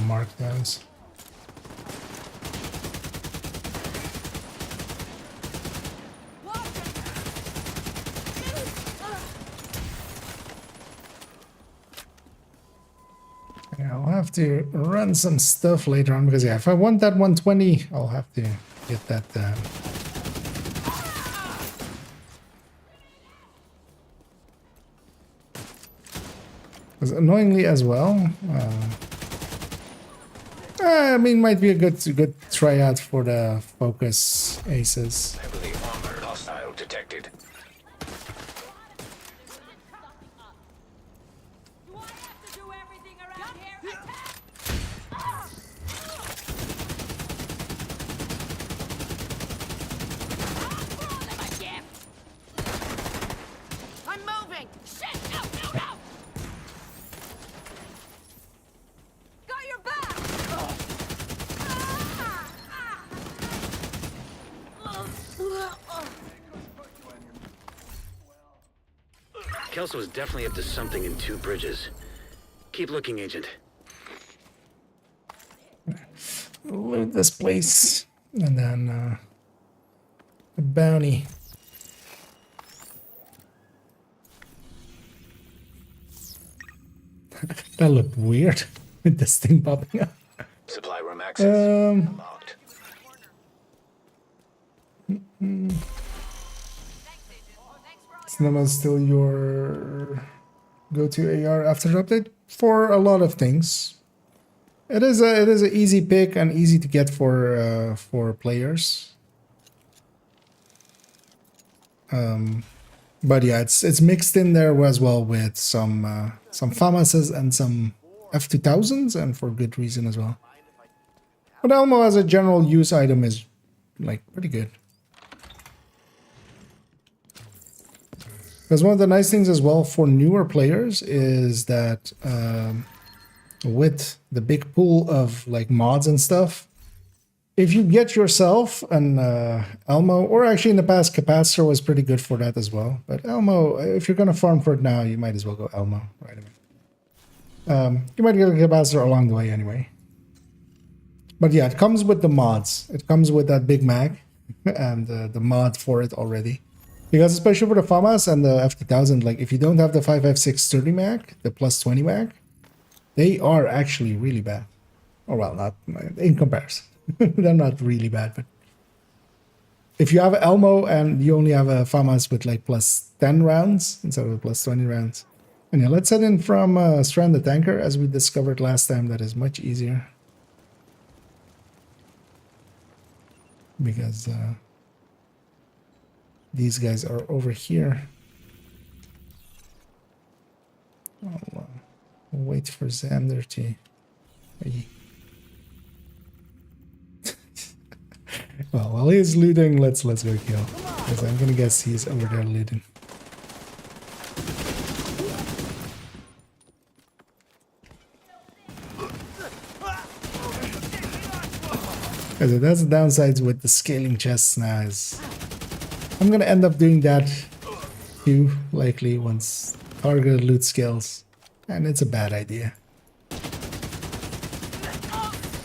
[SPEAKER 1] Mark those. Yeah, I'll have to run some stuff later on because yeah, if I want that 120, I'll have to get that done. Because annoyingly as well, I mean, might be a good tryout for the focus aces.
[SPEAKER 2] Heavily armored hostile detected.
[SPEAKER 5] Do I have to do everything around here?
[SPEAKER 10] I'm moving. Shit, no, no, no.
[SPEAKER 7] Kelso is definitely up to something in Two Bridges. Keep looking, Agent.
[SPEAKER 1] Loot this place. And then a bounty. That looked weird with this thing popping up.
[SPEAKER 2] Supply room access unlocked.
[SPEAKER 1] Cinema is still your go-to AR after the update for a lot of things. It is an easy pick and easy to get for players. But yeah, it's mixed in there as well with some FAMASs and some F2000s, and for good reason as well. But Elmo as a general use item is like pretty good. Because one of the nice things as well for newer players is that with the big pool of like mods and stuff, if you get yourself an Elmo, or actually in the past Capacitor was pretty good for that as well. But Elmo, if you're gonna farm for it now, you might as well go Elmo right away. You might get a Capacitor along the way anyway. But yeah, it comes with the mods. It comes with that big mag and the mod for it already. Because especially for the FAMAS and the F2000, like if you don't have the 5.56 mag, the plus 20 mag, they are actually really bad. Or well, not in comparison. They're not really bad, but if you have an Elmo and you only have a FAMAS with like plus 10 rounds instead of plus 20 rounds. And yeah, let's head in from Stranded Tanker, as we discovered last time. That is much easier. Because these guys are over here. I'll wait for Xander to... Well, while he's looting, let's go kill. Because I'm gonna guess he's over there looting. Okay, that's the downsides with the scaling chests now is I'm gonna end up doing that too, likely once targeted loot scales, and it's a bad idea.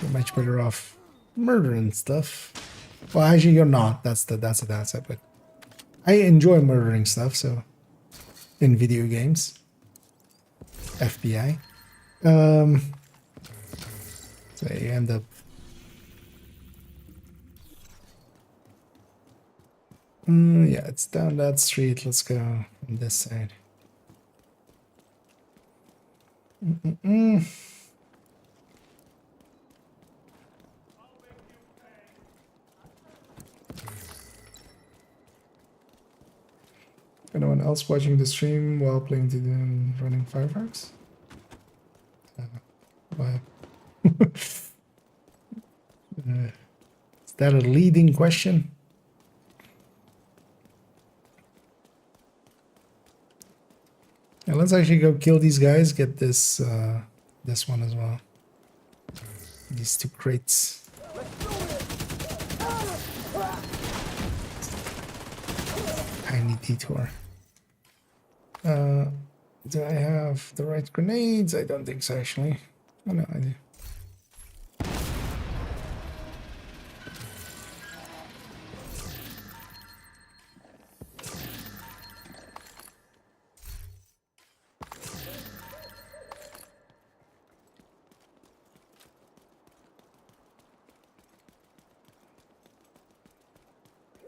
[SPEAKER 1] You're much better off murdering stuff. Well, actually, you're not. That's the downside. But I enjoy murdering stuff. So in video games, FBI. So you end up. Yeah, it's down that street. Let's go from this side. Anyone else watching the stream while playing to running fireworks? Why? Is that a leading question? Yeah, let's actually go kill these guys. Get this this one as well. These two crates. Tiny detour. Do I have the right grenades? I don't think so, actually. Oh no, I do.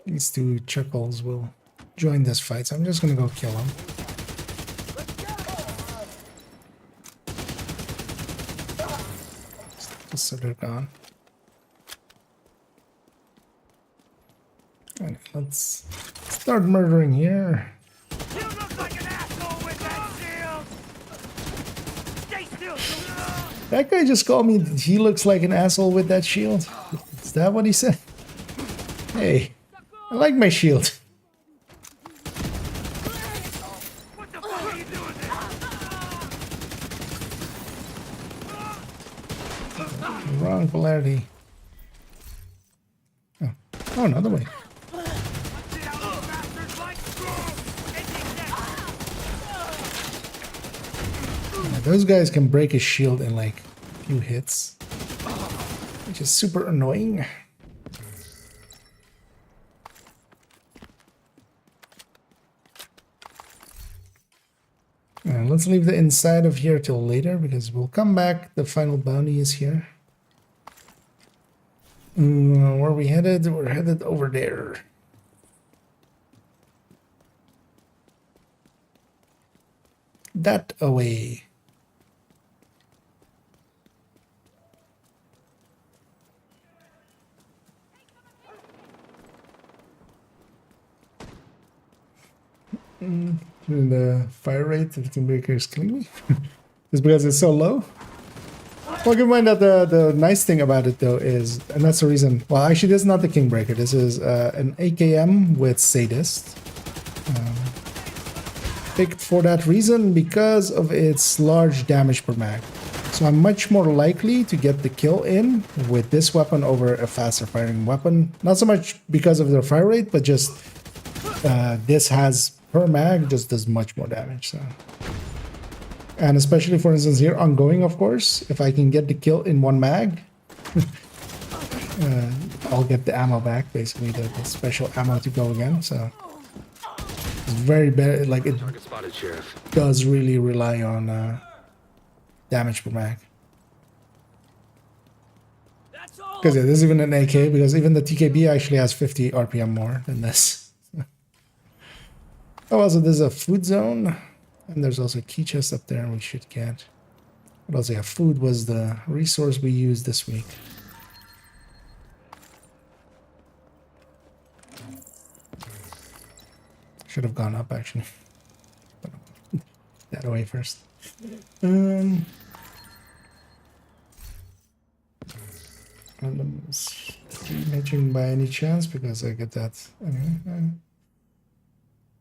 [SPEAKER 1] These two chuckles will join this fight, so I'm just gonna go kill them. Just so they're gone. Alright, let's start murdering here.
[SPEAKER 6] You look like an asshole with that shield! Stay still!
[SPEAKER 1] That guy just called me, he looks like an asshole with that shield. Is that what he said? Hey, I like my shield.
[SPEAKER 6] What the fuck are you doing there?
[SPEAKER 1] Wrong polarity. Oh, another way. those guys can break his shield in like a few hits, which is super annoying. Let's leave the inside of here till later because we'll come back. The final bounty is here. Where are we headed? We're headed over there. That away. The fire rate of the breaker is killing me. Just because it's so low. Well, keep in mind that the nice thing about it though is, and that's the reason, well actually this is not the Kingbreaker, this is an AKM with Sadist. Picked for that reason because of its large damage per mag. So I'm much more likely to get the kill in with this weapon over a faster firing weapon. Not so much because of the fire rate, but just this has per mag just does much more damage. So. And especially, for instance, here, ongoing, of course, if I can get the kill in one mag, I'll get the ammo back, basically, the special ammo to go again, so it's very bad, like, it does really rely on damage per mag. Because, yeah, this is even an AK, because even the TKB actually has 50 RPM more than this. Oh, also, there's a food zone. And there's also a key chest up there we should get. But also, yeah, food was the resource we used this week. Should have gone up, actually. That away first. Imaging by any chance, because I get that anyway.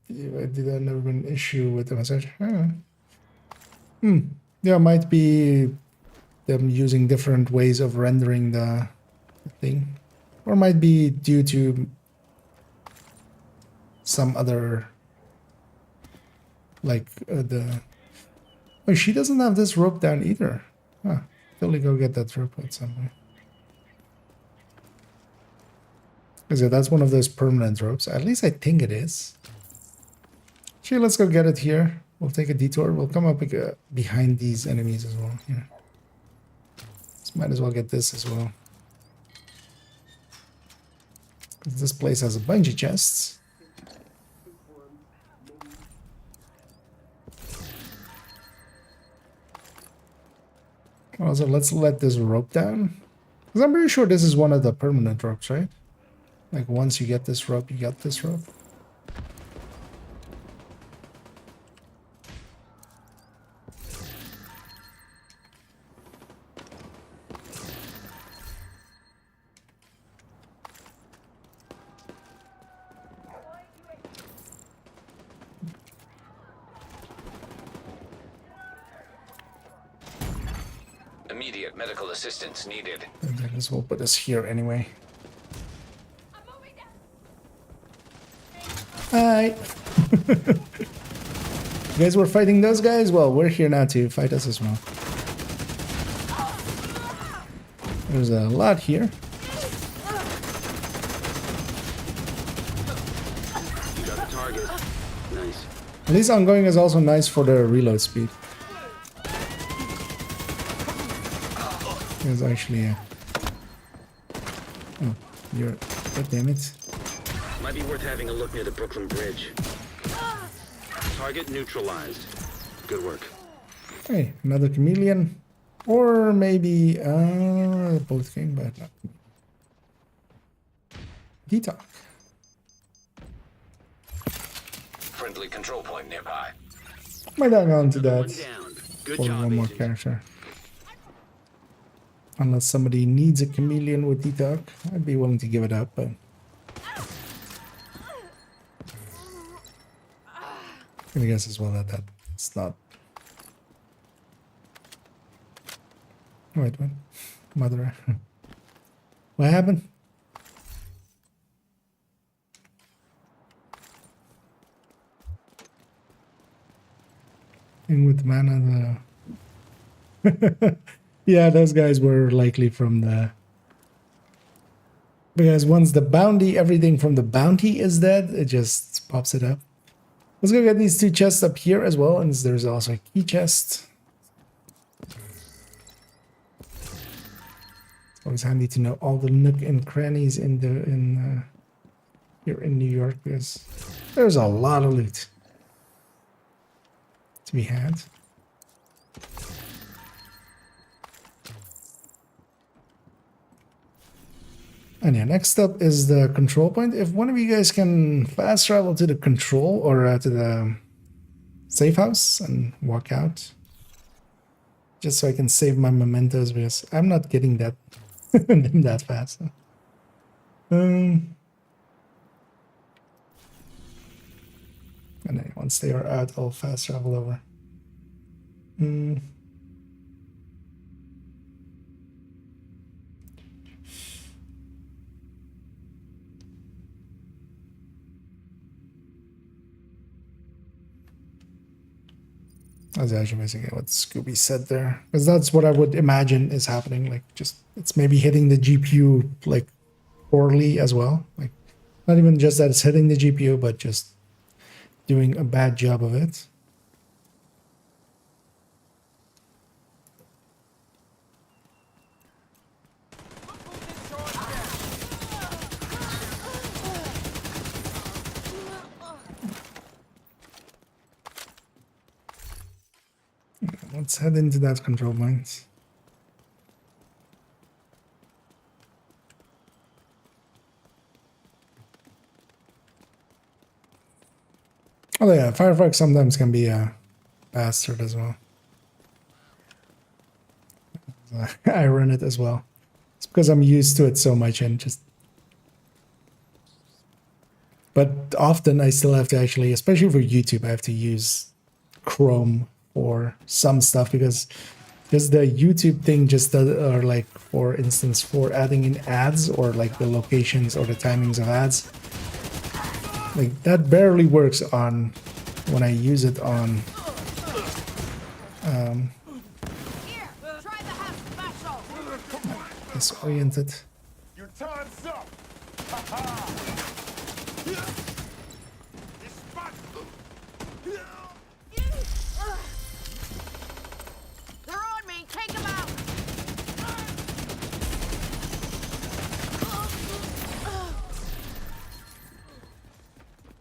[SPEAKER 1] Did that never been an issue with the message? Yeah, might be them using different ways of rendering the thing, or might be due to some other, like the. Oh, she doesn't have this rope down either. Huh. Totally go get that rope at some point. Because yeah, that's one of those permanent ropes. At least I think it is. Sure, let's go get it here. We'll take a detour. We'll come up behind these enemies as well. Yeah. So might as well get this as well. Because this place has a bunch of chests. Also, let's let this rope down. Because I'm pretty sure this is one of the permanent ropes, right? Like once you get this rope, you got this rope.
[SPEAKER 2] Immediate medical assistance needed.
[SPEAKER 1] Okay, let's we'll put this here anyway. Hi. You guys were fighting those guys? Well, we're here now to fight us as well. There's a lot here.
[SPEAKER 7] You got the target. Nice.
[SPEAKER 1] At least ongoing is also nice for the reload speed. There's actually a... Oh, you're... God damn it.
[SPEAKER 7] Might be worth having a look near the Brooklyn Bridge. Target neutralized. Good work.
[SPEAKER 1] Hey, another chameleon. Or maybe... both came, but... Detox.
[SPEAKER 2] Friendly control point nearby.
[SPEAKER 1] Might not go into
[SPEAKER 7] Another
[SPEAKER 1] that.
[SPEAKER 7] one down. Good
[SPEAKER 1] For
[SPEAKER 7] job,
[SPEAKER 1] one more
[SPEAKER 7] Agent.
[SPEAKER 1] character. Unless somebody needs a chameleon with detox, I'd be willing to give it up, but... I'm gonna guess as well that it's not... Wait, what? Mother... What happened? Thing with mana, Yeah, those guys were likely from the... Because once the bounty, everything from the bounty is dead, it just pops it up. Let's go get these 2 chests up here as well, and there's also a key chest. It's always handy to know all the nook and crannies here in New York, because there's a lot of loot to be had. And yeah, next up is the control point. If one of you guys can fast travel to the control or to the safe house and walk out, just so I can save my mementos, because I'm not getting that them that fast. And then once they are out, I'll fast travel over. That's actually basically what Scooby said there, because that's what I would imagine is happening. Like, just it's maybe hitting the GPU like poorly as well. Like, not even just that it's hitting the GPU, but just doing a bad job of it. Let's head into that control point. Oh yeah, Firefox sometimes can be a bastard as well. I run it as well. It's because I'm used to it so much and just... But often I still have to actually, especially for YouTube, I have to use Chrome or some stuff, because the YouTube thing just does, or like for instance for adding in ads or like the locations or the timings of ads, like that barely works on when I use it on
[SPEAKER 5] Here, try the half special.
[SPEAKER 1] disoriented.
[SPEAKER 6] Your time's up. Ha-ha. This spot.
[SPEAKER 5] They're on me. Take them out.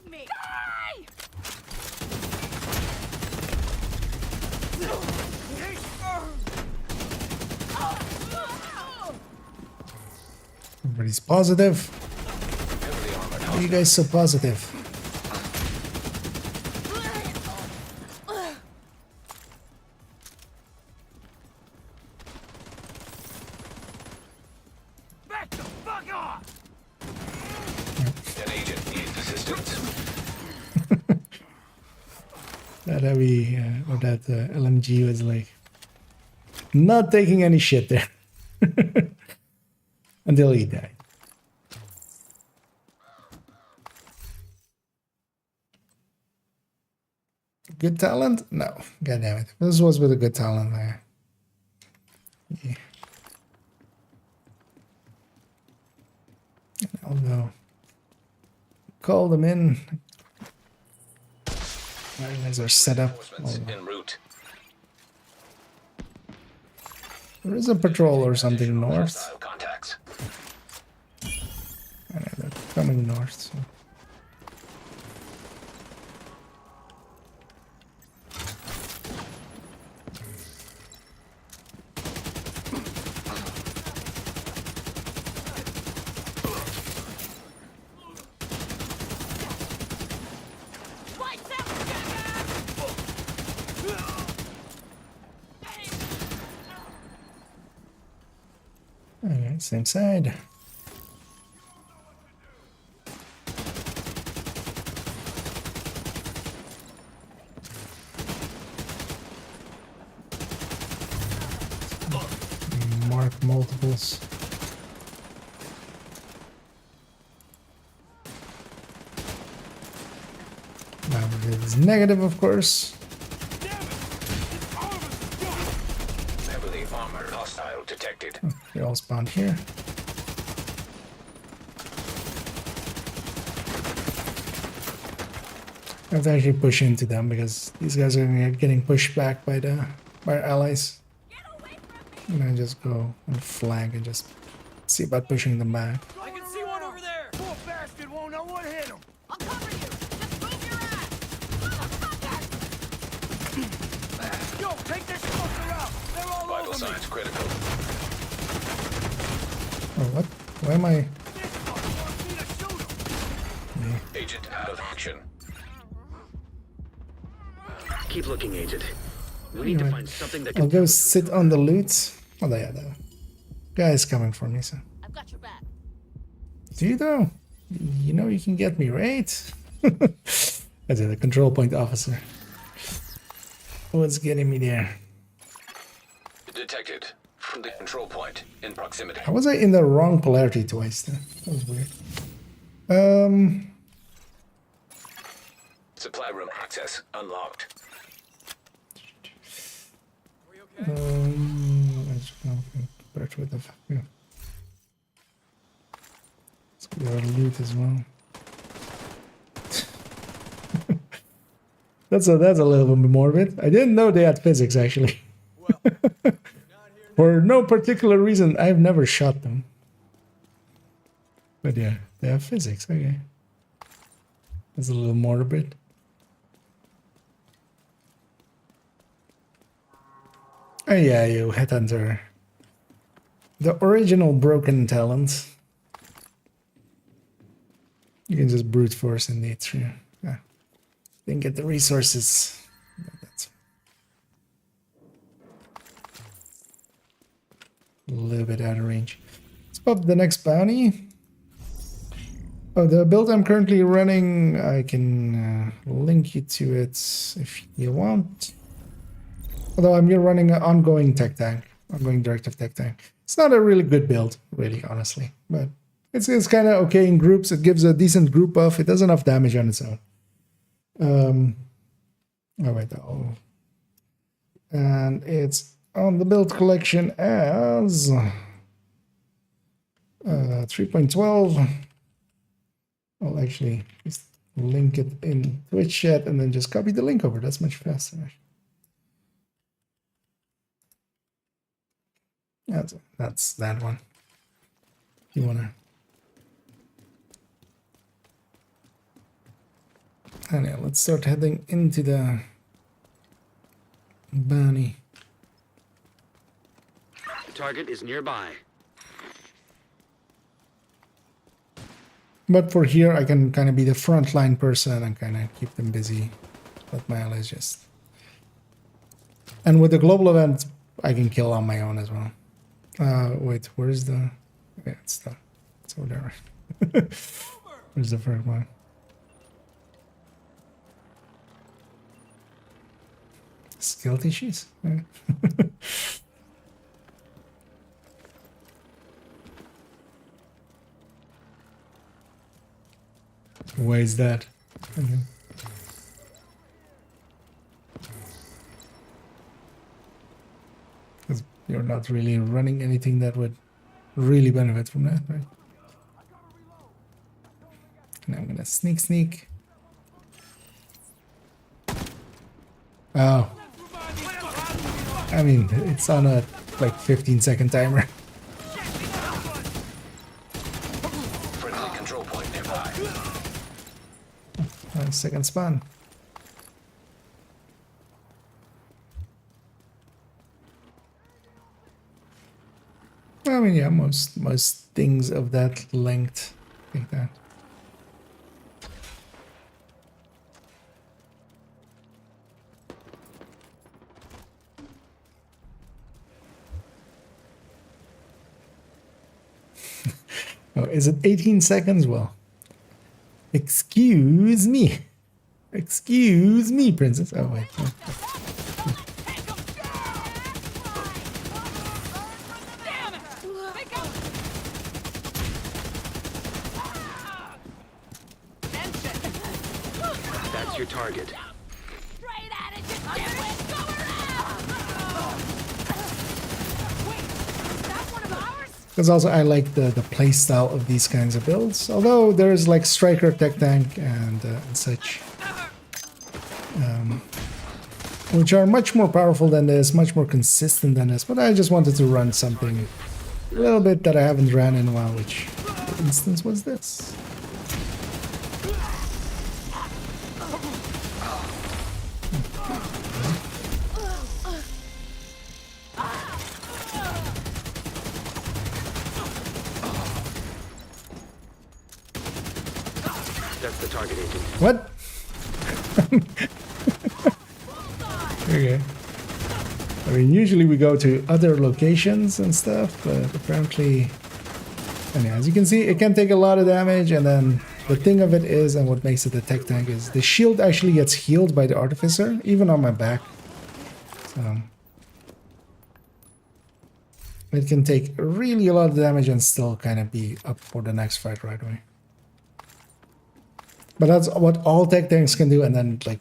[SPEAKER 5] Me. Die!
[SPEAKER 1] Everybody's positive. Why are you guys so positive?
[SPEAKER 6] Back the fuck off.
[SPEAKER 2] An agent needs assistance.
[SPEAKER 1] That heavy or that LMG was like not taking any shit there until he died. Good talent? No, god damn it. This was with a good talent there. Yeah. I'll go call them in. My guys are set up.
[SPEAKER 2] Reinforcements en route.
[SPEAKER 1] There is a patrol or something north.
[SPEAKER 2] Hostile contacts.
[SPEAKER 1] I know they're coming north. So. Alright, same side. Mark multiples. Now it is negative, of course.
[SPEAKER 2] Friendly armor hostile detected.
[SPEAKER 1] They all spawned here. I have to actually push into them because these guys are getting pushed back by our allies. And I just go and flank and just see about pushing them back.
[SPEAKER 6] I can see one over there. Poor bastard won't know what hit him.
[SPEAKER 5] I'll cover you. Just move your ass. Motherfucker!
[SPEAKER 6] Yo, take this fucker out. They're all
[SPEAKER 2] Vital
[SPEAKER 6] over me.
[SPEAKER 2] signs critical.
[SPEAKER 1] Oh, what? Why am I?
[SPEAKER 6] This fucker wants me to shoot him.
[SPEAKER 2] Agent out of action.
[SPEAKER 7] Keep looking, Agent. We need to find something that
[SPEAKER 1] I'll
[SPEAKER 7] can
[SPEAKER 1] go sit on the loot. Oh, yeah, the guy's coming for me, so.
[SPEAKER 5] I've got your back.
[SPEAKER 1] Do you though? You know you can get me, right? That's it, the control point officer. What's getting me there?
[SPEAKER 2] Detected from the control point in proximity.
[SPEAKER 1] How was I in the wrong polarity twice then? That was weird.
[SPEAKER 2] Supply room access unlocked.
[SPEAKER 1] Let's go back with the yeah. Let's get our loot as well. that's a little bit morbid. I didn't know they had physics actually. For no particular reason, I've never shot them. But yeah, they have physics. Okay, that's a little morbid. Oh yeah, you headhunter. The original broken talent. You can just brute force indeed through. Yeah. Didn't get the resources. That's a little bit out of range. Let's pop the next bounty. Oh, the build I'm currently running, I can link you to it if you want. Although I'm running an ongoing tech tank, ongoing directive tech tank. It's not a really good build, really, honestly, but it's kind of okay in groups. It gives a decent group buff. It does enough damage on its own. Oh wait, oh, and it's on the build collection as 3.12. I'll actually just link it in Twitch chat and then just copy the link over. That's much faster. That's that one. If you wanna. And yeah, let's start heading into the bounty.
[SPEAKER 7] The target is nearby.
[SPEAKER 1] But for here, I can kind of be the frontline person and kind of keep them busy. Let my allies just. And with the global event, I can kill on my own as well. Wait, where's the? Yeah, it's over there. Where's the first one? Skill issues. Yeah. Why is that? Okay. You're not really running anything that would really benefit from that, right? And I'm gonna sneak. Oh. I mean, it's on a like 15-second timer.
[SPEAKER 2] Friendly control point nearby.
[SPEAKER 1] Second spawn. I mean, yeah, most things of that length, like that. Oh, is it 18 seconds? Well, excuse me. Excuse me, princess. Oh, wait. Oh.
[SPEAKER 7] That's your target.
[SPEAKER 1] Because also I like the play style of these kinds of builds. Although there's like striker, tech tank, and such, which are much more powerful than this, much more consistent than this. But I just wanted to run something a little bit that I haven't ran in a while, which, for instance, was this.
[SPEAKER 7] That's the target agent.
[SPEAKER 1] What? Okay. I mean, usually we go to other locations and stuff, but apparently, and yeah, as you can see, it can take a lot of damage. And then the thing of it is, and what makes it a tech tank is the shield actually gets healed by the artificer, even on my back. So it can take really a lot of damage and still kind of be up for the next fight right away. But that's what all tech tanks can do, and then like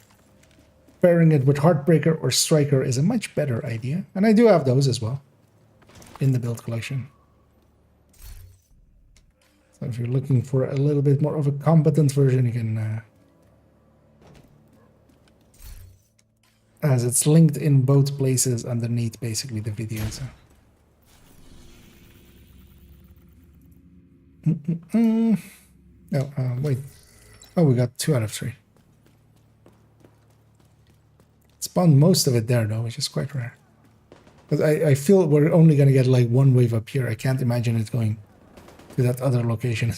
[SPEAKER 1] pairing it with Heartbreaker or Striker is a much better idea. And I do have those as well in the build collection. So if you're looking for a little bit more of a competent version, you can as it's linked in both places underneath basically the video. So. Oh, wait. Oh, we got 2 out of 3. Spawned most of it there though, which is quite rare. But I feel we're only gonna get like 1 wave up here. I can't imagine it going to that other location.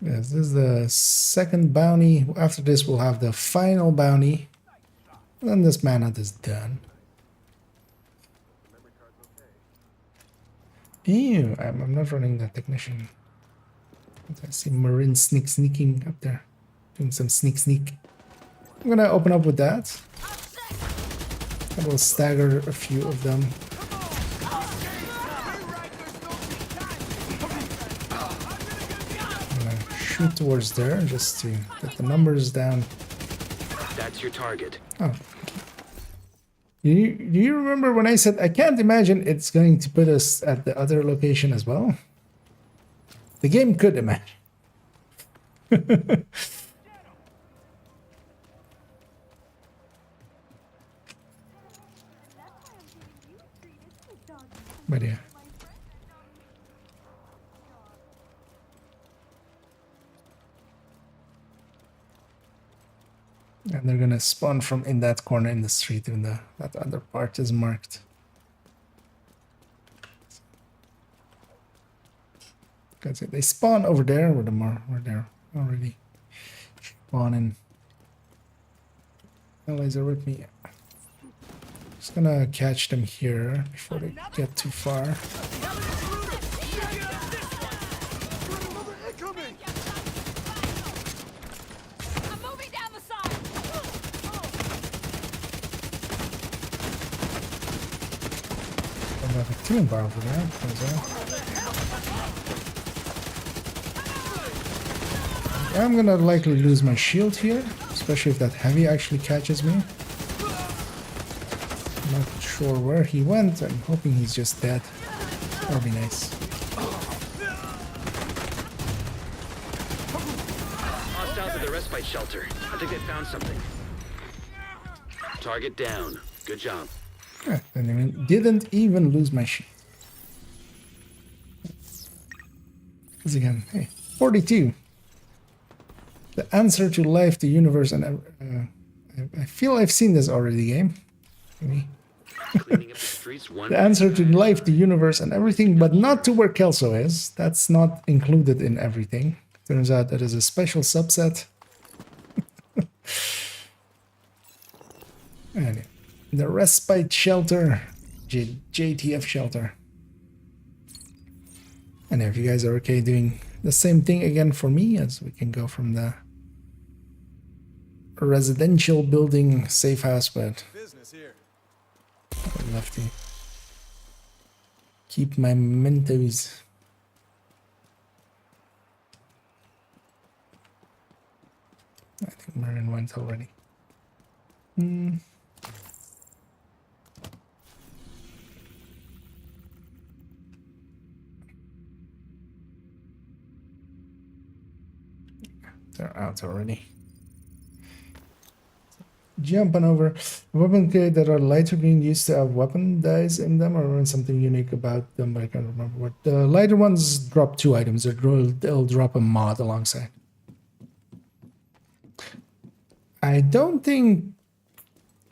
[SPEAKER 1] Yes, this is the second bounty. After this, we'll have the final bounty. And then this manhunt is done. Ew, I'm not running the technician. I see Marine sneaking up there. Doing some sneak. I'm gonna open up with that. I will stagger a few of them. Shoot towards there just to get the numbers down.
[SPEAKER 7] That's your target.
[SPEAKER 1] Oh. Do you remember when I said I can't imagine it's going to put us at the other location as well? The game could imagine. But yeah. And they're gonna spawn from in that corner in the street, even though that other part is marked. That's it. They spawn over there with the where they're already spawning. Allies are with me. Just gonna catch them here before they get too far. Killing bar over there. I'm gonna likely lose my shield here, especially if that heavy actually catches me. I'm not sure where he went. I'm hoping he's just dead. That would be nice.
[SPEAKER 7] Hostiles at the respite shelter. I think they found something. Target down. Good job.
[SPEAKER 1] Yeah, didn't even lose my shield. Once again, hey, 42. The answer to life, the universe, and I feel I've seen this already. Game. Maybe.
[SPEAKER 7] Cleaning up the streets one.
[SPEAKER 1] The answer to life, the universe, and everything, but not to where Kelso is. That's not included in everything. Turns out that is a special subset. Anyway. The respite shelter, JTF shelter. And if you guys are okay doing the same thing again for me, as we can go from the residential building safe house, but I would love to keep my mementos. Marion went already. They're out already. Jumping over. Weapon kit that are lighter green used to have weapon dice in them or something unique about them, but I can't remember what. The lighter ones drop 2 items. They'll drop a mod alongside. I don't think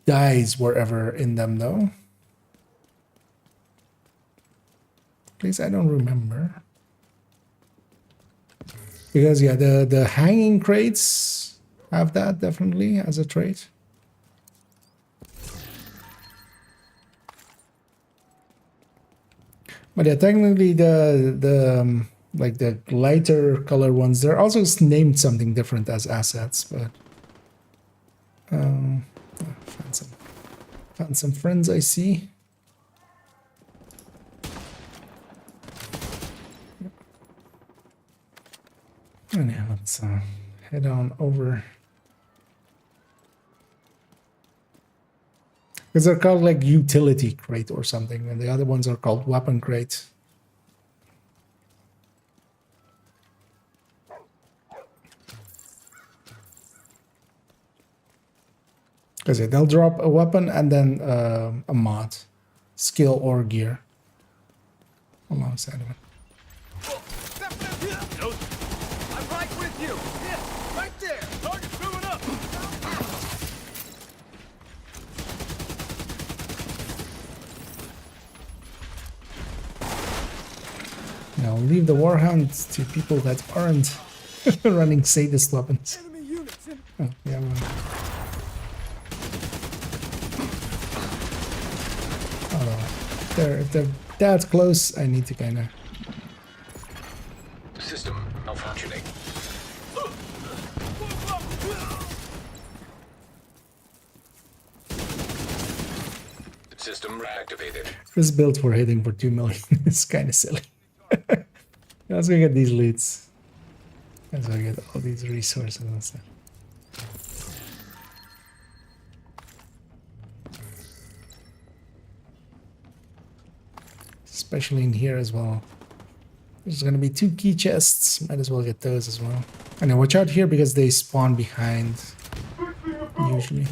[SPEAKER 1] dice were ever in them though. At least I don't remember. Because yeah, the hanging crates have that definitely as a trait. But yeah, technically the like the lighter color ones, they're also named something different as assets, but found some friends I see. And yeah, let's head on over. Because they're called like utility crate or something, and the other ones are called weapon crate. Because they'll drop a weapon and then a mod, skill or gear alongside of it.
[SPEAKER 4] I'm right with you. Yeah, right there. Target's moving up.
[SPEAKER 1] Now leave the warhounds to people that aren't running sadist weapons.
[SPEAKER 4] Enemy units in.
[SPEAKER 1] Oh, yeah, well. If they're that close, I need to kind of.
[SPEAKER 2] System malfunctioning. System reactivated.
[SPEAKER 1] This build for hitting for 2 million is kind of silly. Let's go get these loots. Let's go get all these resources and stuff. Especially in here as well. There's gonna be 2 key chests. Might as well get those as well. And then watch out here because they spawn behind. Usually.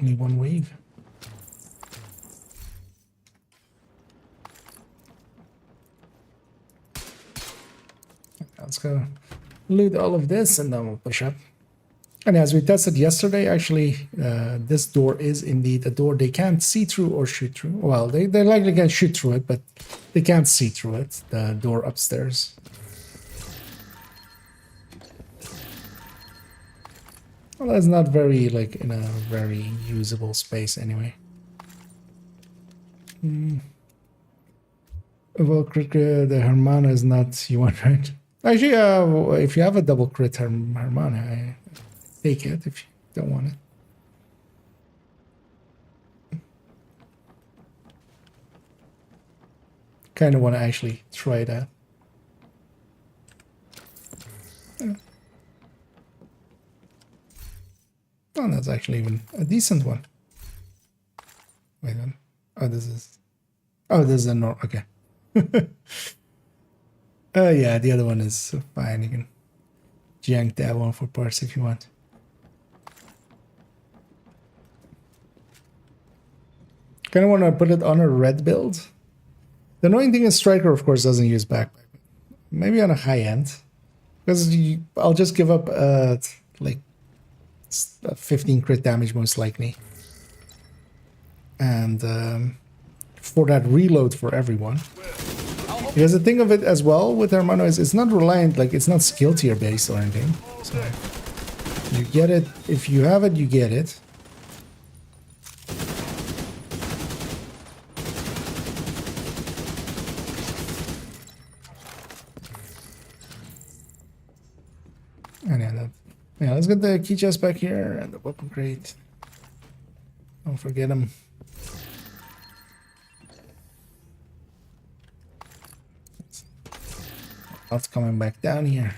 [SPEAKER 1] Only 1 wave. Let's go loot all of this and then we'll push up. And as we tested yesterday, actually, this door is indeed a door they can't see through or shoot through. Well, they likely can shoot through it, but they can't see through it, the door upstairs. Well, that's not very, like, in a very usable space anyway. Well, the Hermana is not you want, right? Actually, if you have a double crit Hermana, I take it if you don't want it. Kind of want to actually try that. Oh, that's actually even a decent one. Wait a minute. Oh, this is a normal. Okay. Oh, yeah, the other one is fine. You can jank that one for parts if you want. Kind of want to put it on a red build. The annoying thing is Striker, of course, doesn't use backpack. Maybe on a high end. Because I'll just give up, like, 15 crit damage most likely, and for that reload for everyone. Because the thing of it as well with Hermano is it's not reliant, like it's not skill tier based or anything. So You get it. If you have it, you get it. And yeah, let's get the key chest back here and the weapon crate. Don't forget them. Not coming back down here.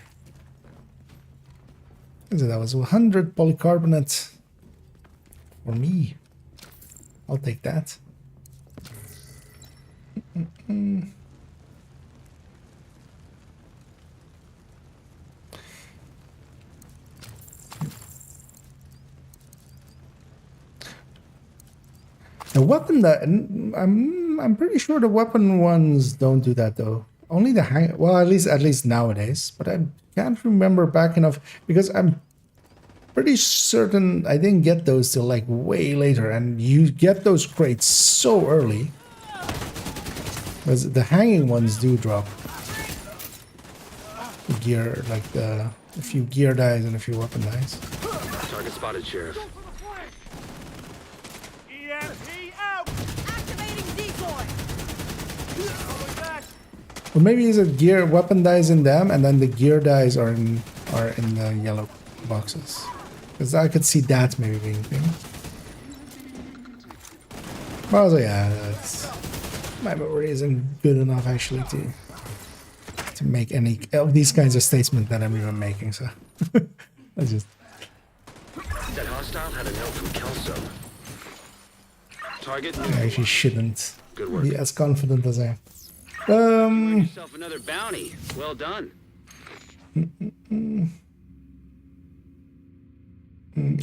[SPEAKER 1] So that was 100 polycarbonate for me. I'll take that. The weapon that I'm pretty sure the weapon ones don't do that though. Only the well, at least nowadays. But I can't remember back enough because I'm pretty certain I didn't get those till like way later, and you get those crates so early. Because the hanging ones do drop gear, like a few gear dies and a few weapon dies.
[SPEAKER 7] Target spotted, Sheriff.
[SPEAKER 6] EMP out!
[SPEAKER 5] Activating decoy.
[SPEAKER 6] Going back.
[SPEAKER 1] Or maybe it's a gear weapon dies in them, and then the gear dies are in the yellow boxes. Because I could see that maybe being a thing. But also, yeah, my memory isn't good enough actually to make any of these kinds of statements that I'm even making. So let's just.
[SPEAKER 7] That hostile had a note from Kelso. Target.
[SPEAKER 1] I actually shouldn't
[SPEAKER 7] Good work.
[SPEAKER 1] be as confident as I am.
[SPEAKER 7] Earn yourself another bounty. Well done.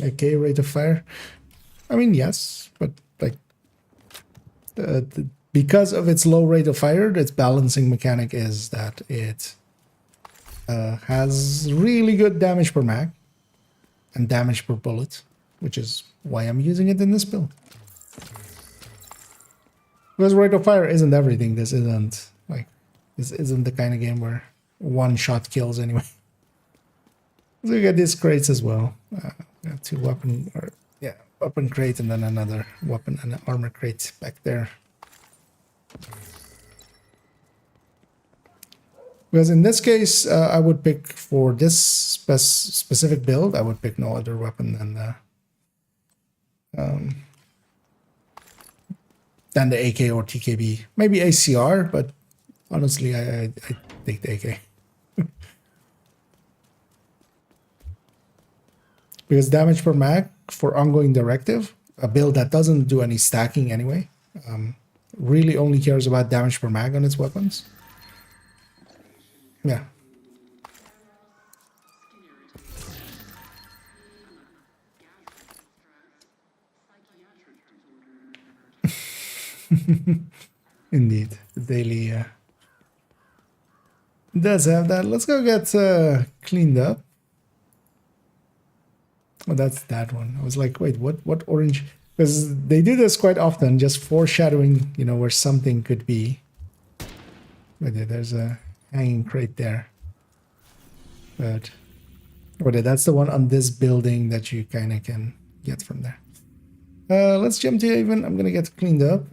[SPEAKER 1] AK rate of fire. I mean, yes, but like because of its low rate of fire, its balancing mechanic is that it has really good damage per mag and damage per bullet, which is why I'm using it in this build. Because rate of fire isn't everything. This isn't the kind of game where one shot kills anyway. So you get these crates as well. We have two weapon crate and then another weapon and an armor crate back there. Because in this case, I would pick for this specific build, I would pick no other weapon than the AK or TKB. Maybe ACR, but honestly, I take the AK. Because damage per mag for ongoing directive, a build that doesn't do any stacking anyway, really only cares about damage per mag on its weapons. Yeah. Indeed, the daily does have that. Let's go get cleaned up. Oh, that's that one. I was like, wait, what orange? Because they do this quite often, just foreshadowing, you know, where something could be. But yeah, there's a hanging crate there. But okay, that's the one on this building that you kind of can get from there. Let's jump to Haven. I'm gonna get cleaned up.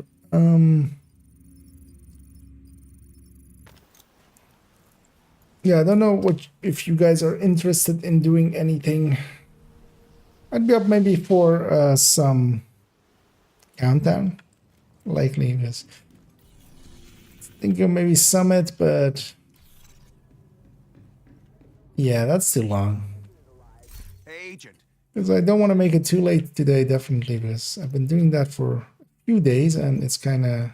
[SPEAKER 1] Yeah, I don't know if you guys are interested in doing anything. I'd be up maybe for some countdown, likely because thinking maybe Summit, but yeah, that's too long.
[SPEAKER 6] Agent.
[SPEAKER 1] Because I don't want to make it too late today, definitely, because I've been doing that for a few days and it's kind of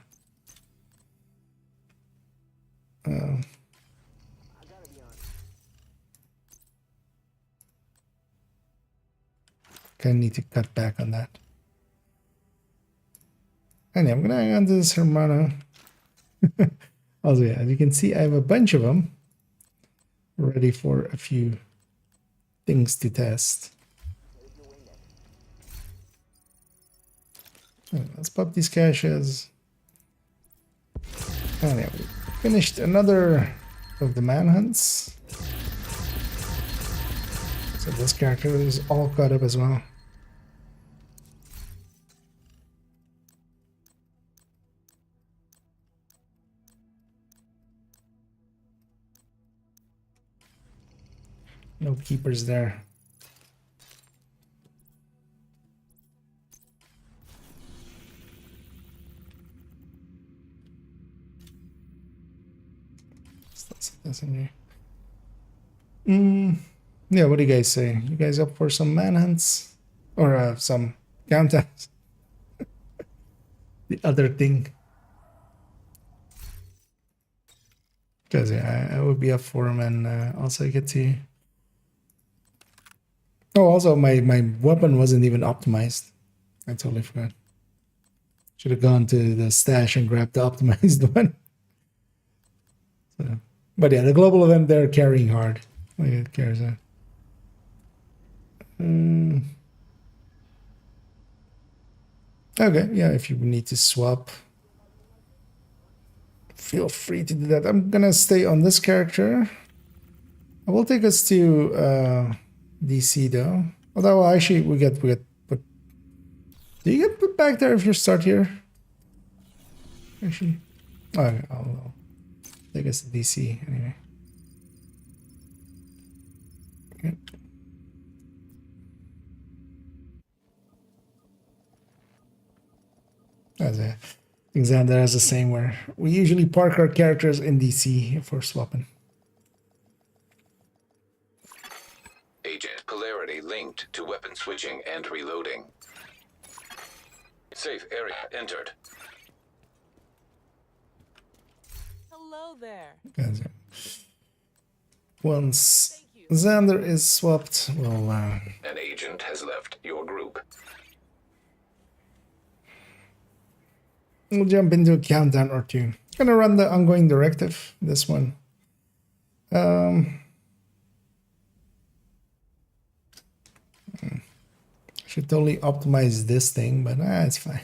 [SPEAKER 1] kind of need to cut back on that. Anyway, I'm gonna hang on to this Hermano. Also, yeah, as you can see, I have a bunch of them ready for a few things to test. Let's pop these caches. And yeah, we finished another of the manhunts. So this character is all caught up as well. No keepers there. That's in here. Yeah, what do you guys say? You guys up for some manhunts? Or some countdowns? The other thing. Because yeah, I would be up for them, and also get to... Oh, also my weapon wasn't even optimized. I totally forgot. Should have gone to the stash and grabbed the optimized one. So, but yeah, the global event, they're carrying hard. Like it cares. Okay, yeah, if you need to swap, feel free to do that. I'm gonna stay on this character. I will take us to DC though. Although actually we get put. Do you get put back there if you start here? Actually, okay, I'll take us to DC anyway. Okay. That's it. Xander has the same where we usually park our characters in DC for swapping.
[SPEAKER 2] Agent polarity linked to weapon switching and reloading. Safe area entered.
[SPEAKER 9] Hello there.
[SPEAKER 1] That's it. Once Xander is swapped, we'll
[SPEAKER 2] An agent has left your group.
[SPEAKER 1] we'll jump into a countdown or two. Gonna run the ongoing directive. This one. Should totally optimize this thing, but it's fine.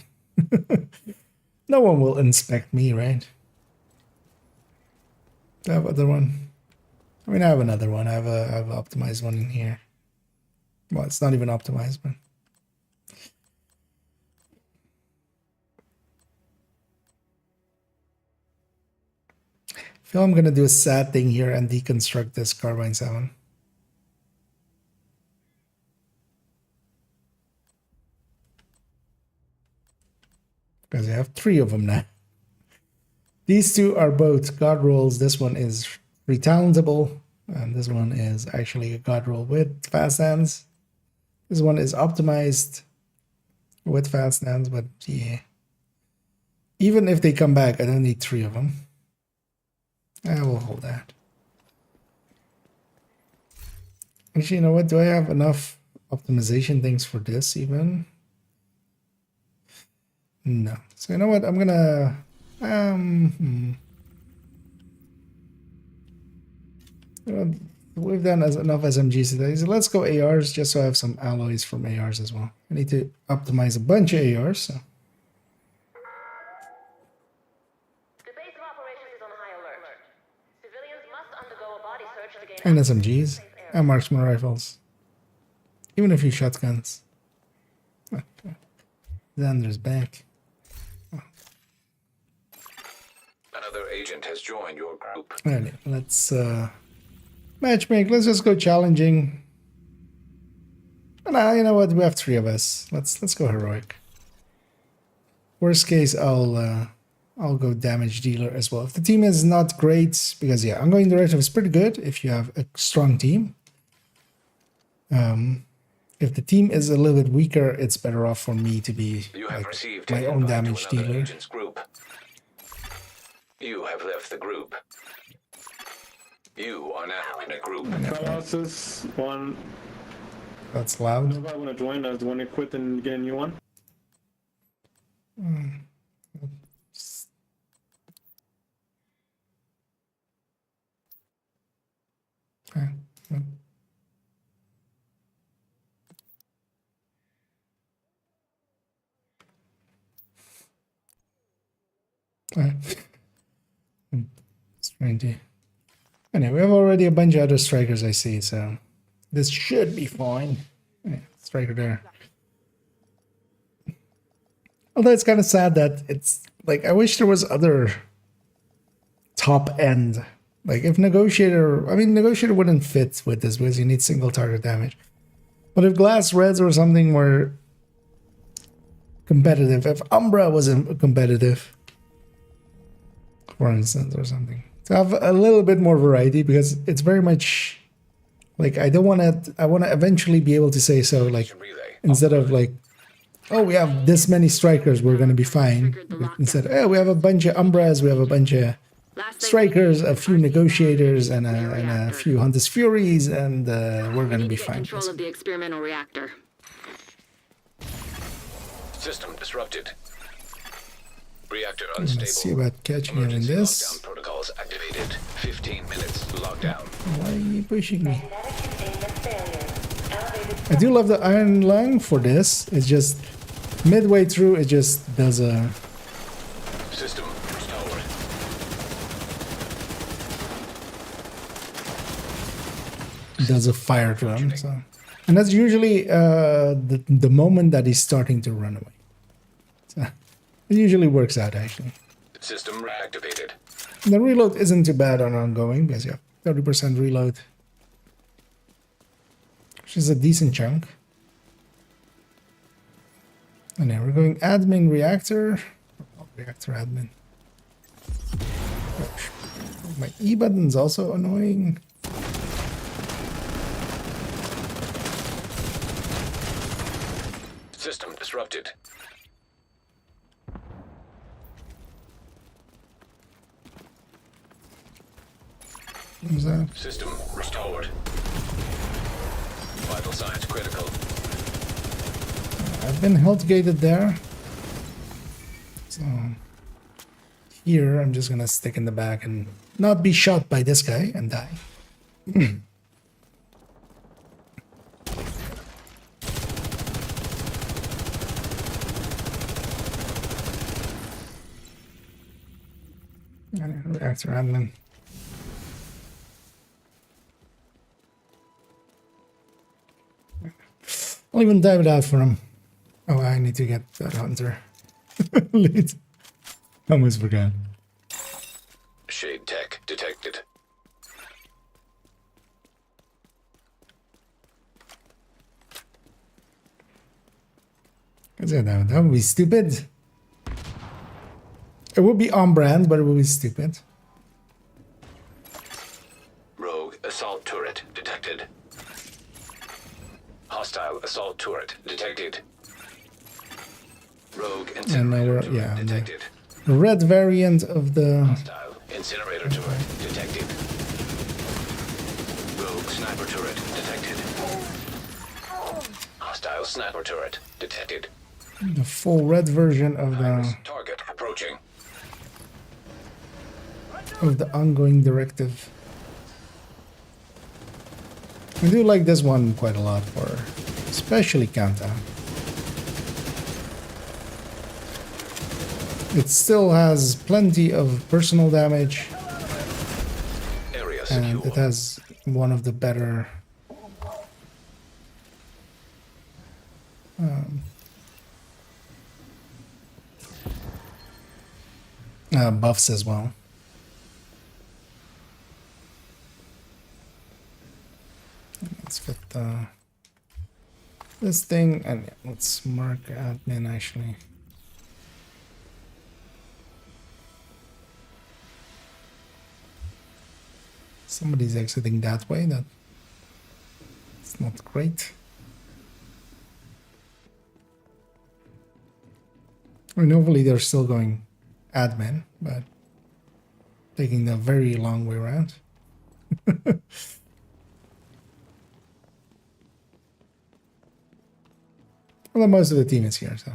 [SPEAKER 1] No one will inspect me, right? Do I have other one? I mean, I have another one. I have an optimized one in here. Well, it's not even optimized, but I feel I'm gonna do a sad thing here and deconstruct this Carbine 7. Because I have 3 of them now. These two are both god rolls. This one is retalentable, and this one is actually a god roll with fast hands. This one is optimized with fast hands, but yeah. Even if they come back, I don't need 3 of them. I will hold that. Actually, you know what? Do I have enough optimization things for this even? No. So you know what? I'm gonna we've done enough SMGs today. So let's go ARs just so I have some alloys from ARs as well. I need to optimize a bunch of ARs. So.
[SPEAKER 3] The base of operations is on high alert. Civilians must undergo a body search to gain
[SPEAKER 1] And
[SPEAKER 3] access to
[SPEAKER 1] SMGs
[SPEAKER 3] safe areas.
[SPEAKER 1] and marksman rifles. Even a few shotguns. Okay. Xander's back.
[SPEAKER 2] Another agent has joined your group.
[SPEAKER 1] Alright, let's matchmake. Let's just go challenging. And you know what? We have 3 of us. Let's go heroic. Worst case, I'll go damage dealer as well. If the team is not great, because yeah, ongoing directive is pretty good if you have a strong team. If the team is a little bit weaker, it's better off for me to be
[SPEAKER 2] You have
[SPEAKER 1] like,
[SPEAKER 2] received
[SPEAKER 1] my
[SPEAKER 2] an
[SPEAKER 1] own
[SPEAKER 2] invite to
[SPEAKER 1] damage
[SPEAKER 2] another
[SPEAKER 1] dealer.
[SPEAKER 2] agent's group. You have left the group. You are now in a group.
[SPEAKER 11] Colossus, one.
[SPEAKER 1] That's loud.
[SPEAKER 11] Nobody want to join us? Want to quit and get a new one?
[SPEAKER 1] Okay. I'm just trying to. Anyway, we have already a bunch of other strikers I see, so This should be fine. Yeah, striker there. Although it's kind of sad that it's like, I wish there was other top end. Like if Negotiator, I mean, Negotiator wouldn't fit with this because you need single target damage. But if Glass Reds or something were competitive, if Umbra wasn't competitive, for instance, or something. To have a little bit more variety, because it's very much like, I want to eventually be able to say, so like, instead of like, oh, we have this many strikers, we're going to be fine. Instead, oh, we have a bunch of Umbras, we have a bunch of strikers, a few Negotiators, and a few Hunter's Furies, and we're going to be fine.
[SPEAKER 5] Control of the experimental reactor.
[SPEAKER 2] System disrupted. Reactor unstable.
[SPEAKER 1] Let's see about catching him in
[SPEAKER 2] Emergency
[SPEAKER 1] this.
[SPEAKER 2] lockdown protocols activated. 15 minutes lockdown.
[SPEAKER 1] Why are you pushing me? I do love the Iron Lung for this. It's just midway through, it just does a
[SPEAKER 2] System restored.
[SPEAKER 1] fire to him. So, and that's usually the moment that he's starting to run away. So it usually works out actually.
[SPEAKER 2] System reactivated.
[SPEAKER 1] The reload isn't too bad on ongoing because you have 30% reload, which is a decent chunk. And now we're going admin reactor. Oh, reactor admin. Gosh. My E button's also annoying.
[SPEAKER 2] System disrupted.
[SPEAKER 1] What was that?
[SPEAKER 2] System restored. Vital signs critical.
[SPEAKER 1] I've been health gated there. So here I'm just gonna stick in the back and not be shot by this guy and die. Reactor admin. I'll even dive it out for him. Oh, I need to get that hunter. Late. I almost forgot.
[SPEAKER 2] Shade tech detected.
[SPEAKER 1] That would be stupid. It would be on brand, but it would be stupid.
[SPEAKER 2] Rogue assault turret detected. Hostile assault turret detected. Rogue incinerator turret detected.
[SPEAKER 1] The red variant of the
[SPEAKER 2] Hostile incinerator turret detected. Rogue sniper turret detected. Hostile sniper turret detected.
[SPEAKER 1] full red version of
[SPEAKER 2] Target approaching.
[SPEAKER 1] the ongoing directive. I do like this one quite a lot for especially countdown. It still has plenty of personal damage, and it has one of the better buffs as well. Let's get this thing, and let's mark admin actually. Somebody's exiting that way. It's not great. I mean, hopefully they're still going admin, but taking the very long way around. Well, most of the team is here, so.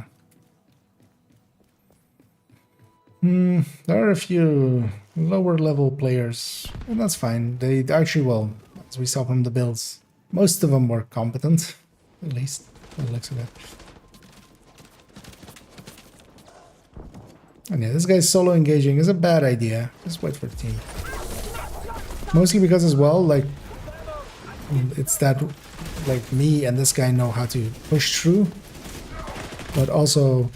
[SPEAKER 1] There are a few lower level players, and that's fine. They actually, well, as we saw from the builds, most of them were competent, at least, by the looks of it. And yeah, this guy's solo engaging is a bad idea. Just wait for the team. Mostly because as well, like, it's that like me and this guy know how to push through, but also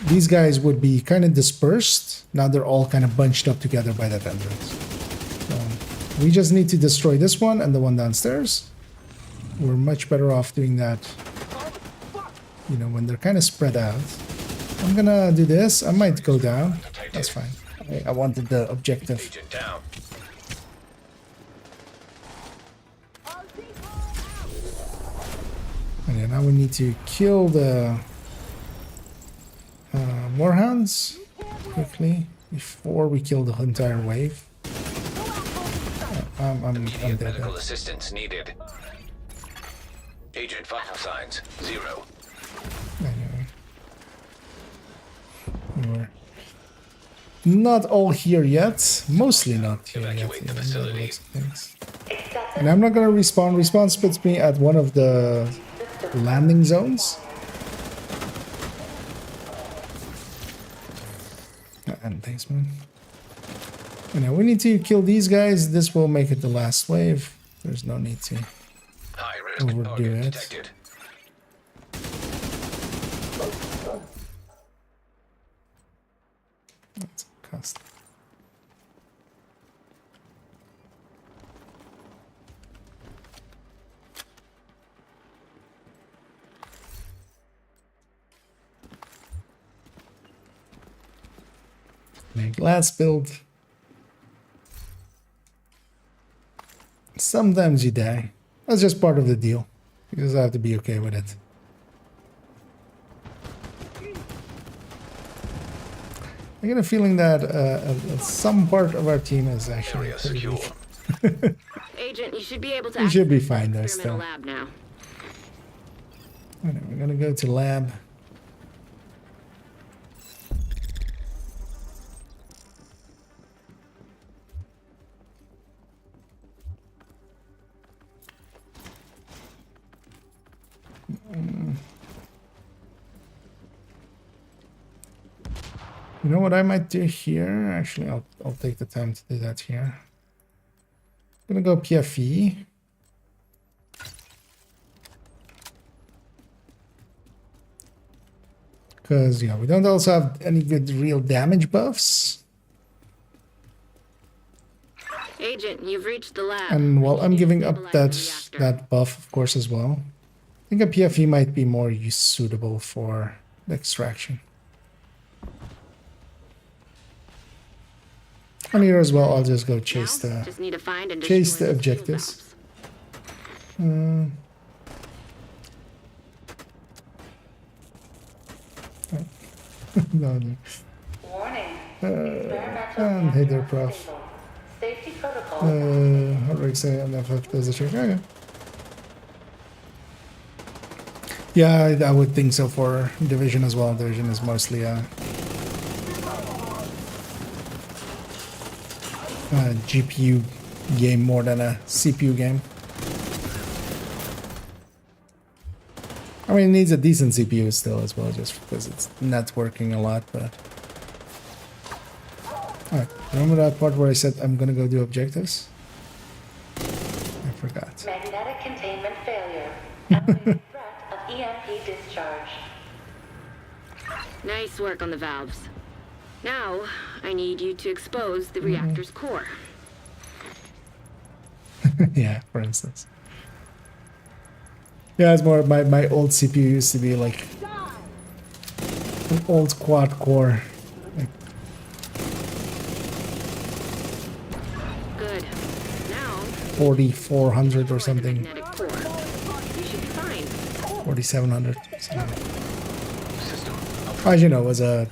[SPEAKER 1] these guys would be kind of dispersed. Now they're all kind of bunched up together by that entrance. So we just need to destroy this one and the one downstairs. We're much better off doing that, you know, when they're kind of spread out. I'm gonna do this. I might go down. That's fine. I wanted the objective.
[SPEAKER 2] Agent down.
[SPEAKER 1] And yeah, now we need to kill the warhounds quickly before we kill the entire wave. I'm
[SPEAKER 2] Immediate
[SPEAKER 1] dead.
[SPEAKER 2] medical assistance needed. Agent vital signs 0.
[SPEAKER 1] Anyway. We're not all here yet. Mostly not here yet.
[SPEAKER 2] Evacuate the facility.
[SPEAKER 1] And I'm not gonna respawn. Respawn puts me at one of the landing zones. And thanks, man. You know, we need to kill these guys. This will make it the last wave. There's no need to
[SPEAKER 2] High risk
[SPEAKER 1] overdo
[SPEAKER 2] target
[SPEAKER 1] it.
[SPEAKER 2] detected.
[SPEAKER 1] That's a cost. Make last build. Sometimes you die. That's just part of the deal. You just have to be okay with it. I get a feeling that some part of our team is actually
[SPEAKER 2] Area
[SPEAKER 1] pretty
[SPEAKER 2] secure.
[SPEAKER 1] weak.
[SPEAKER 10] Agent, you should be able to
[SPEAKER 1] You should be
[SPEAKER 10] access the
[SPEAKER 1] fine though,
[SPEAKER 10] experimental
[SPEAKER 1] still.
[SPEAKER 10] lab now.
[SPEAKER 1] Alright, we're gonna go to lab. You know what I might do here? Actually, I'll take the time to do that here. I'm gonna go PFE. Because, yeah, we don't also have any good real damage buffs.
[SPEAKER 10] Agent, you've reached the lab.
[SPEAKER 1] And while I'm giving up
[SPEAKER 10] Stabilize the reactor.
[SPEAKER 1] that buff, of course, as well, I think a PFE might be more suitable for the extraction. And here as well, I'll just go chase
[SPEAKER 10] Now,
[SPEAKER 1] the
[SPEAKER 10] just need to find and
[SPEAKER 1] chase
[SPEAKER 10] destroy
[SPEAKER 1] the
[SPEAKER 10] those fuel
[SPEAKER 1] objectives.
[SPEAKER 10] valves.
[SPEAKER 1] No, no.
[SPEAKER 3] Warning.
[SPEAKER 1] And hey there, Prof.
[SPEAKER 3] Safety protocol.
[SPEAKER 1] How do I say MFF does a check? Okay. Yeah, I would think so for Division as well. Division is mostly a GPU game more than a CPU game. I mean, it needs a decent CPU still as well, just because it's networking a lot, but... Alright, remember that part where I said I'm gonna go do objectives? I forgot.
[SPEAKER 3] Magnetic containment failure. Elevated threat of EMP discharge.
[SPEAKER 10] Nice work on the valves. Now, I need you to expose the reactor's core.
[SPEAKER 1] Yeah, for instance. Yeah, it's more my old CPU used to be like an old quad core. Like,
[SPEAKER 10] Good. Now,
[SPEAKER 1] 4400 or something.
[SPEAKER 10] magnetic core. You should be fine.
[SPEAKER 1] 4700. As you know, it was a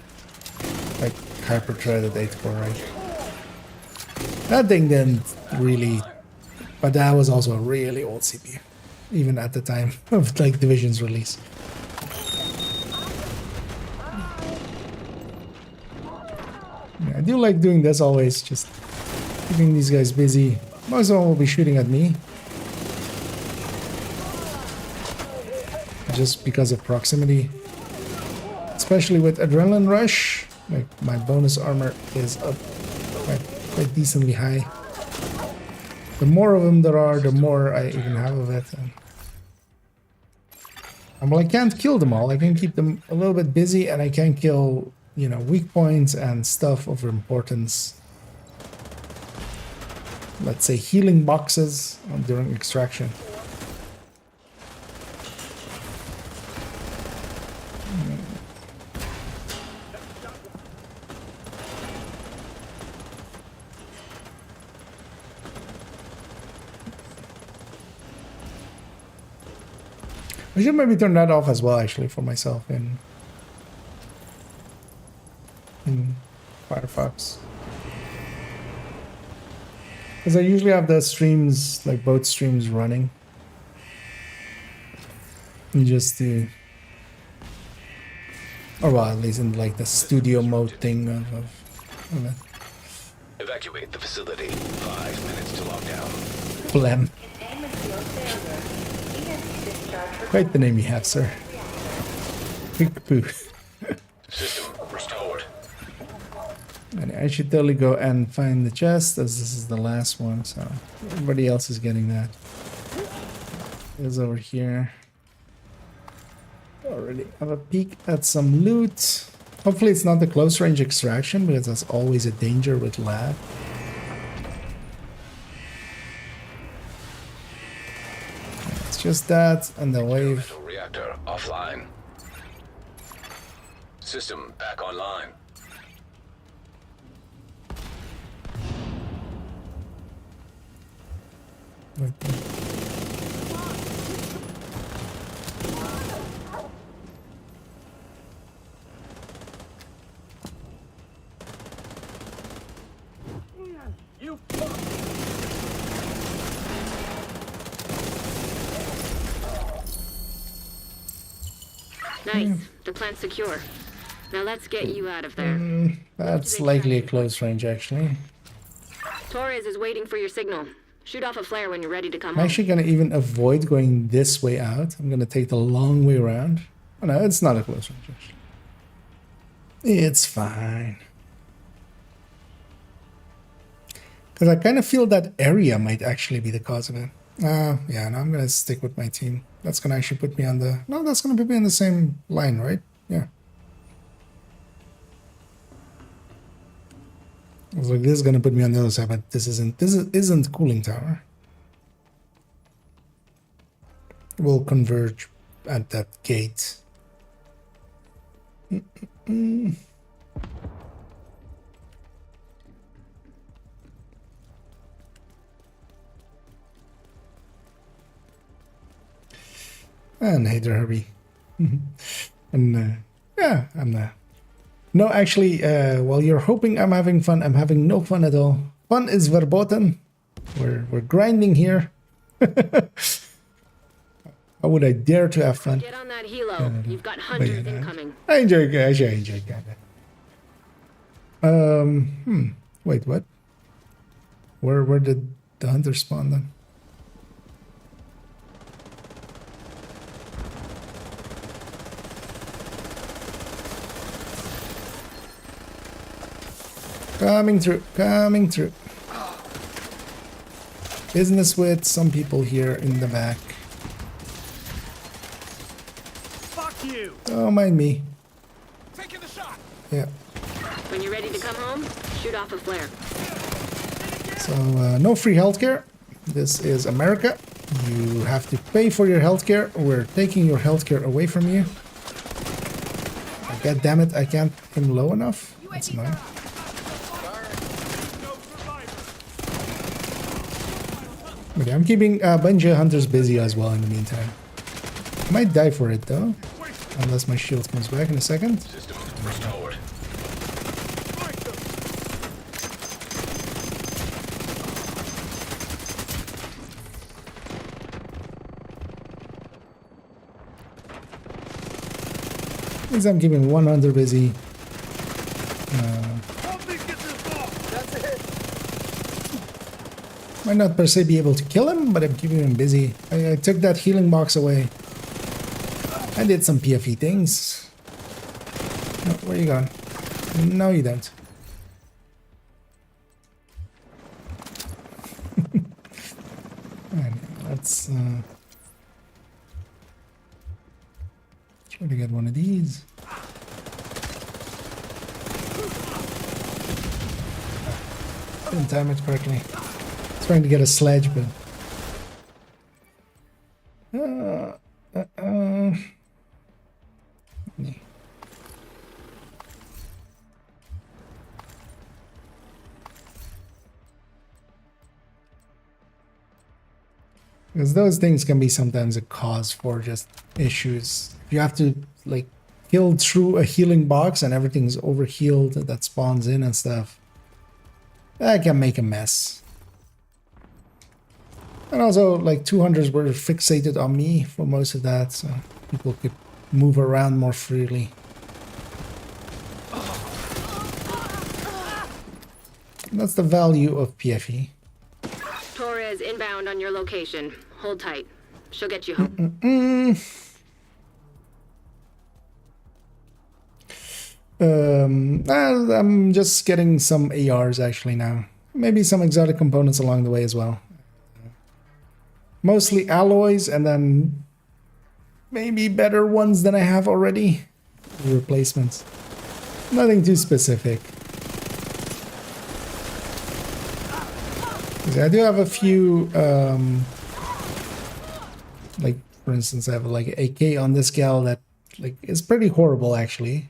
[SPEAKER 1] like hyper-threaded 8-core, right? That thing didn't really, but that was also a really old CPU, even at the time of like Division's release. Yeah, I do like doing this always, just keeping these guys busy. Most of them will be shooting at me, just because of proximity. Especially with Adrenaline Rush, like my bonus armor is up quite decently high. The more of them there are, the more I even have of it. And Well, I can't kill them all. I can keep them a little bit busy, and I can kill, you know, weak points and stuff of importance. Let's say healing boxes during extraction. I should maybe turn that off as well, actually, for myself in Firefox. Because I usually have the streams, like both streams running. Just to... Or well, at least in like the studio mode thing of it.
[SPEAKER 2] Evacuate the facility. 5 minutes to lockdown.
[SPEAKER 1] Phlegm. Quite the name you have, sir. Quick poo.
[SPEAKER 2] System restored.
[SPEAKER 1] And I should totally go and find the chest, as this is the last one, so everybody else is getting that. It's over here. Already have a peek at some loot. Hopefully it's not the close range extraction, because that's always a danger with lab. It's just that and the wave.
[SPEAKER 2] Experimental reactor offline. System back online.
[SPEAKER 1] Right there.
[SPEAKER 4] You
[SPEAKER 12] Nice. The plant's secure. Now let's get you out of there.
[SPEAKER 1] That's likely a close range, actually.
[SPEAKER 12] Torres is waiting for your signal. Shoot off a flare when you're ready to come
[SPEAKER 1] I'm
[SPEAKER 12] home.
[SPEAKER 1] actually going to even avoid going this way out. I'm going to take the long way around. Oh, no, it's not a close range, actually. It's fine. Because I kind of feel that area might actually be the cause of it. Yeah, no, I'm going to stick with my team. That's going to actually put me on the... No, that's going to put me on the same line, right? Yeah. I was like, this is going to put me on the other side, but this isn't cooling tower. We'll converge at that gate. And hey there, Herbie. And yeah, I'm no, actually, while you're hoping I'm having fun, I'm having no fun at all. Fun is verboten. We're grinding here. How would I dare to have fun?
[SPEAKER 12] Get on that helo. You've got hunters incoming.
[SPEAKER 1] I enjoy that. Wait, what? Where did the hunter spawn then? Coming through. Business with some people here in the back.
[SPEAKER 4] fuck you.
[SPEAKER 1] Don't mind me.
[SPEAKER 4] Taking the shot.
[SPEAKER 1] Yeah.
[SPEAKER 12] When you're ready to come home, shoot off a flare.
[SPEAKER 1] So, no free healthcare. This is America. You have to pay for your healthcare. We're taking your healthcare away from you. God damn it, I can't aim low enough. That's annoying. Okay, I'm keeping a bunch of hunters busy as well in the meantime. I might die for it though. Unless my shield comes back in a second.
[SPEAKER 2] System restored.
[SPEAKER 1] Means I'm keeping one hunter busy. Might not per se be able to kill him, but I'm keeping him busy. I took that healing box away. I did some PFE things. No, where you going? No, you don't. Alright, let's Try to get one of these. Didn't time it correctly. Trying to get a sledge, but because those things can be sometimes a cause for just issues. You have to like heal through a healing box and everything's overhealed that spawns in and stuff. That can make a mess. And also, like, 200s were fixated on me for most of that, so people could move around more freely. And that's the value of PFE.
[SPEAKER 12] Torres inbound on your location. Hold tight. She'll get you home.
[SPEAKER 1] I'm just getting some ARs actually now. Maybe some exotic components along the way as well. Mostly alloys, and then maybe better ones than I have already. Replacements. Nothing too specific. I do have a few, like, for instance, I have like an AK on this gal that like is pretty horrible actually.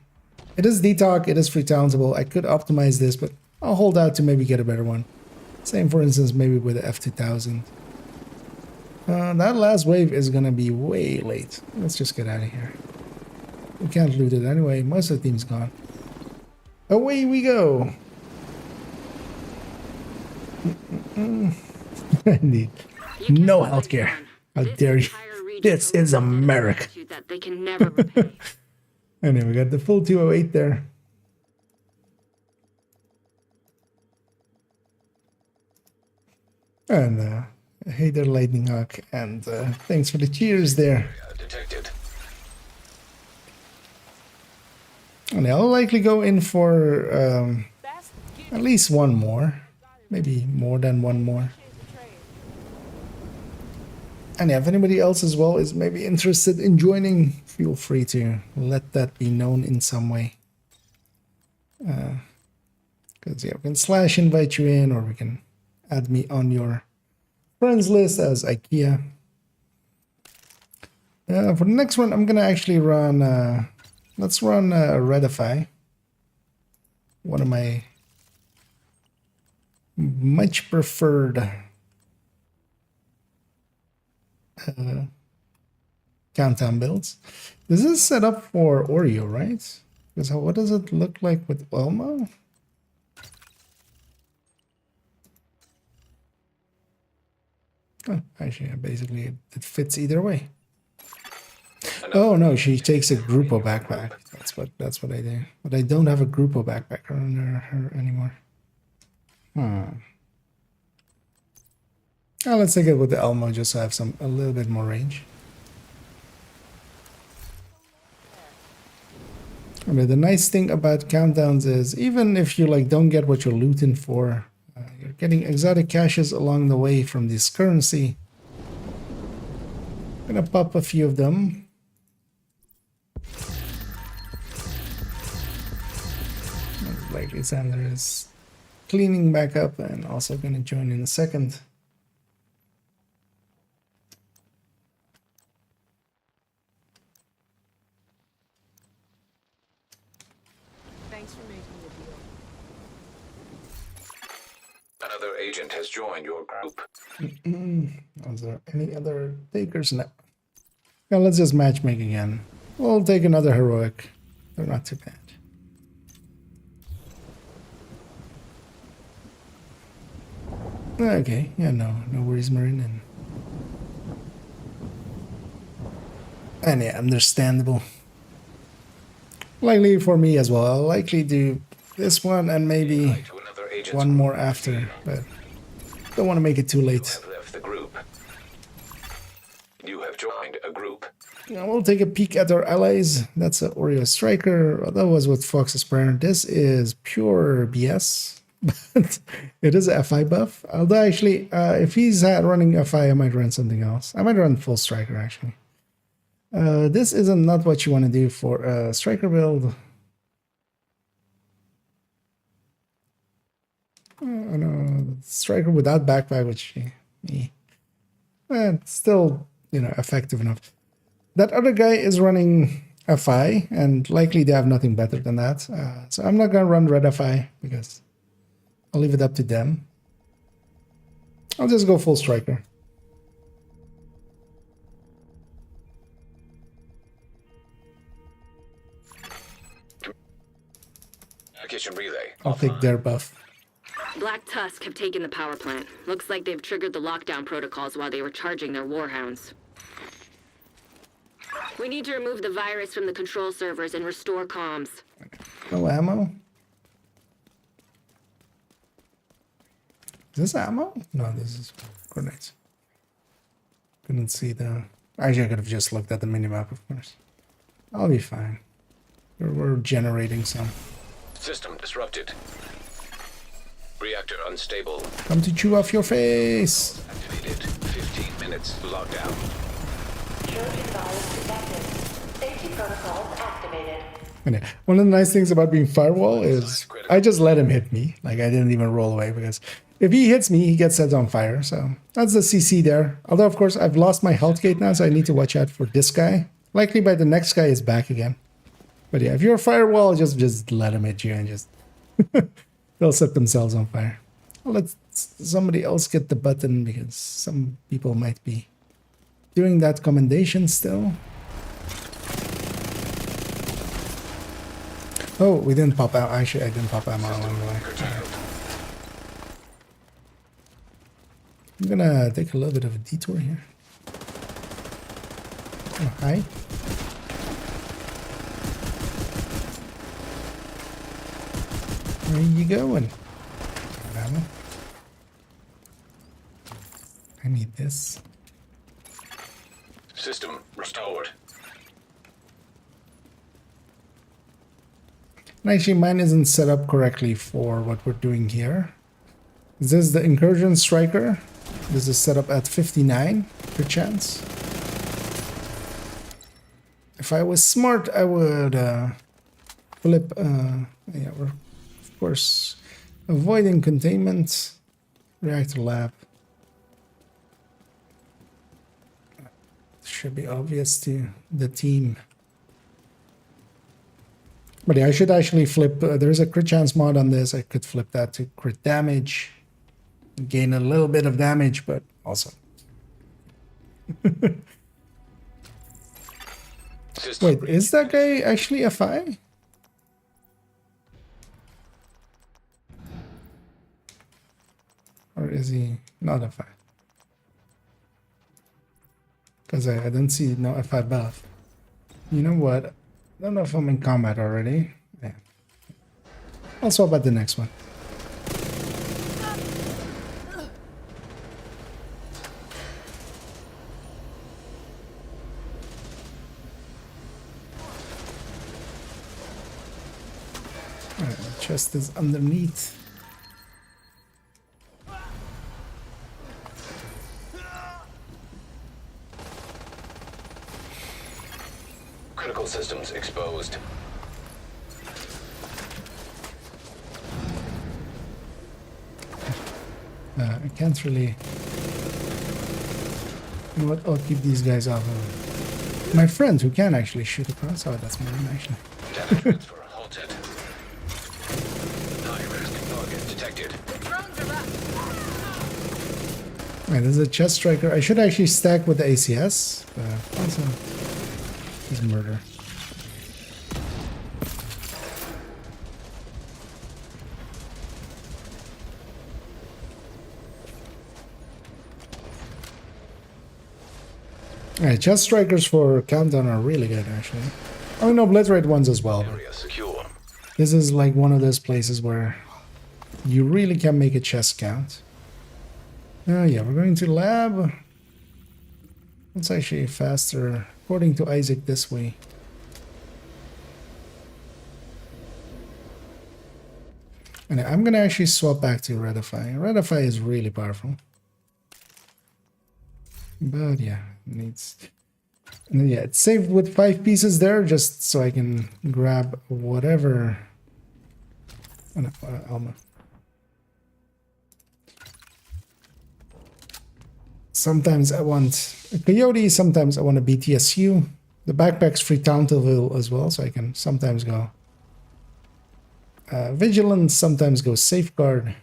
[SPEAKER 1] It is detox, it is free talentable. I could optimize this, but I'll hold out to maybe get a better one. Same, for instance, maybe with the F2000. That last wave is gonna be way late. Let's just get out of here. We can't loot it anyway. Most of the team's gone. Away we go. Indeed. No healthcare. How dare you? This is America.
[SPEAKER 12] That they can never repay.
[SPEAKER 1] Anyway, we got the full 208 there. And hey there, Lightning Hawk, and thanks for the cheers there.
[SPEAKER 2] Detected.
[SPEAKER 1] And I'll likely go in for at least one more, maybe more than one more. And yeah, if anybody else as well is maybe interested in joining, feel free to let that be known in some way. Because yeah, we can slash invite you in, or we can add me on your friends list as IKEA. For the next one, I'm gonna actually run. Let's run Redify. One of my much preferred countdown builds. This is set up for Oreo, right? Because what does it look like with Elmo? Oh, actually, basically it fits either way. Oh no, she takes a Grupo backpack. That's what I do. But I don't have a Grupo backpack on her anymore. Let's take it with the Elmo just to have a little bit more range. I mean, the nice thing about countdowns is even if you like don't get what you're looting for, you're getting exotic caches along the way from this currency. I'm gonna pop a few of them. Likely Sander is cleaning back up and also gonna join in a second.
[SPEAKER 9] Thanks for making the deal.
[SPEAKER 2] Another agent has joined your group.
[SPEAKER 1] Is there any other takers? No. Yeah, let's just matchmake again. We'll take another heroic. They're not too bad. Okay, yeah, no worries, Marine. And yeah, understandable. Likely for me as well. I'll likely do this one and maybe one more after, but don't want to make it too late.
[SPEAKER 2] Left the group. You have joined a group.
[SPEAKER 1] Now we'll take a peek at our allies. That's an Oreo Striker. That was with Fox's Prayer. This is pure BS, but it is a FI buff. Although actually, if he's running FI, I might run something else. I might run full Striker actually. This isn't not what you want to do for a striker build. No, striker without backpack, which it's still, you know, effective enough. That other guy is running FI, and likely they have nothing better than that. So I'm not gonna run red FI because I'll leave it up to them. I'll just go full striker.
[SPEAKER 2] Communication relay.
[SPEAKER 1] I'll take their buff.
[SPEAKER 12] Black Tusk have taken the power plant. Looks like they've triggered the lockdown protocols while they were charging their warhounds. We need to remove the virus from the control servers and restore comms.
[SPEAKER 1] No ammo? Is this ammo? No, this is grenades. Couldn't see the... Actually, I could have just looked at the minimap, of course. I'll be fine. We're generating some.
[SPEAKER 2] System disrupted. Reactor unstable.
[SPEAKER 1] Come to chew off your face!
[SPEAKER 2] Activated. 15 minutes lockdown.
[SPEAKER 3] Trojan virus detected. Safety protocols activated.
[SPEAKER 1] And one of the nice things about being firewall is I just let him hit me. Like, I didn't even roll away, because if he hits me, he gets set on fire. So that's the CC there. Although, of course, I've lost my health gate now, so I need to watch out for this guy. Likely by the next guy is back again. But yeah, if you're a firewall, just let him hit you and just... they'll set themselves on fire. Well, let somebody else get the button, because some people might be doing that commendation still. Oh, we didn't pop out. Actually, I didn't pop ammo along the way. I'm gonna take a little bit of a detour here. Oh, hi. Where are you going? Ammo. I need this.
[SPEAKER 2] System restored.
[SPEAKER 1] And actually, mine isn't set up correctly for what we're doing here. This is the incursion striker. This is set up at 59 per chance. If I was smart, I would flip. Yeah, we're of course avoiding containment. Reactor lab. Should be obvious to the team. But yeah, I should actually flip. There's a crit chance mod on this. I could flip that to crit damage. Gain a little bit of damage, but also. Wait, is that guy actually a FI? Or is he not a FI? Because I didn't see no FI buff. You know what? I don't know if I'm in combat already. Yeah. I'll swap at the next one. Alright, the chest is underneath.
[SPEAKER 2] Critical systems exposed.
[SPEAKER 1] I can't really... You know what? I'll keep these guys off of my friends who can actually shoot across. Oh, that's mine actually.
[SPEAKER 2] Data transfer halted. High risk target detected.
[SPEAKER 1] Right, there's a chest striker. I should actually stack with the ACS, but also he's murder. Alright, chest strikers for countdown are really good actually. Oh no, obliterate ones as well.
[SPEAKER 2] Area secure.
[SPEAKER 1] This is like one of those places where you really can make a chest count. Oh yeah, we're going to lab. It's actually faster, according to Isaac, this way. And I'm gonna actually swap back to Redify. Redify is really powerful. But yeah, it needs And then, yeah, it's saved with 5 pieces there, just so I can grab whatever. Oh, no, Alma. Sometimes I want a coyote, sometimes I want a BTSU. The backpack's free Tauntoville as well, so I can sometimes go vigilant, sometimes go safeguard.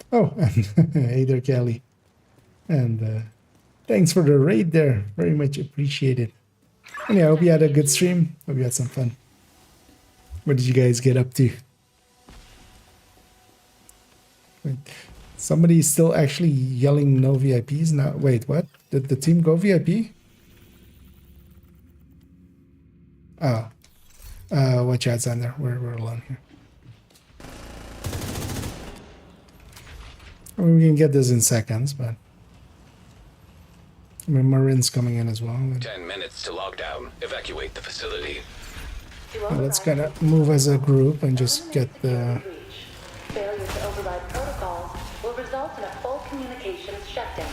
[SPEAKER 1] Oh, and hey there, Kelly. And thanks for the raid there. Very much appreciated. And yeah, I hope you had a good stream. Hope you had some fun. What did you guys get up to? Wait, somebody's still actually yelling no VIPs now. Wait, what? Did the team go VIP? Oh. Watch out, Xander. We're alone here. I mean, we can get this in seconds, but I mean, Marin's coming in as well.
[SPEAKER 2] 10 minutes to lock down. Evacuate the facility.
[SPEAKER 1] Well, let's kind of move as a group and just get the...
[SPEAKER 3] Failure to override protocols will result in a full communications shutdown.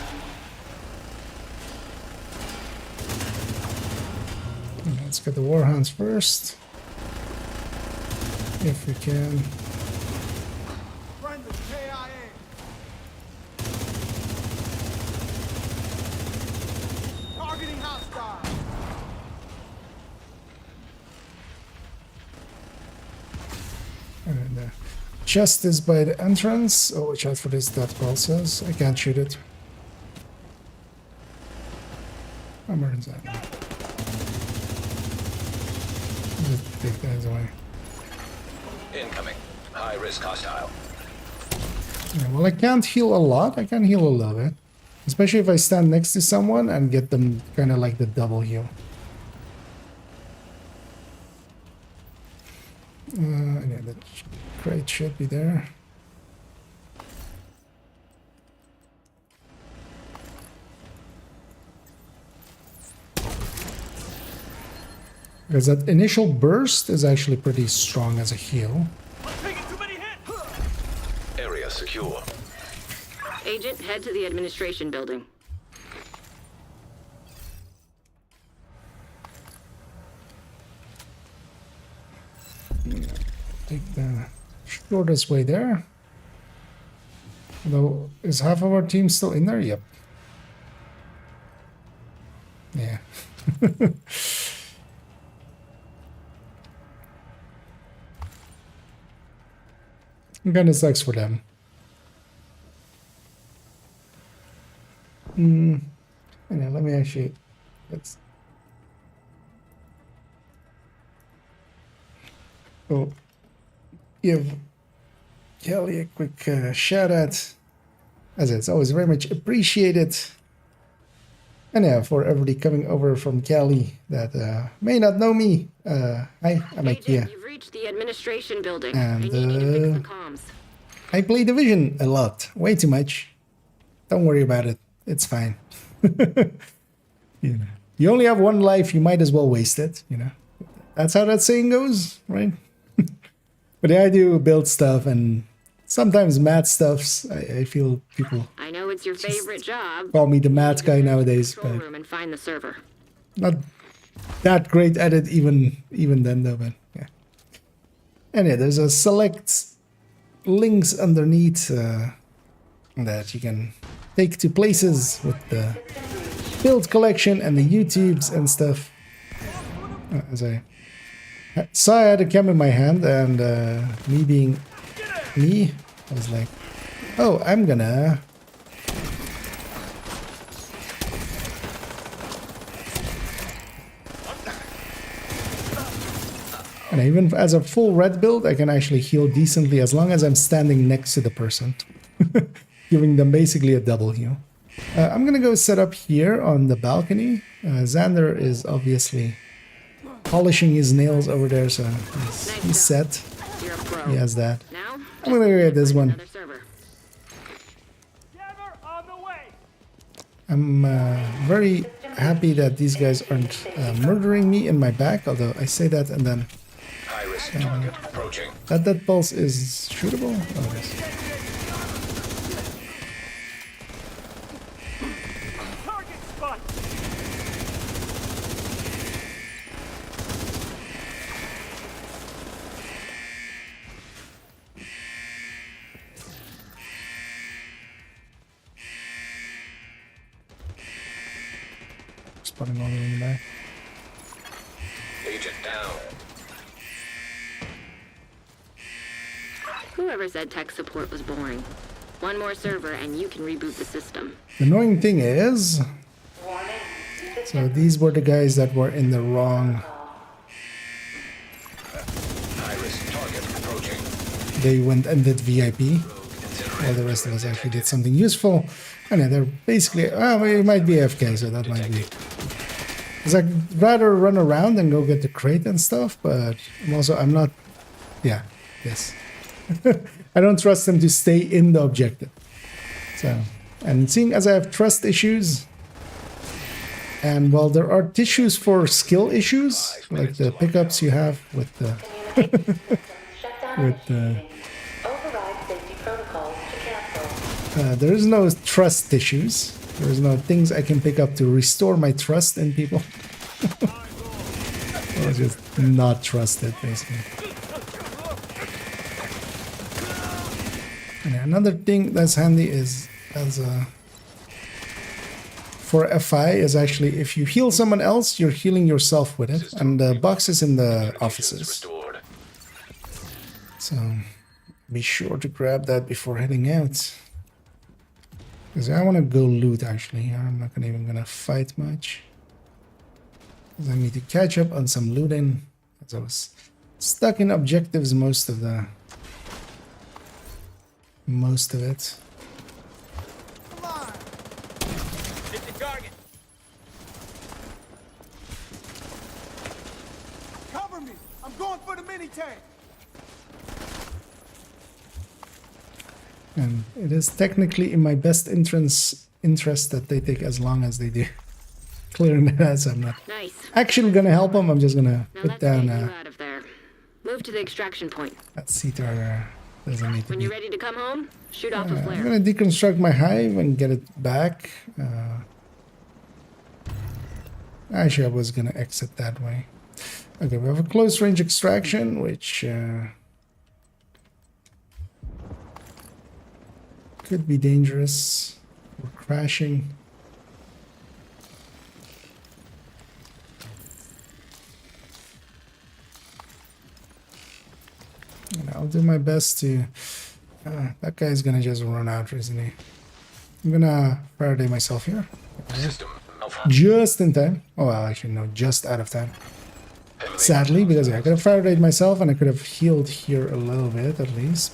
[SPEAKER 1] Let's get the Warhounds first. If we can.
[SPEAKER 4] Friendly KIA. Targeting hostile.
[SPEAKER 1] And chest is by the entrance. Oh, watch out for this death pulses. I can't shoot it. I'm running that. Just take those away.
[SPEAKER 2] Incoming. High risk hostile.
[SPEAKER 1] Yeah, well, I can't heal a lot. I can heal a little bit. Especially if I stand next to someone and get them kind of like the double heal. Yeah, the crate should be there. Because that initial burst is actually pretty strong as a heal.
[SPEAKER 2] Area secure.
[SPEAKER 12] Agent, head to the administration building.
[SPEAKER 1] Take the shortest way there. Although, is half of our team still in there? Yep. Yeah. It kind of sucks for them. Yeah, let me actually... Let's... Oh, give Kelly a quick shout out. As it's always very much appreciated. And yeah, for everybody coming over from Cali that may not know me, hi, I'm Ikea.
[SPEAKER 12] You've reached the administration building.
[SPEAKER 1] And
[SPEAKER 12] I need you to fix the comms.
[SPEAKER 1] I play Division a lot, way too much. Don't worry about it, it's fine. You know, you only have one life, you might as well waste it. You know, that's how that saying goes, right? But yeah, I do build stuff and sometimes math stuffs. I feel people.
[SPEAKER 12] I know it's your favorite job.
[SPEAKER 1] Call me the math guy nowadays,
[SPEAKER 12] Control
[SPEAKER 1] but
[SPEAKER 12] room and find the server.
[SPEAKER 1] not that great at it even then though. But yeah. And yeah, there's a select links underneath that you can take to places with the build collection and the YouTubes and stuff. As I saw I had a cam in my hand and me being me, I was like, oh, I'm gonna... And even as a full red build, I can actually heal decently as long as I'm standing next to the person. Giving them basically a double heal. I'm gonna go set up here on the balcony. Xander is obviously polishing his nails over there, so he's set. He has that. I'm gonna go get this one. I'm very happy that these guys aren't murdering me in my back, although I say that and then
[SPEAKER 2] Target approaching.
[SPEAKER 1] That pulse is shootable? Oh, it is.
[SPEAKER 6] Target spot.
[SPEAKER 1] Spotting all the way in the back.
[SPEAKER 2] Agent down.
[SPEAKER 12] Whoever said tech support was boring. One more server and you can reboot the system.
[SPEAKER 1] The annoying thing is, so these were the guys that were in the wrong.
[SPEAKER 2] Iris target approaching.
[SPEAKER 1] They went and did VIP, while the rest of us actually did something useful. And yeah, they're basically, well, it might be AFK, so that might be. Because I'd rather run around and go get the crate and stuff, but I'm not, yeah, yes. I don't trust them to stay in the objective. So, and seeing as I have trust issues, and while there are tissues for skill issues, like the pickups you have with the there is no trust issues. There is no things I can pick up to restore my trust in people. I was just not trusted, basically. And another thing that's handy is for FI is actually if you heal someone else, you're healing yourself with it. And the box is in the offices. So be sure to grab that before heading out. Because I want to go loot actually. I'm not even going to fight much. Because I need to catch up on some looting. Because I was stuck in objectives most of it.
[SPEAKER 4] Come on. Hit the target. Cover me. I'm going for the mini tank.
[SPEAKER 1] And it is technically in my best interest that they take as long as they do. Clearing it as I'm not actually gonna help them. I'm just gonna put down.
[SPEAKER 12] Out of there. Move to the extraction point.
[SPEAKER 1] That CTR doesn't need to
[SPEAKER 12] When
[SPEAKER 1] be.
[SPEAKER 12] you're ready to come home, shoot off a flare.
[SPEAKER 1] I'm gonna deconstruct my hive and get it back. Actually, I was gonna exit that way. Okay, we have a close range extraction, which could be dangerous. We're crashing. And I'll do my best to... that guy's gonna just run out, isn't he? I'm gonna Faraday myself here.
[SPEAKER 2] System
[SPEAKER 1] Just in time. Oh, well, actually, no, just out of time. Sadly, because I could have Faradayed myself and I could have healed here a little bit at least.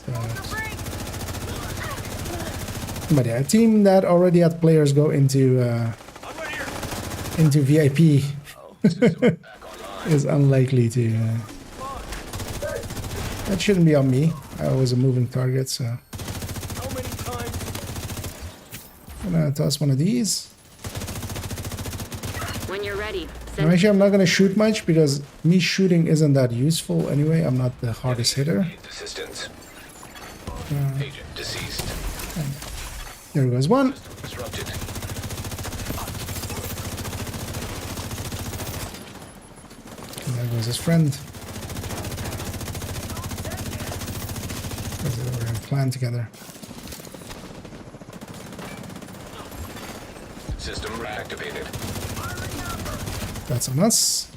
[SPEAKER 1] But yeah, a team that already had players go into VIP is unlikely to... that shouldn't be on me. I was a moving target, so... I'm gonna toss one of these.
[SPEAKER 12] When you're ready.
[SPEAKER 1] Actually, I'm not gonna shoot much because me shooting isn't that useful anyway. I'm not the hardest hitter.
[SPEAKER 2] Assistance. Agent deceased.
[SPEAKER 1] There goes one.
[SPEAKER 2] Disrupted.
[SPEAKER 1] And there goes his friend. We're in a clan together.
[SPEAKER 2] System reactivated.
[SPEAKER 1] That's on us.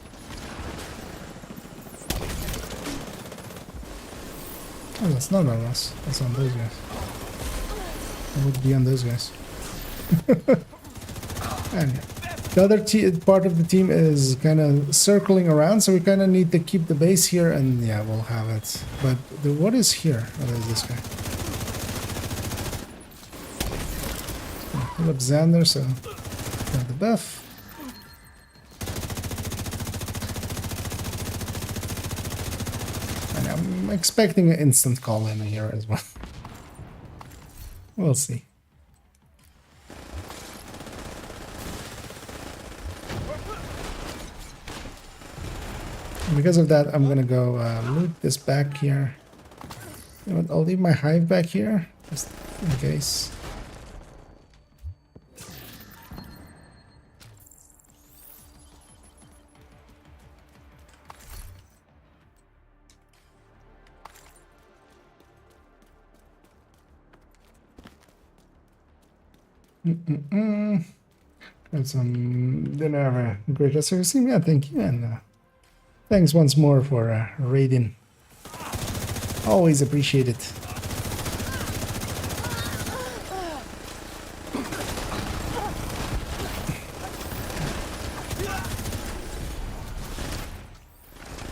[SPEAKER 1] Oh, that's not on us. That's on those guys. It would be on those guys. And the other part of the team is kind of circling around, so we kind of need to keep the base here, and yeah, we'll have it. But what is here? What is this guy? Pull up Xander, so got the buff. And I'm expecting an instant call in here as well. We'll see. And because of that, I'm gonna go loot this back here. You know what, I'll leave my hive back here, just in case. Got some dinner. Have a great rest of your stream. Yeah, thank you. And thanks once more for raiding. Always appreciate it.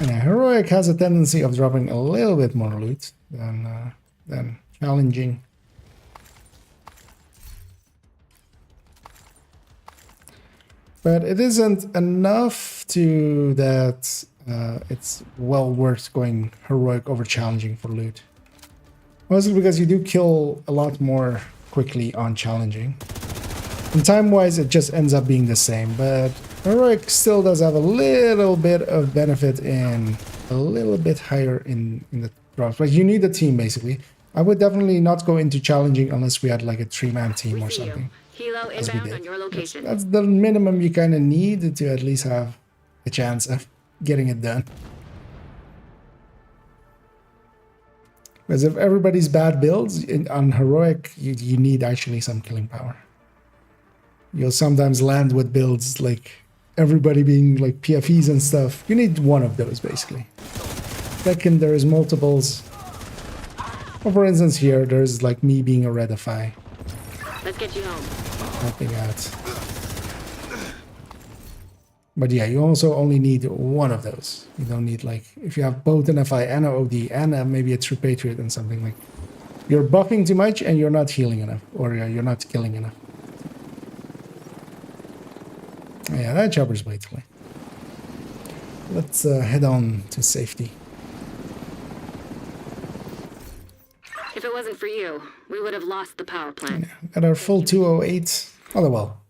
[SPEAKER 1] And heroic has a tendency of dropping a little bit more loot than challenging. But it isn't enough to that it's well worth going heroic over challenging for loot. Mostly because you do kill a lot more quickly on challenging. And time-wise, it just ends up being the same. But heroic still does have a little bit of benefit in a little bit higher in the drops. But you need a team, basically. I would definitely not go into challenging unless we had like a 3-man team or something.
[SPEAKER 12] Helo inbound on your location.
[SPEAKER 1] That's the minimum you kind of need to at least have a chance of getting it done. Because if everybody's bad builds on heroic, you need actually some killing power. You'll sometimes land with builds like everybody being like PFEs and stuff. You need one of those basically. Second, there's multiples. Well, for instance, here there's like me being a redify.
[SPEAKER 12] Let's get you home.
[SPEAKER 1] Helping out. But yeah, you also only need one of those. You don't need like, if you have both an FI and an OD and maybe a True Patriot and something like, you're buffing too much and you're not healing enough, or you're not killing enough. Yeah, that chopper's way too late. Let's head on to safety.
[SPEAKER 12] If it wasn't for you, we would have lost the power plant.
[SPEAKER 1] Yeah, got our full 208. Oh, well.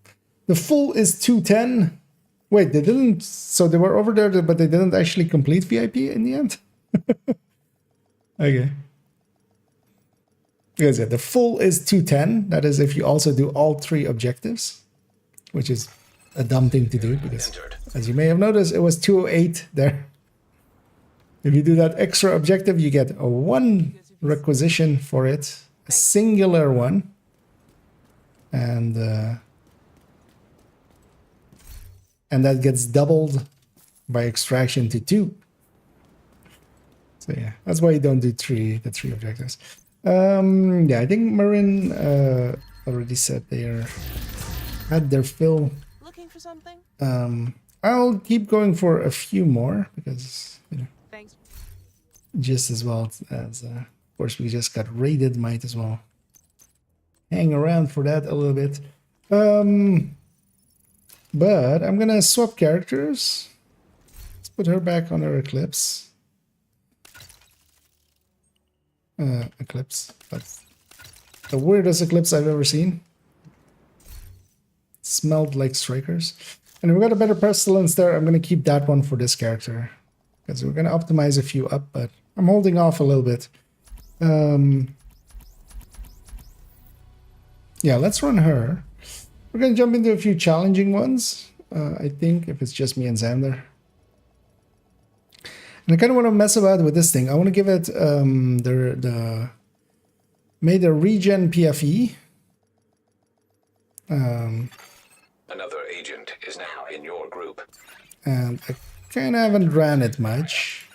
[SPEAKER 1] The full is 210. Wait, they didn't... So they were over there, but they didn't actually complete VIP in the end? Okay. Because yeah, the full is 210. That is if you also do all 3 objectives. Which is a dumb thing to do, because as you may have noticed, it was 208 there. If you do that extra objective, you get a 1 requisition for it, a singular one, and that gets doubled by extraction to 2. So yeah, that's why you don't do the 3 objectives. Yeah, I think Marin already said they had their fill.
[SPEAKER 9] Looking for something?
[SPEAKER 1] I'll keep going for a few more because, you know,
[SPEAKER 9] Thanks.
[SPEAKER 1] just as well as of course we just got raided, might as well hang around for that a little bit. But I'm gonna swap characters. Let's put her back on her Eclipse. Eclipse. That's the weirdest Eclipse I've ever seen. It smelled like strikers. And we got a better pestilence there. I'm gonna keep that one for this character. Because we're gonna optimize a few up, but I'm holding off a little bit. Yeah, let's run her. We're gonna jump into a few challenging ones. I think if it's just me and Xander. And I kind of want to mess about with this thing. I want to give it made a regen PFE.
[SPEAKER 2] Another agent is now in your group.
[SPEAKER 1] And I kind of haven't ran it much.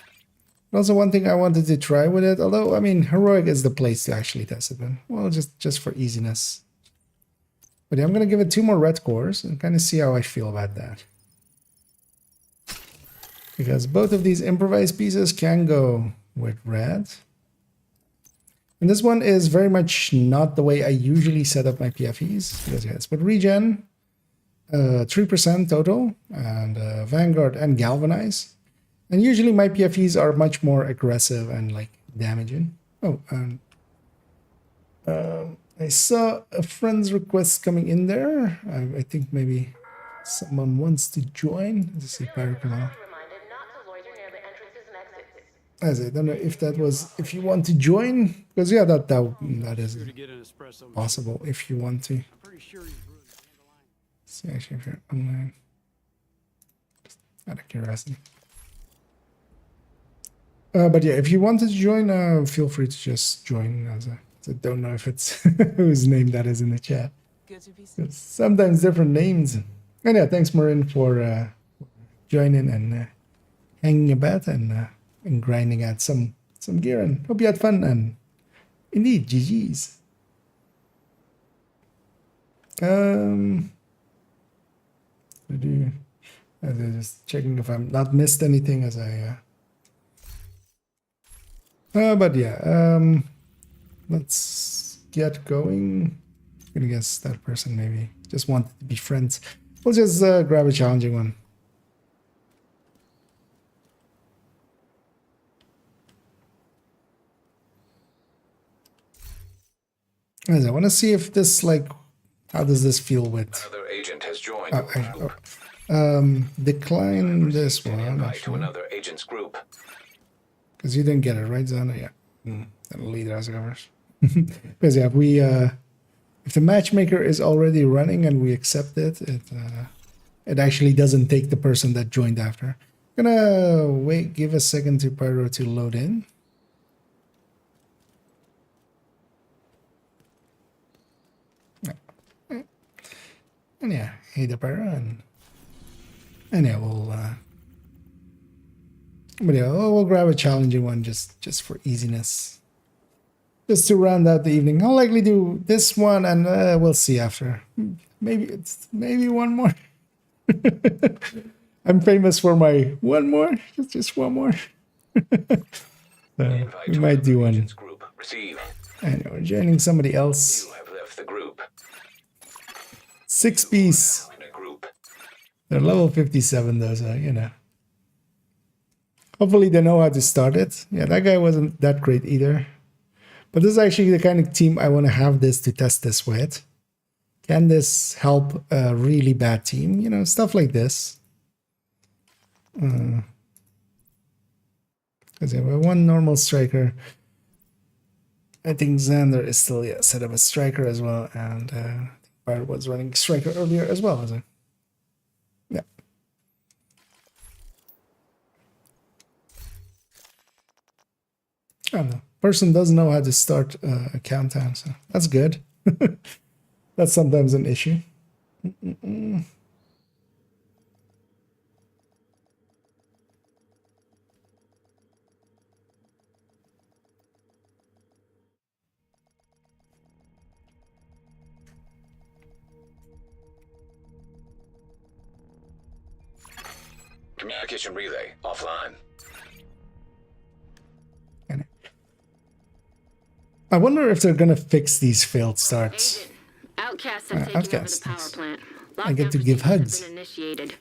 [SPEAKER 1] Also, one thing I wanted to try with it, although I mean, heroic is the place to actually test it in. Well, just for easiness. But yeah, I'm gonna give it 2 more red cores and kind of see how I feel about that. Because both of these improvised pieces can go with red. And this one is very much not the way I usually set up my PFEs. Because yeah, it's with regen, 3% total, and Vanguard and Galvanize. And usually my PFEs are much more aggressive and like damaging. Oh, and I saw a friend's request coming in there. I think maybe someone wants to join. Let's see if I can. As I don't know if that was if you want to join, because yeah, that is possible if you want to. See actually if you're online. Just out of curiosity. But yeah, if you wanted to join, feel free to just join. I don't know if it's whose name that is in the chat.
[SPEAKER 9] Good to be seen.
[SPEAKER 1] It's sometimes different names. And yeah, thanks Marin for joining and hanging about and grinding out some gear. And hope you had fun. And indeed, GG's. I'm just checking if I'm not missed anything as I. But yeah, let's get going. I'm gonna guess that person maybe just wanted to be friends. We'll just grab a challenging one. As I want to see if this how does this feel with?
[SPEAKER 2] Another agent has joined.
[SPEAKER 1] Decline this one.
[SPEAKER 2] Invite to another agent's group.
[SPEAKER 1] Because you didn't get it, right, Zana? Yeah. That'll lead as covers. Because yeah, if the matchmaker is already running and we accept it, it actually doesn't take the person that joined after. I'm gonna give a second to Pyro to load in. And yeah, hey the Pyro and yeah, we'll grab a challenging one just for easiness. Just to round out the evening. I'll likely do this one and we'll see after. Maybe one more. I'm famous for my one more. Just one more. So we might do one. And we're joining somebody else.
[SPEAKER 2] You have left the group.
[SPEAKER 1] 6 piece. They're level 57 though, so you know. Hopefully they know how to start it. Yeah, that guy wasn't that great either. But this is actually the kind of team I want to have this to test this with. Can this help a really bad team? You know, stuff like this. Because yeah, we have one normal striker. I think Xander is still set up a striker as well. And Bart was running striker earlier as well, isn't it? Yeah. I don't know. Person doesn't know how to start a countdown, so that's good. That's sometimes an issue.
[SPEAKER 2] Communication relay offline.
[SPEAKER 12] I
[SPEAKER 1] wonder if they're gonna fix these failed starts.
[SPEAKER 12] Agent, outcasts have taken over the power plant.
[SPEAKER 1] I get to give hugs.
[SPEAKER 12] Been initiated.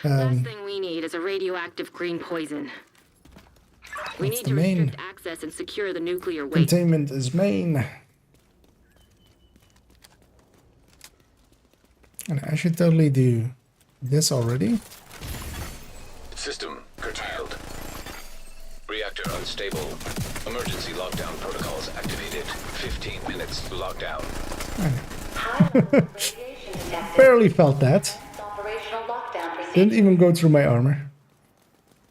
[SPEAKER 12] Last thing we need is a radioactive green poison. We need to restrict access and secure the nuclear waste.
[SPEAKER 1] Containment is main. And I should totally do this already.
[SPEAKER 2] System curtailed. Reactor unstable. Emergency lockdown protocols activated. 15 minutes lockdown.
[SPEAKER 1] Barely felt that. Didn't even go through my armor.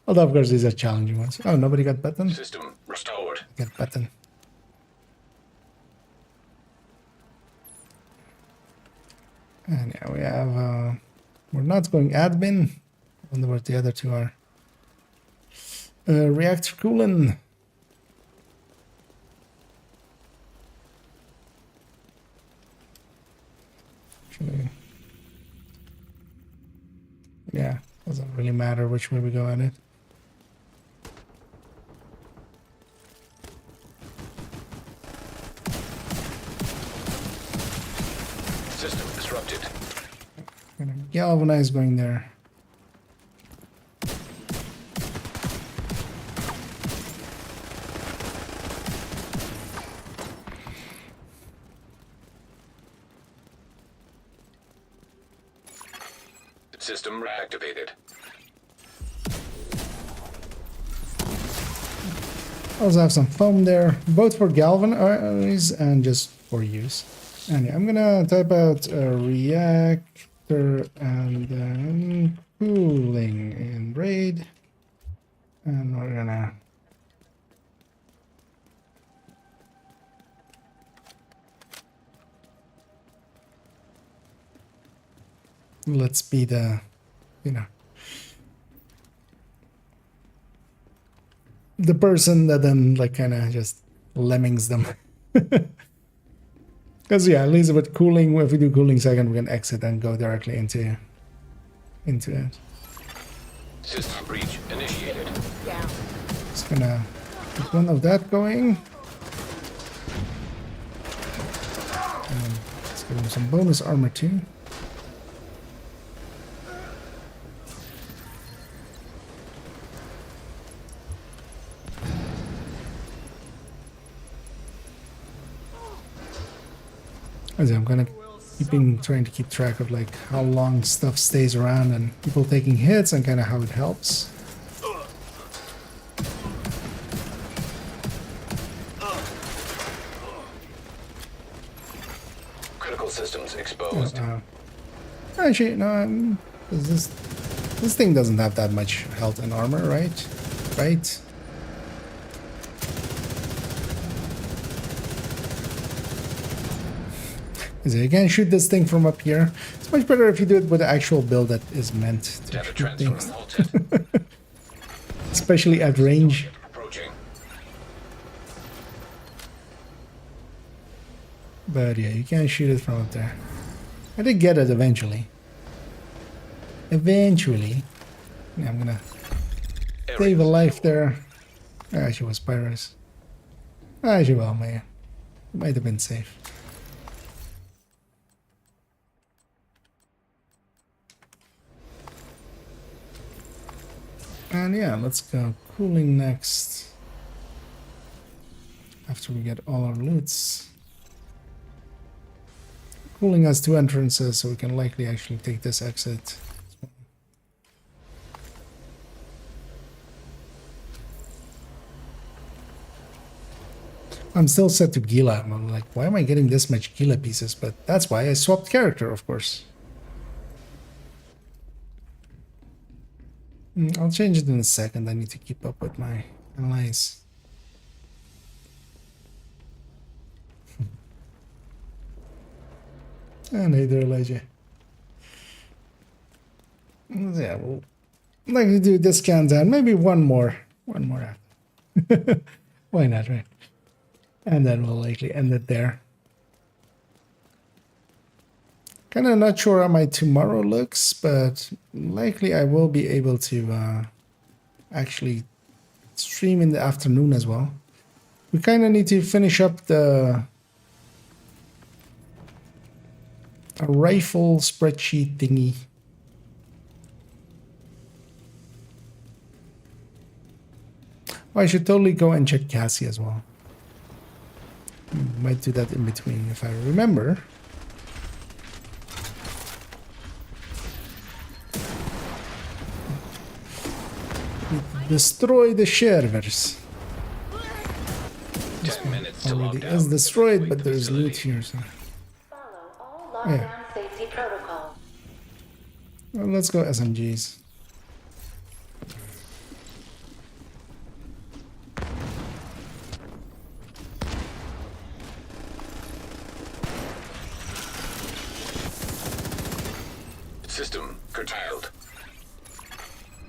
[SPEAKER 1] Although of course these are challenging ones. Oh, nobody got button?
[SPEAKER 2] System restored.
[SPEAKER 1] Get button. And yeah, we have we're not going admin. I wonder what the other two are. Reactor coolant. Actually, yeah, doesn't really matter which way we go at it.
[SPEAKER 2] System disrupted.
[SPEAKER 1] Galvanize going there.
[SPEAKER 2] System reactivated.
[SPEAKER 1] Also have some foam there, both for galvanize and just for use. And yeah, I'm gonna type out a reactor and then cooling in raid. And we're gonna let's be the, you know, the person that then like kind of just lemmings them. Because yeah, at least with cooling, if we do cooling second, we can exit and go directly into it.
[SPEAKER 2] System breach initiated.
[SPEAKER 1] Just gonna get one of that going. And let's give him some bonus armor too. As I'm gonna trying to keep track of like how long stuff stays around and people taking hits and kind of how it helps.
[SPEAKER 2] Critical systems exposed.
[SPEAKER 1] Actually, no, this thing doesn't have that much health and armor, right? Right? So you can shoot this thing from up here. It's much better if you do it with the actual build that is meant to shoot things. Especially at range. But yeah, you can't shoot it from up there. I did get it eventually. Eventually. Yeah, I'm gonna save a life there. Ah, she was Pyrus. Ah, she well, man. Might have been safe. And yeah, let's go cooling next. After we get all our loots. Cooling has 2 entrances, so we can likely actually take this exit. I'm still set to Gila. I'm like, why am I getting this much Gila pieces? But that's why I swapped character, of course. I'll change it in a second. I need to keep up with my allies. And hey there, Elijah. Yeah, we'll like to do this countdown. Maybe one more after. Why not, right? And then we'll likely end it there. Kind of not sure how my tomorrow looks, but likely I will be able to actually stream in the afternoon as well. We kind of need to finish up a rifle spreadsheet thingy. Oh, I should totally go and check Cassie as well. Might do that in between if I remember. Destroy the servers.
[SPEAKER 2] 10 minutes to
[SPEAKER 1] already
[SPEAKER 2] lockdown.
[SPEAKER 1] is destroyed, but there's loot here. So. Yeah.
[SPEAKER 3] Safety protocol.
[SPEAKER 1] Well, let's go SMGs.
[SPEAKER 2] System curtailed.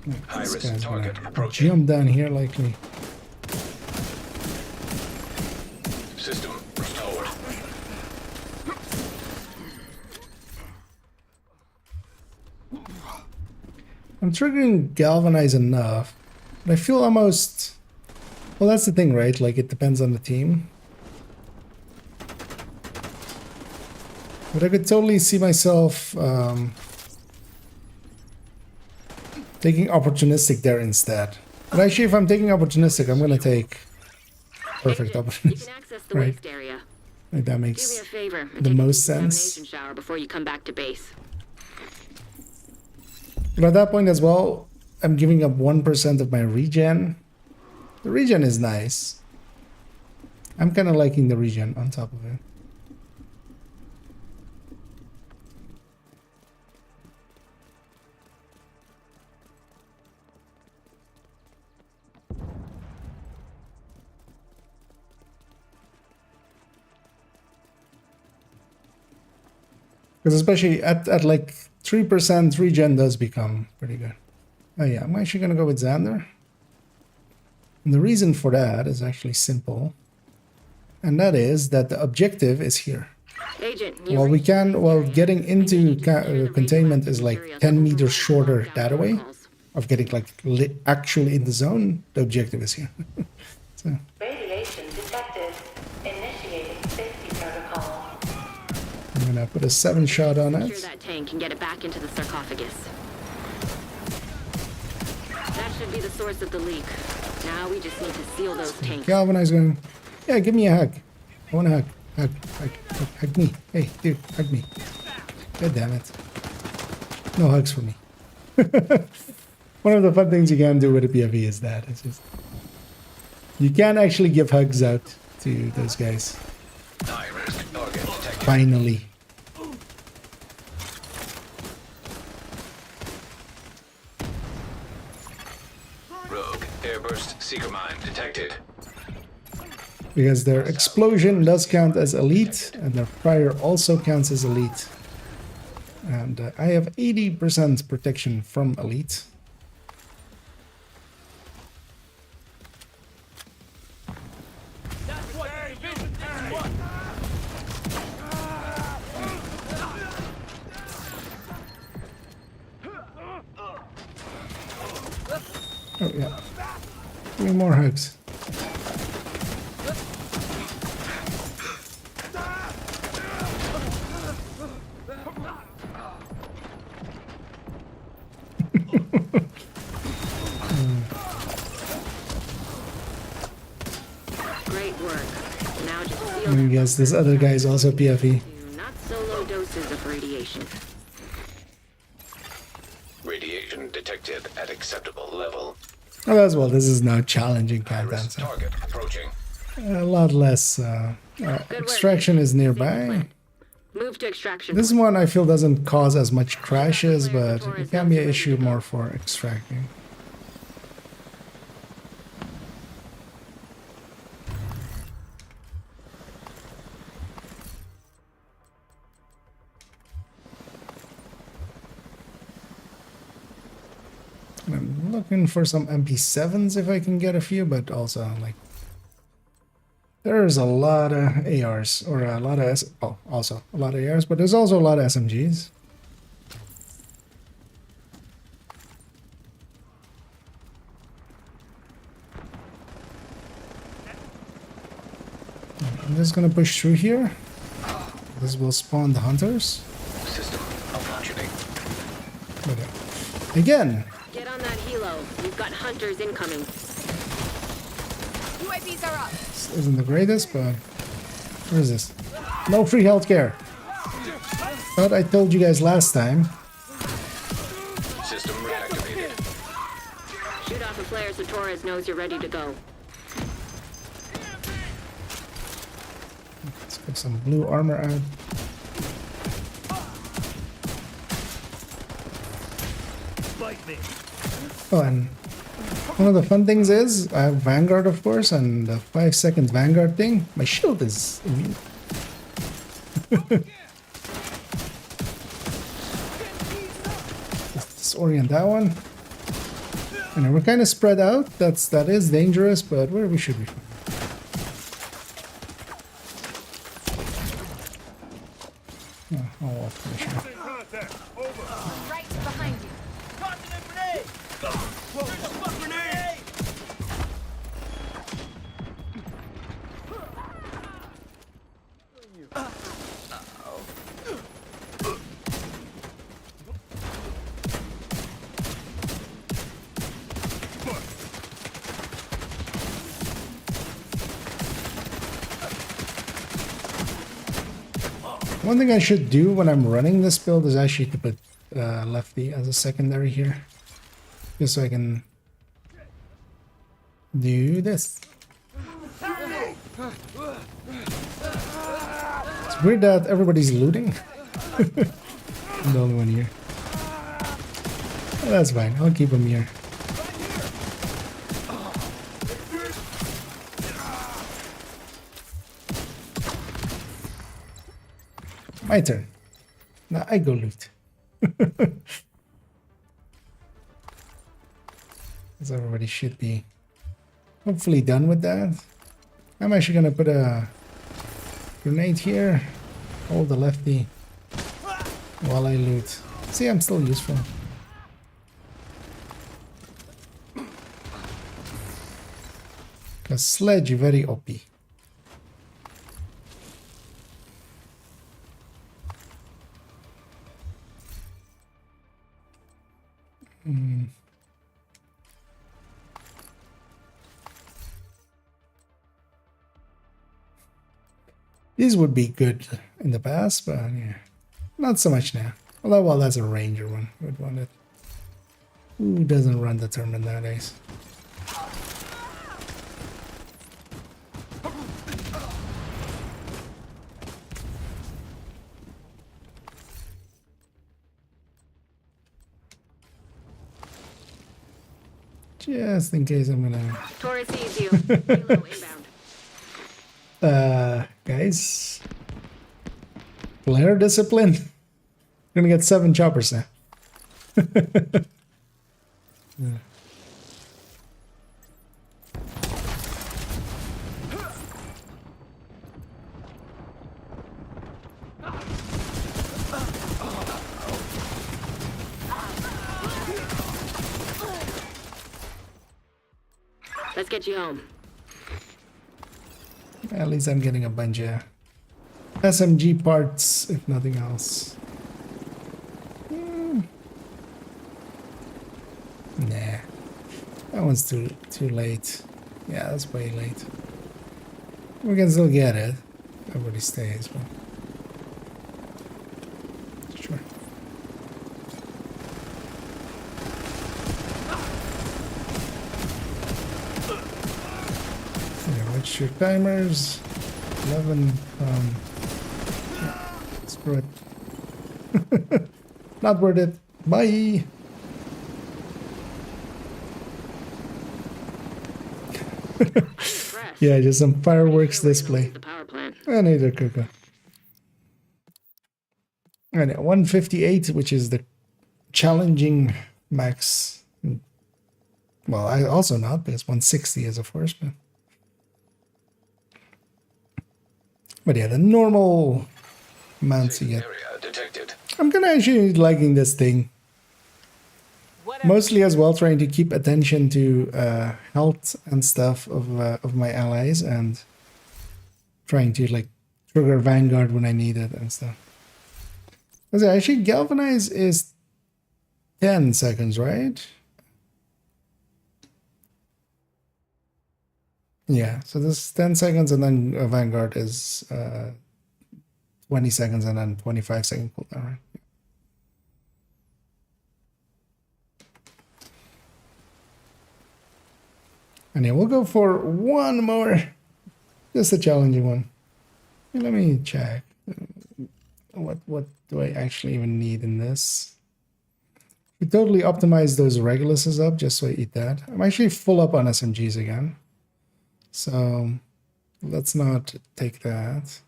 [SPEAKER 1] This
[SPEAKER 2] High-risk
[SPEAKER 1] guy's
[SPEAKER 2] target
[SPEAKER 1] gonna
[SPEAKER 2] approaching.
[SPEAKER 1] jump down here likely.
[SPEAKER 2] System restored.
[SPEAKER 1] I'm triggering galvanize enough, but I feel almost. Well, that's the thing, right? Like it depends on the team. But I could totally see myself taking opportunistic there instead. But actually, if I'm taking opportunistic, I'm gonna take perfect
[SPEAKER 12] You
[SPEAKER 1] opportunistic.
[SPEAKER 12] can access the
[SPEAKER 1] Right.
[SPEAKER 12] waste area.
[SPEAKER 1] Like that
[SPEAKER 12] Do me
[SPEAKER 1] makes
[SPEAKER 12] a favor and
[SPEAKER 1] the
[SPEAKER 12] take a
[SPEAKER 1] most sense.
[SPEAKER 12] decontamination shower before you come back to base.
[SPEAKER 1] But at that point as well, I'm giving up 1% of my regen. The regen is nice. I'm kind of liking the regen on top of it. Because especially at like 3%, regen does become pretty good. Oh yeah, I'm actually going to go with Xander. And the reason for that is actually simple. And that is that the objective is here.
[SPEAKER 12] Agent,
[SPEAKER 1] getting into containment is like 10 meters shorter that way of getting like actually in the zone. The objective is here. So.
[SPEAKER 3] Radiation detected. Initiating safety protocol.
[SPEAKER 1] I'm gonna put a 7-shot on
[SPEAKER 12] Secure
[SPEAKER 1] it.
[SPEAKER 12] that tank and get it back into the sarcophagus. That should be the source of the leak. Now we just need to seal those tanks.
[SPEAKER 1] Galvanize going. Yeah, give me a hug. I want a hug. Hug me. Hey, dude, hug me. God damn it. No hugs for me. One of the fun things you can do with a PFE is that. It's just... You can actually give hugs out to those guys.
[SPEAKER 2] High-risk target detected.
[SPEAKER 1] Finally.
[SPEAKER 2] Rogue airburst seeker mine detected.
[SPEAKER 1] Because their explosion does count as elite, and their fire also counts as elite. And I have 80% protection from elite.
[SPEAKER 4] That's what the division wants.
[SPEAKER 1] Oh yeah. Give me more hugs.
[SPEAKER 12] Great work. Now just seal
[SPEAKER 1] I guess this other guy is also PFE.
[SPEAKER 12] not so low doses of radiation.
[SPEAKER 2] Radiation detected at acceptable level.
[SPEAKER 1] Oh, as well, this is now challenging countdown.
[SPEAKER 2] High-risk
[SPEAKER 1] So
[SPEAKER 2] target approaching.
[SPEAKER 1] a lot less. Extraction is nearby.
[SPEAKER 12] Move to extraction.
[SPEAKER 1] This one I feel doesn't cause as much crashes, but it can be an issue more for extracting. I'm looking for some MP7s if I can get a few, but also like there's a lot of ARs or a lot of also a lot of ARs, but there's also a lot of SMGs. I'm just gonna push through here. This will spawn the hunters.
[SPEAKER 2] System malfunctioning.
[SPEAKER 1] But again,
[SPEAKER 12] Get on that helo. We've got hunters incoming.
[SPEAKER 5] UAVs are up.
[SPEAKER 1] this isn't the greatest, but what is this? No free healthcare. But I told you guys last time.
[SPEAKER 2] System reactivated.
[SPEAKER 12] Shoot off a flare so Torres knows you're ready to go.
[SPEAKER 1] Let's put some blue armor out.
[SPEAKER 6] Bite me.
[SPEAKER 1] Oh, and one of the fun things is I have Vanguard, of course, and the 5-second Vanguard thing. My shield is immune. Just disorient that one. And we're kind of spread out. That is dangerous, but where we should be fine. Oh, I'll finish her.
[SPEAKER 6] Contact. Over.
[SPEAKER 5] Right behind you.
[SPEAKER 4] Tossing a grenade. Whoa, there's a fuck grenade.
[SPEAKER 1] One thing I should do when I'm running this build is actually to put lefty as a secondary here. Just so I can do this. It's weird that everybody's looting. I'm the only one here. Oh, that's fine. I'll keep him here. My turn. Now I go loot. Because everybody should be hopefully done with that. I'm actually gonna put a grenade here. Hold the lefty while I loot. See, I'm still useful. Because sledge very OP. These would be good in the past, but yeah, not so much now. Although, well, that's a ranger one. Would want it. Who doesn't run the tournament nowadays? Just in case I'm gonna.
[SPEAKER 12] Taurus sees you. Halo inbound.
[SPEAKER 1] Guys, player discipline. We're gonna get 7 choppers now. Yeah.
[SPEAKER 12] Let's get you home.
[SPEAKER 1] At least I'm getting a bunch of SMG parts, if nothing else. Nah, that one's too late. Yeah, that's way late. We can still get it. Everybody stays, but sure. Yeah, what's your timers? 11. Yeah, screw it. Not worth it. Bye. Yeah, just some fireworks display. I need a cooker. And 158, which is the challenging max. Well, I also not, because 160 is a horseman. But yeah, the normal mounts you get. I'm kind of actually liking this thing. Mostly as well, trying to keep attention to health and stuff of my allies, and trying to like trigger Vanguard when I need it and stuff. Because actually, galvanize is 10 seconds, right? Yeah, so this is 10 seconds, and then Vanguard is 20 seconds, and then 25 second cooldown, right? And yeah, we'll go for one more. Just a challenging one. Let me check. What do I actually even need in this? We totally optimize those Reguluses up just so I eat that. I'm actually full up on SMGs again. So let's not take that.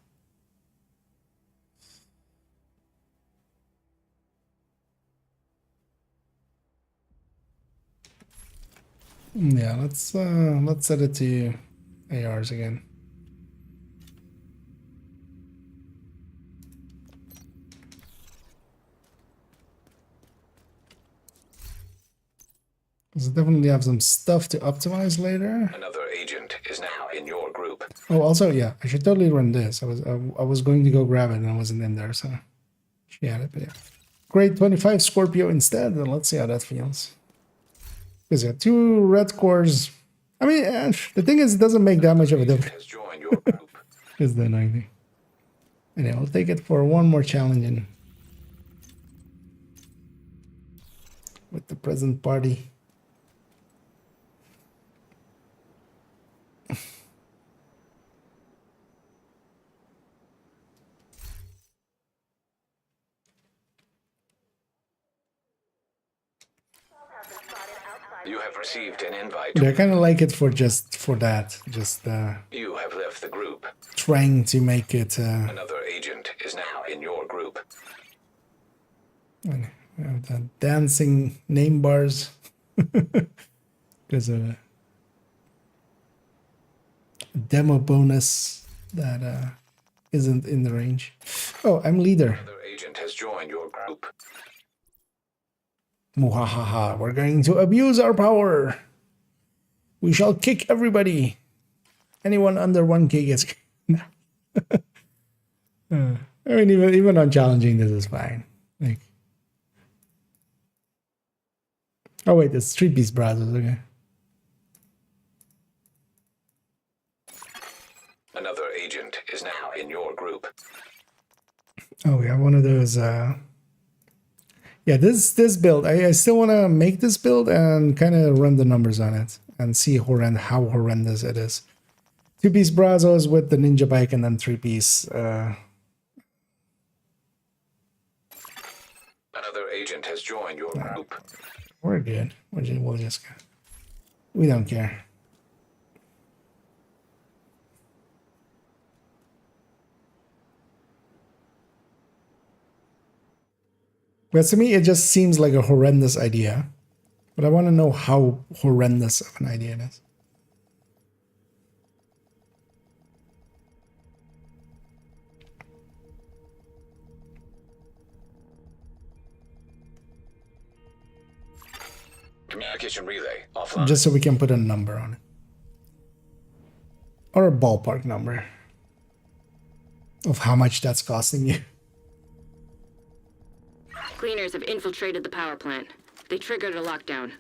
[SPEAKER 1] Yeah, let's set it to ARs again. Because I definitely have some stuff to optimize later.
[SPEAKER 2] Another agent is now in your group.
[SPEAKER 1] Oh, also, yeah, I should totally run this. I was going to go grab it and I wasn't in there, so she had it. But yeah, grade 25 Scorpio instead. And let's see how that feels. Because yeah, 2 red cores. I mean, the thing is, it doesn't make that much of a difference. Is the annoying thing. Anyway, I'll take it for one more challenge in with the present party.
[SPEAKER 2] You have received an invite.
[SPEAKER 1] But I kind of like it for that. Just
[SPEAKER 2] You have left the group.
[SPEAKER 1] trying to make it.
[SPEAKER 2] Another agent is now in your group.
[SPEAKER 1] We have the dancing name bars because of a demo bonus that isn't in the range. Oh, I'm leader.
[SPEAKER 2] Another agent has joined your group.
[SPEAKER 1] Muhahaha, we're going to abuse our power. We shall kick everybody. Anyone under 1k gets kicked. I mean, even on challenging, this is fine. Like, oh wait, it's 3-piece browsers, okay.
[SPEAKER 2] Another agent is now in your group.
[SPEAKER 1] Oh, we have one of those. Yeah, this build. I still want to make this build and kind of run the numbers on it and see how horrendous it is. 2-piece brazos with the ninja bike and then 3-piece.
[SPEAKER 2] Another agent has joined your group.
[SPEAKER 1] We're good. We'll just go. We don't care. But to me, it just seems like a horrendous idea. But I want to know how horrendous of an idea it is.
[SPEAKER 2] Communication relay offline.
[SPEAKER 1] Just so we can put a number on it. Or a ballpark number of how much that's costing you.
[SPEAKER 12] Cleaners have infiltrated the power plant. They triggered a lockdown.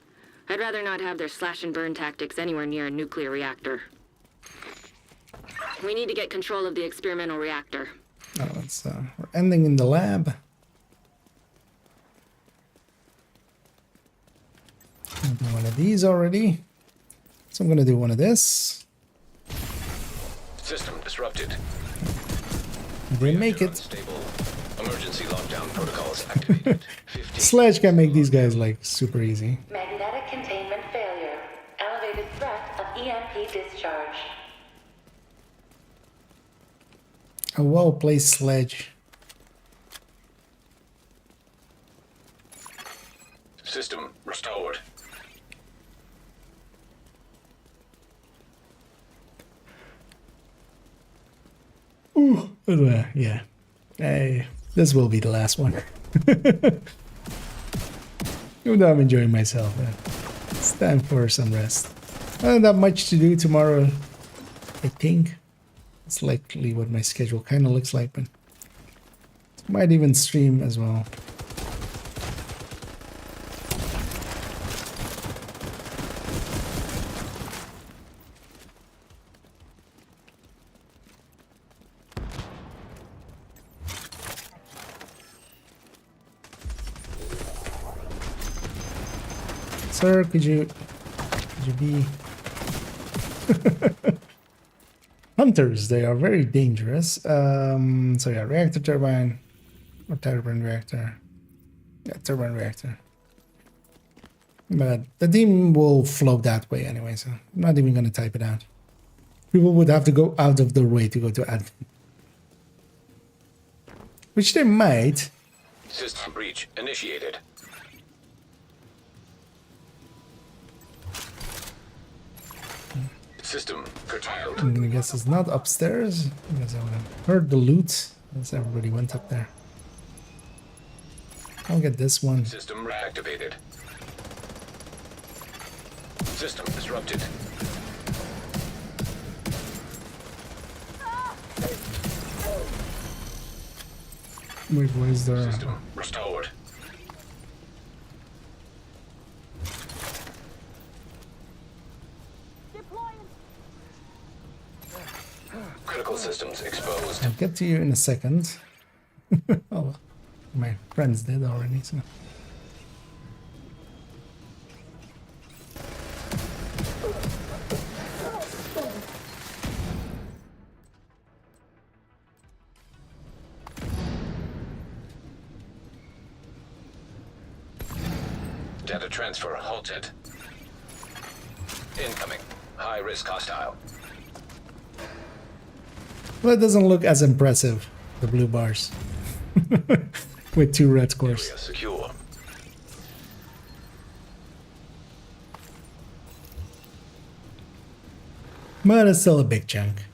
[SPEAKER 12] I'd rather not have their slash and burn tactics anywhere near a nuclear reactor. We need to get control of the experimental reactor.
[SPEAKER 1] Oh, it's, we're ending in the lab. I'll do one of these already. So I'm going to do one of this.
[SPEAKER 2] System disrupted.
[SPEAKER 1] We make it.
[SPEAKER 2] Stable. Emergency lockdown protocols activated. 15.
[SPEAKER 1] Sledge can make these guys like super easy.
[SPEAKER 3] Magnetic containment failure. Elevated threat of EMP discharge.
[SPEAKER 1] A well-placed sledge.
[SPEAKER 2] System restored.
[SPEAKER 1] Ooh, yeah. Hey, this will be the last one. Even though I'm enjoying myself, it's time for some rest. I don't have much to do tomorrow, I think. It's likely what my schedule kind of looks like, but might even stream as well. Sir, could you be hunters? They are very dangerous. So yeah, reactor turbine or turbine reactor. Yeah, turbine reactor. But the team will flow that way anyway, so I'm not even gonna type it out. People would have to go out of their way to go to admin. Which they might.
[SPEAKER 2] System breach initiated. System curtailed.
[SPEAKER 1] I'm gonna guess it's not upstairs because I would have heard the loot as everybody went up there. I'll get this one.
[SPEAKER 2] System reactivated. System disrupted.
[SPEAKER 1] Wait, where's the...
[SPEAKER 2] System restored. Critical systems exposed.
[SPEAKER 1] I'll get to you in a second. Oh, my friend's dead already, so...
[SPEAKER 2] Data transfer halted. Incoming. High risk hostile.
[SPEAKER 1] Well, it doesn't look as impressive, the blue bars. With 2 red scores.
[SPEAKER 2] Area secure.
[SPEAKER 1] But it's still a big chunk.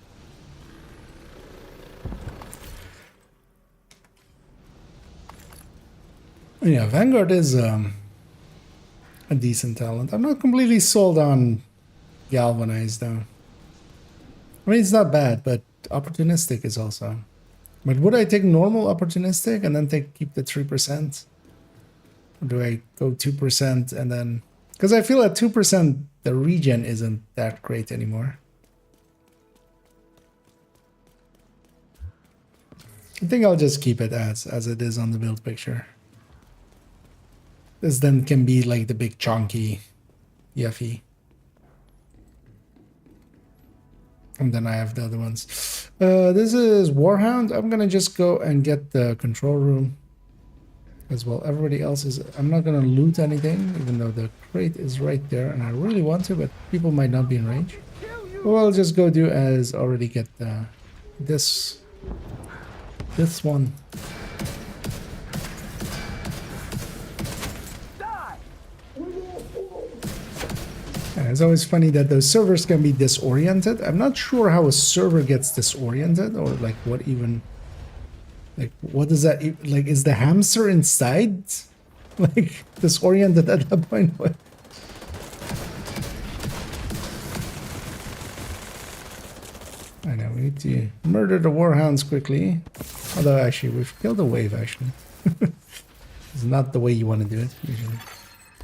[SPEAKER 1] Yeah, Vanguard is a decent talent. I'm not completely sold on Galvanized though. I mean, it's not bad, but opportunistic is also. But would I take normal opportunistic and then keep the 3%? Or do I go 2% and then... Because I feel at 2% the regen isn't that great anymore. I think I'll just keep it as it is on the build picture. This then can be like the big chunky Yuffie. And then I have the other ones. This is Warhound. I'm gonna just go and get the control room as well. Everybody else is... I'm not gonna loot anything, even though the crate is right there and I really want to, but people might not be in range. What I'll just go do is already get this one. And it's always funny that those servers can be disoriented. I'm not sure how a server gets disoriented, or like what even, like what does that, like is the hamster inside like disoriented at that point? What? I know, we need to murder the warhounds quickly. Although actually we've killed a wave actually. It's not the way you want to do it usually.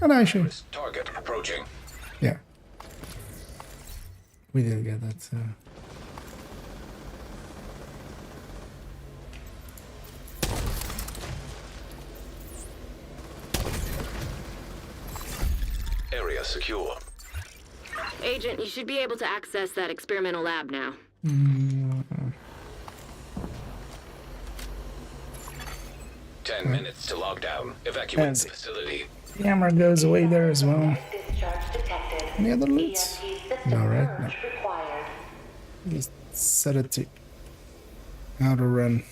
[SPEAKER 1] And actually
[SPEAKER 2] Target approaching.
[SPEAKER 1] yeah. We did get that.
[SPEAKER 2] Area secure.
[SPEAKER 12] Agent, you should be able to access that experimental lab now.
[SPEAKER 2] 10 minutes to log down. Evacuate the facility.
[SPEAKER 1] Camera goes away there as well. Any other loots? No, right? No. Just set it to auto run.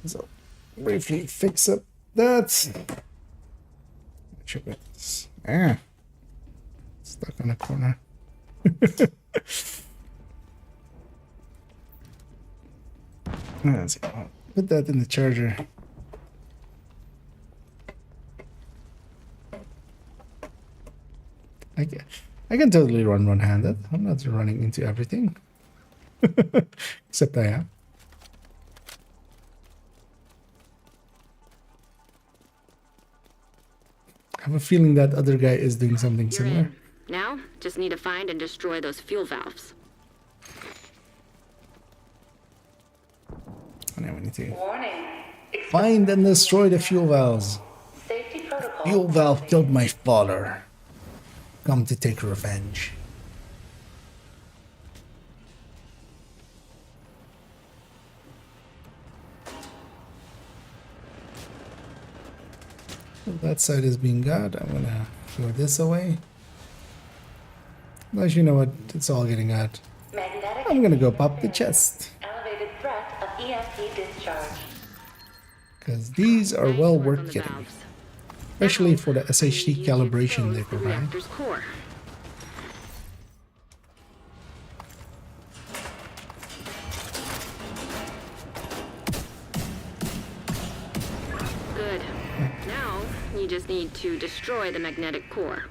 [SPEAKER 1] So briefly fix up that. Check it. Ah, stuck on a corner. Let's see. I'll put that in the charger. I can totally run one-handed. I'm not running into everything. Except I am. I have a feeling that other guy is doing something similar.
[SPEAKER 12] In. Now, just need to find and destroy those fuel valves.
[SPEAKER 1] And now we need to find and destroy the fuel valves. Fuel valve killed my father. Come to take revenge. So that side is being got. I'm gonna throw this away. Unless you know what, it's all getting got. I'm gonna go pop the chest.
[SPEAKER 3] Elevated threat of EMP discharge.
[SPEAKER 1] Because these are well worth getting. Especially for the SHD calibration they provide.
[SPEAKER 12] Good. Now, you just need to destroy the magnetic core.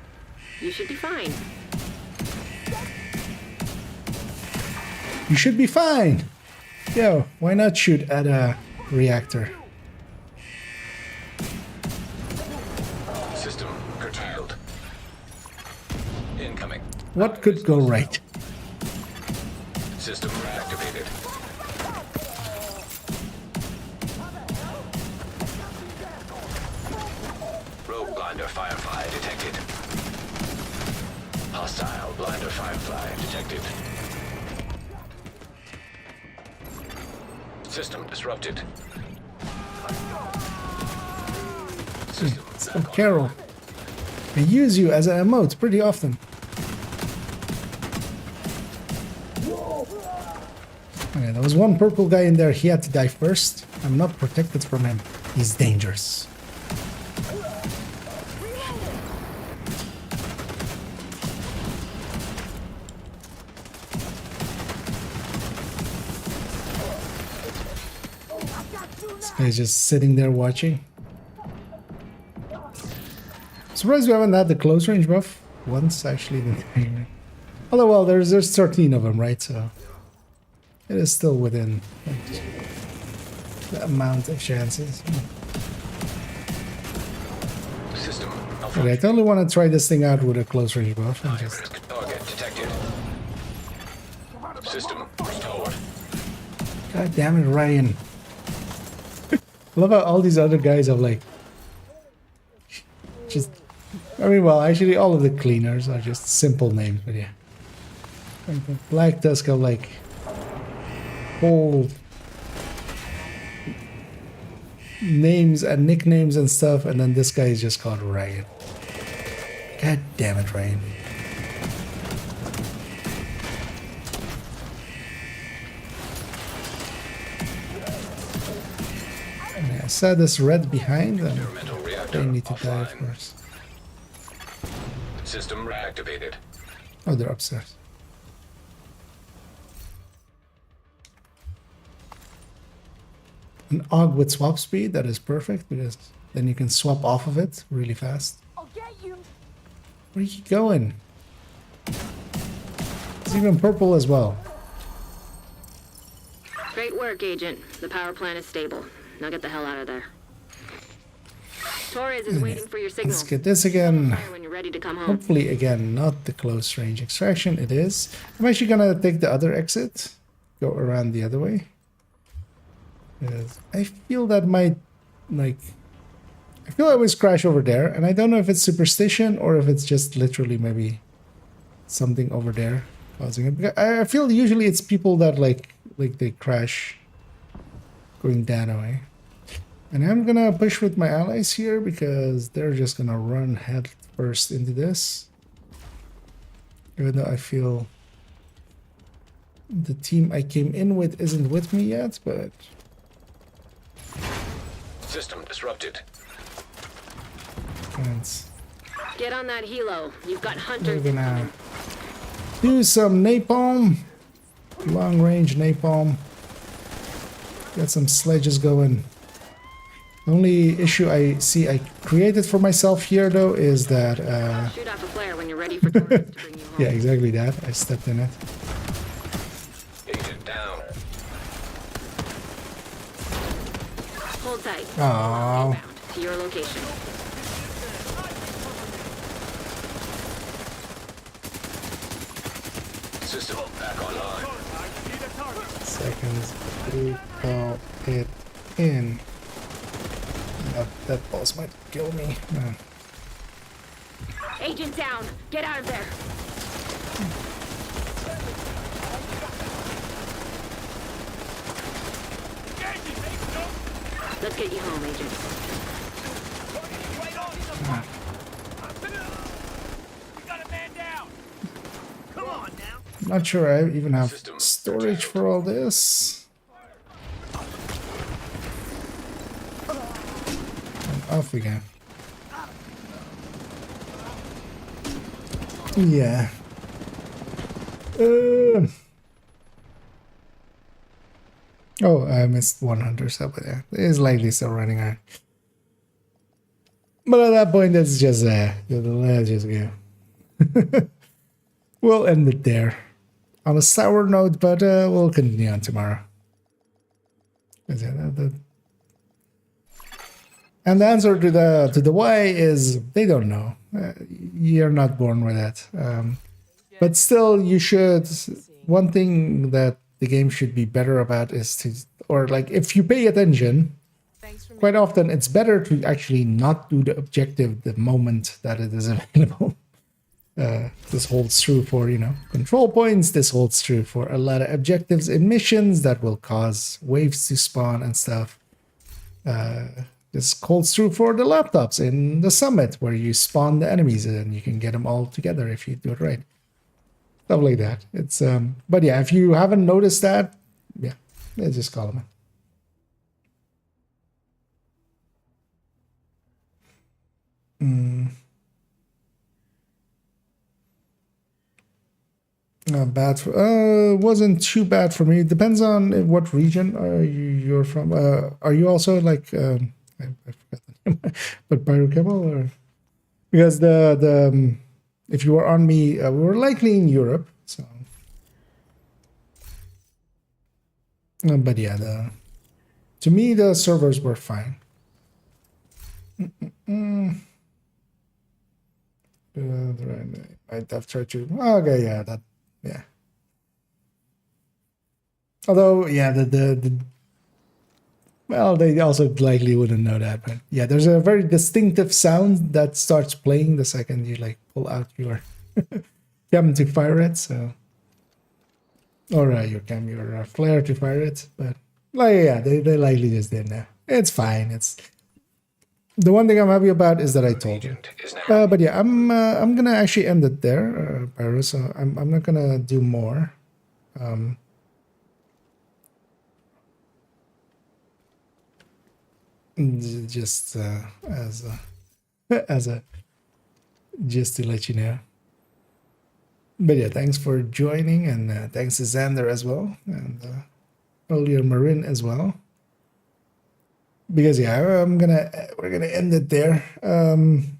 [SPEAKER 12] You should be fine.
[SPEAKER 1] You should be fine! Yo, why not shoot at a reactor?
[SPEAKER 2] System curtailed. Incoming.
[SPEAKER 1] What could go right?
[SPEAKER 2] System reactivated. Rogue blinder firefly detected. Hostile blinder firefly detected. System disrupted.
[SPEAKER 1] Oh, Carol. I use you as an emote pretty often. Okay, there was one purple guy in there. He had to die first. I'm not protected from him. He's dangerous. This guy's just sitting there watching. Surprised we haven't had the close range buff once, actually. Although, well, there's 13 of them, right? So it is still within like, the amount of chances.
[SPEAKER 2] System
[SPEAKER 1] Okay, I totally want to try this thing out with a close range buff. And just...
[SPEAKER 2] risk target detected. System restored.
[SPEAKER 1] God damn it, Ryan. I love how all these other guys have like just I mean, well, actually all of the cleaners are just simple names, but yeah. Like the Black Tusk have like whole names and nicknames and stuff, and then this guy is just called Ryan. God damn it, Ryan. I saw this red behind, and they need to die, of course.
[SPEAKER 2] System reactivated.
[SPEAKER 1] Oh, they're upstairs. An AUG with swap speed, that is perfect, because then you can swap off of it really fast.
[SPEAKER 5] I'll get you.
[SPEAKER 1] Where are you going? It's even purple as well.
[SPEAKER 12] Great work, Agent. The power plant is stable. Now get the hell out of there. Torres is waiting for your signal.
[SPEAKER 1] Let's get this again.
[SPEAKER 12] Fire when you're ready to come home.
[SPEAKER 1] Hopefully, again, not the close range extraction. It is. I'm actually gonna take the other exit. Go around the other way. Because I feel that might, like... I feel I always crash over there. And I don't know if it's superstition or if it's just literally maybe something over there causing it. Because I feel usually it's people that like they crash going that way. And I'm gonna push with my allies here because they're just gonna run head first into this. Even though I feel the team I came in with isn't with me yet, but...
[SPEAKER 2] System disrupted.
[SPEAKER 1] Let's
[SPEAKER 12] Get on that helo. You've got
[SPEAKER 1] we're
[SPEAKER 12] hunters
[SPEAKER 1] gonna
[SPEAKER 12] incoming.
[SPEAKER 1] do some napalm. Long range napalm. Got some sledges going. The only issue I see I created for myself here, though, is that...
[SPEAKER 12] Shoot off a flare when you're ready for Torres to bring you home.
[SPEAKER 1] yeah, exactly that. I stepped in it.
[SPEAKER 2] Agent down.
[SPEAKER 12] Hold tight.
[SPEAKER 1] Oh,
[SPEAKER 12] Inbound to your location.
[SPEAKER 2] System back online.
[SPEAKER 1] seconds to call it in. That boss might kill me.
[SPEAKER 12] Agent down. Get out of there. Let's get you home, Agent.
[SPEAKER 1] Not sure I even have storage for all this. And off we go. Yeah. Oh, I missed one hunter sub, but yeah, it's likely still running around. But at that point, that's just let's just go. We'll end it there on a sour note, but we'll continue on tomorrow. And the answer to the why is they don't know. You're not born with that. But still, you should. One thing that the game should be better about is to, or like if you pay attention, quite often it's better to actually not do the objective the moment that it is available. This holds true for, control points. This holds true for a lot of objectives in missions that will cause waves to spawn and stuff. This holds true for the laptops in the summit where you spawn the enemies and you can get them all together if you do it right. stuff like that. It's but yeah, if you haven't noticed that, yeah, let's just call him. Bad for wasn't too bad for me. It depends on what region you're from. Are you also like I forgot the name, but Pyrocable, or because the if you were on me, we were likely in Europe. So, but yeah, to me the servers were fine. I'd have tried to. Okay, yeah, that. Yeah. Although, yeah, well, they also likely wouldn't know that, but yeah, there's a very distinctive sound that starts playing the second you like pull out your cam to fire it. So, or your flare to fire it, but like yeah, they likely just didn't know. It's fine. It's the one thing I'm happy about is that I told you. But yeah, I'm gonna actually end it there, Pyro. So I'm not gonna do more. Just as a just to let you know. But yeah, thanks for joining, and thanks to Xander as well, and earlier Marin as well. Because yeah, we're gonna end it there. I'm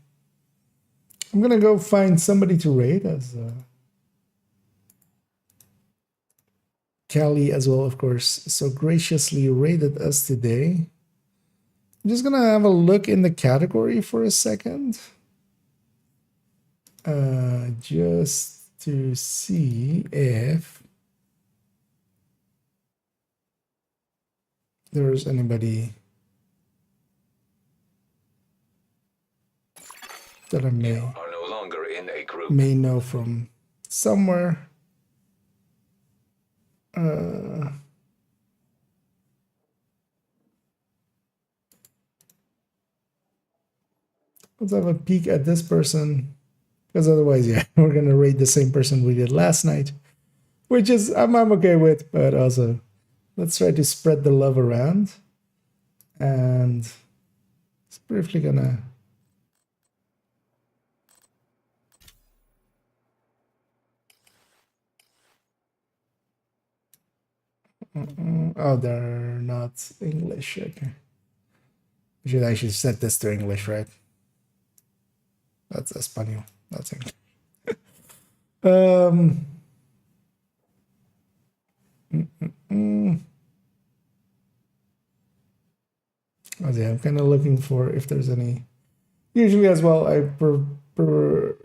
[SPEAKER 1] gonna go find somebody to raid, as Callie as well, of course, so graciously raided us today. I'm just gonna have a look in the category for a second, just to see if there's anybody that I
[SPEAKER 2] are no longer in a group.
[SPEAKER 1] may know from somewhere. Let's have a peek at this person, because otherwise, yeah, we're gonna raid the same person we did last night, which is I'm okay with, but also let's try to spread the love around, and it's briefly gonna. Oh, they're not English. Okay. I should actually set this to English, right? That's Espanol. That's English. Oh, yeah, I'm kind of looking for if there's any. Usually, as well, I prefer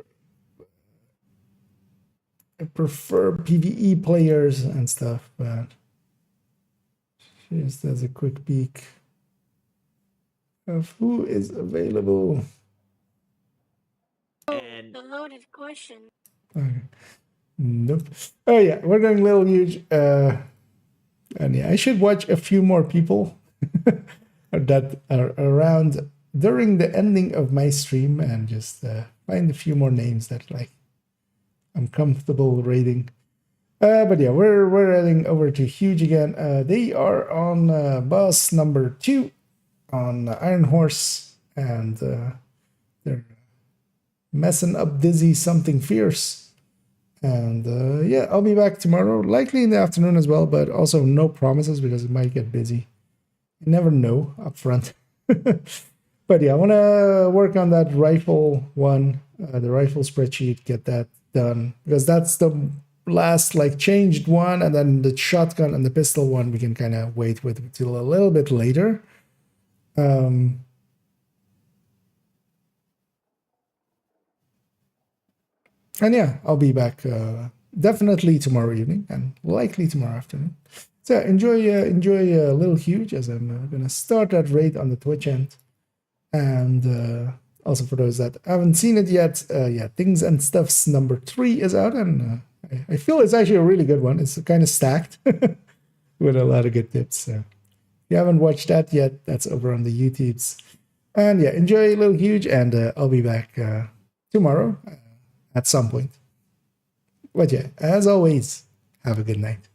[SPEAKER 1] PVE players and stuff, but just as a quick peek of who is available.
[SPEAKER 12] And a loaded question.
[SPEAKER 1] Okay. Nope. Oh yeah, we're going a little huge. And yeah, I should watch a few more people that are around during the ending of my stream, and just find a few more names that like I'm comfortable rating. But yeah, we're heading over to Huge again. They are on boss number 2 on Iron Horse, and they're messing up Dizzy something fierce. And yeah, I'll be back tomorrow, likely in the afternoon as well, but also no promises because it might get busy. You never know up front. But yeah, I want to work on that rifle one, the rifle spreadsheet, get that done, because that's the last like changed one, and then the shotgun and the pistol one we can kind of wait with till a little bit later. And yeah, I'll be back definitely tomorrow evening and likely tomorrow afternoon. So yeah, enjoy Little Huge, as I'm gonna start that raid on the Twitch end. And also for those that haven't seen it yet, yeah, Things and Stuffs number 3 is out, and I feel it's actually a really good one. It's kind of stacked with a lot of good tips. So if you haven't watched that yet, that's over on the YouTubes. And yeah, enjoy Little Huge, and I'll be back tomorrow at some point. But yeah, as always, have a good night.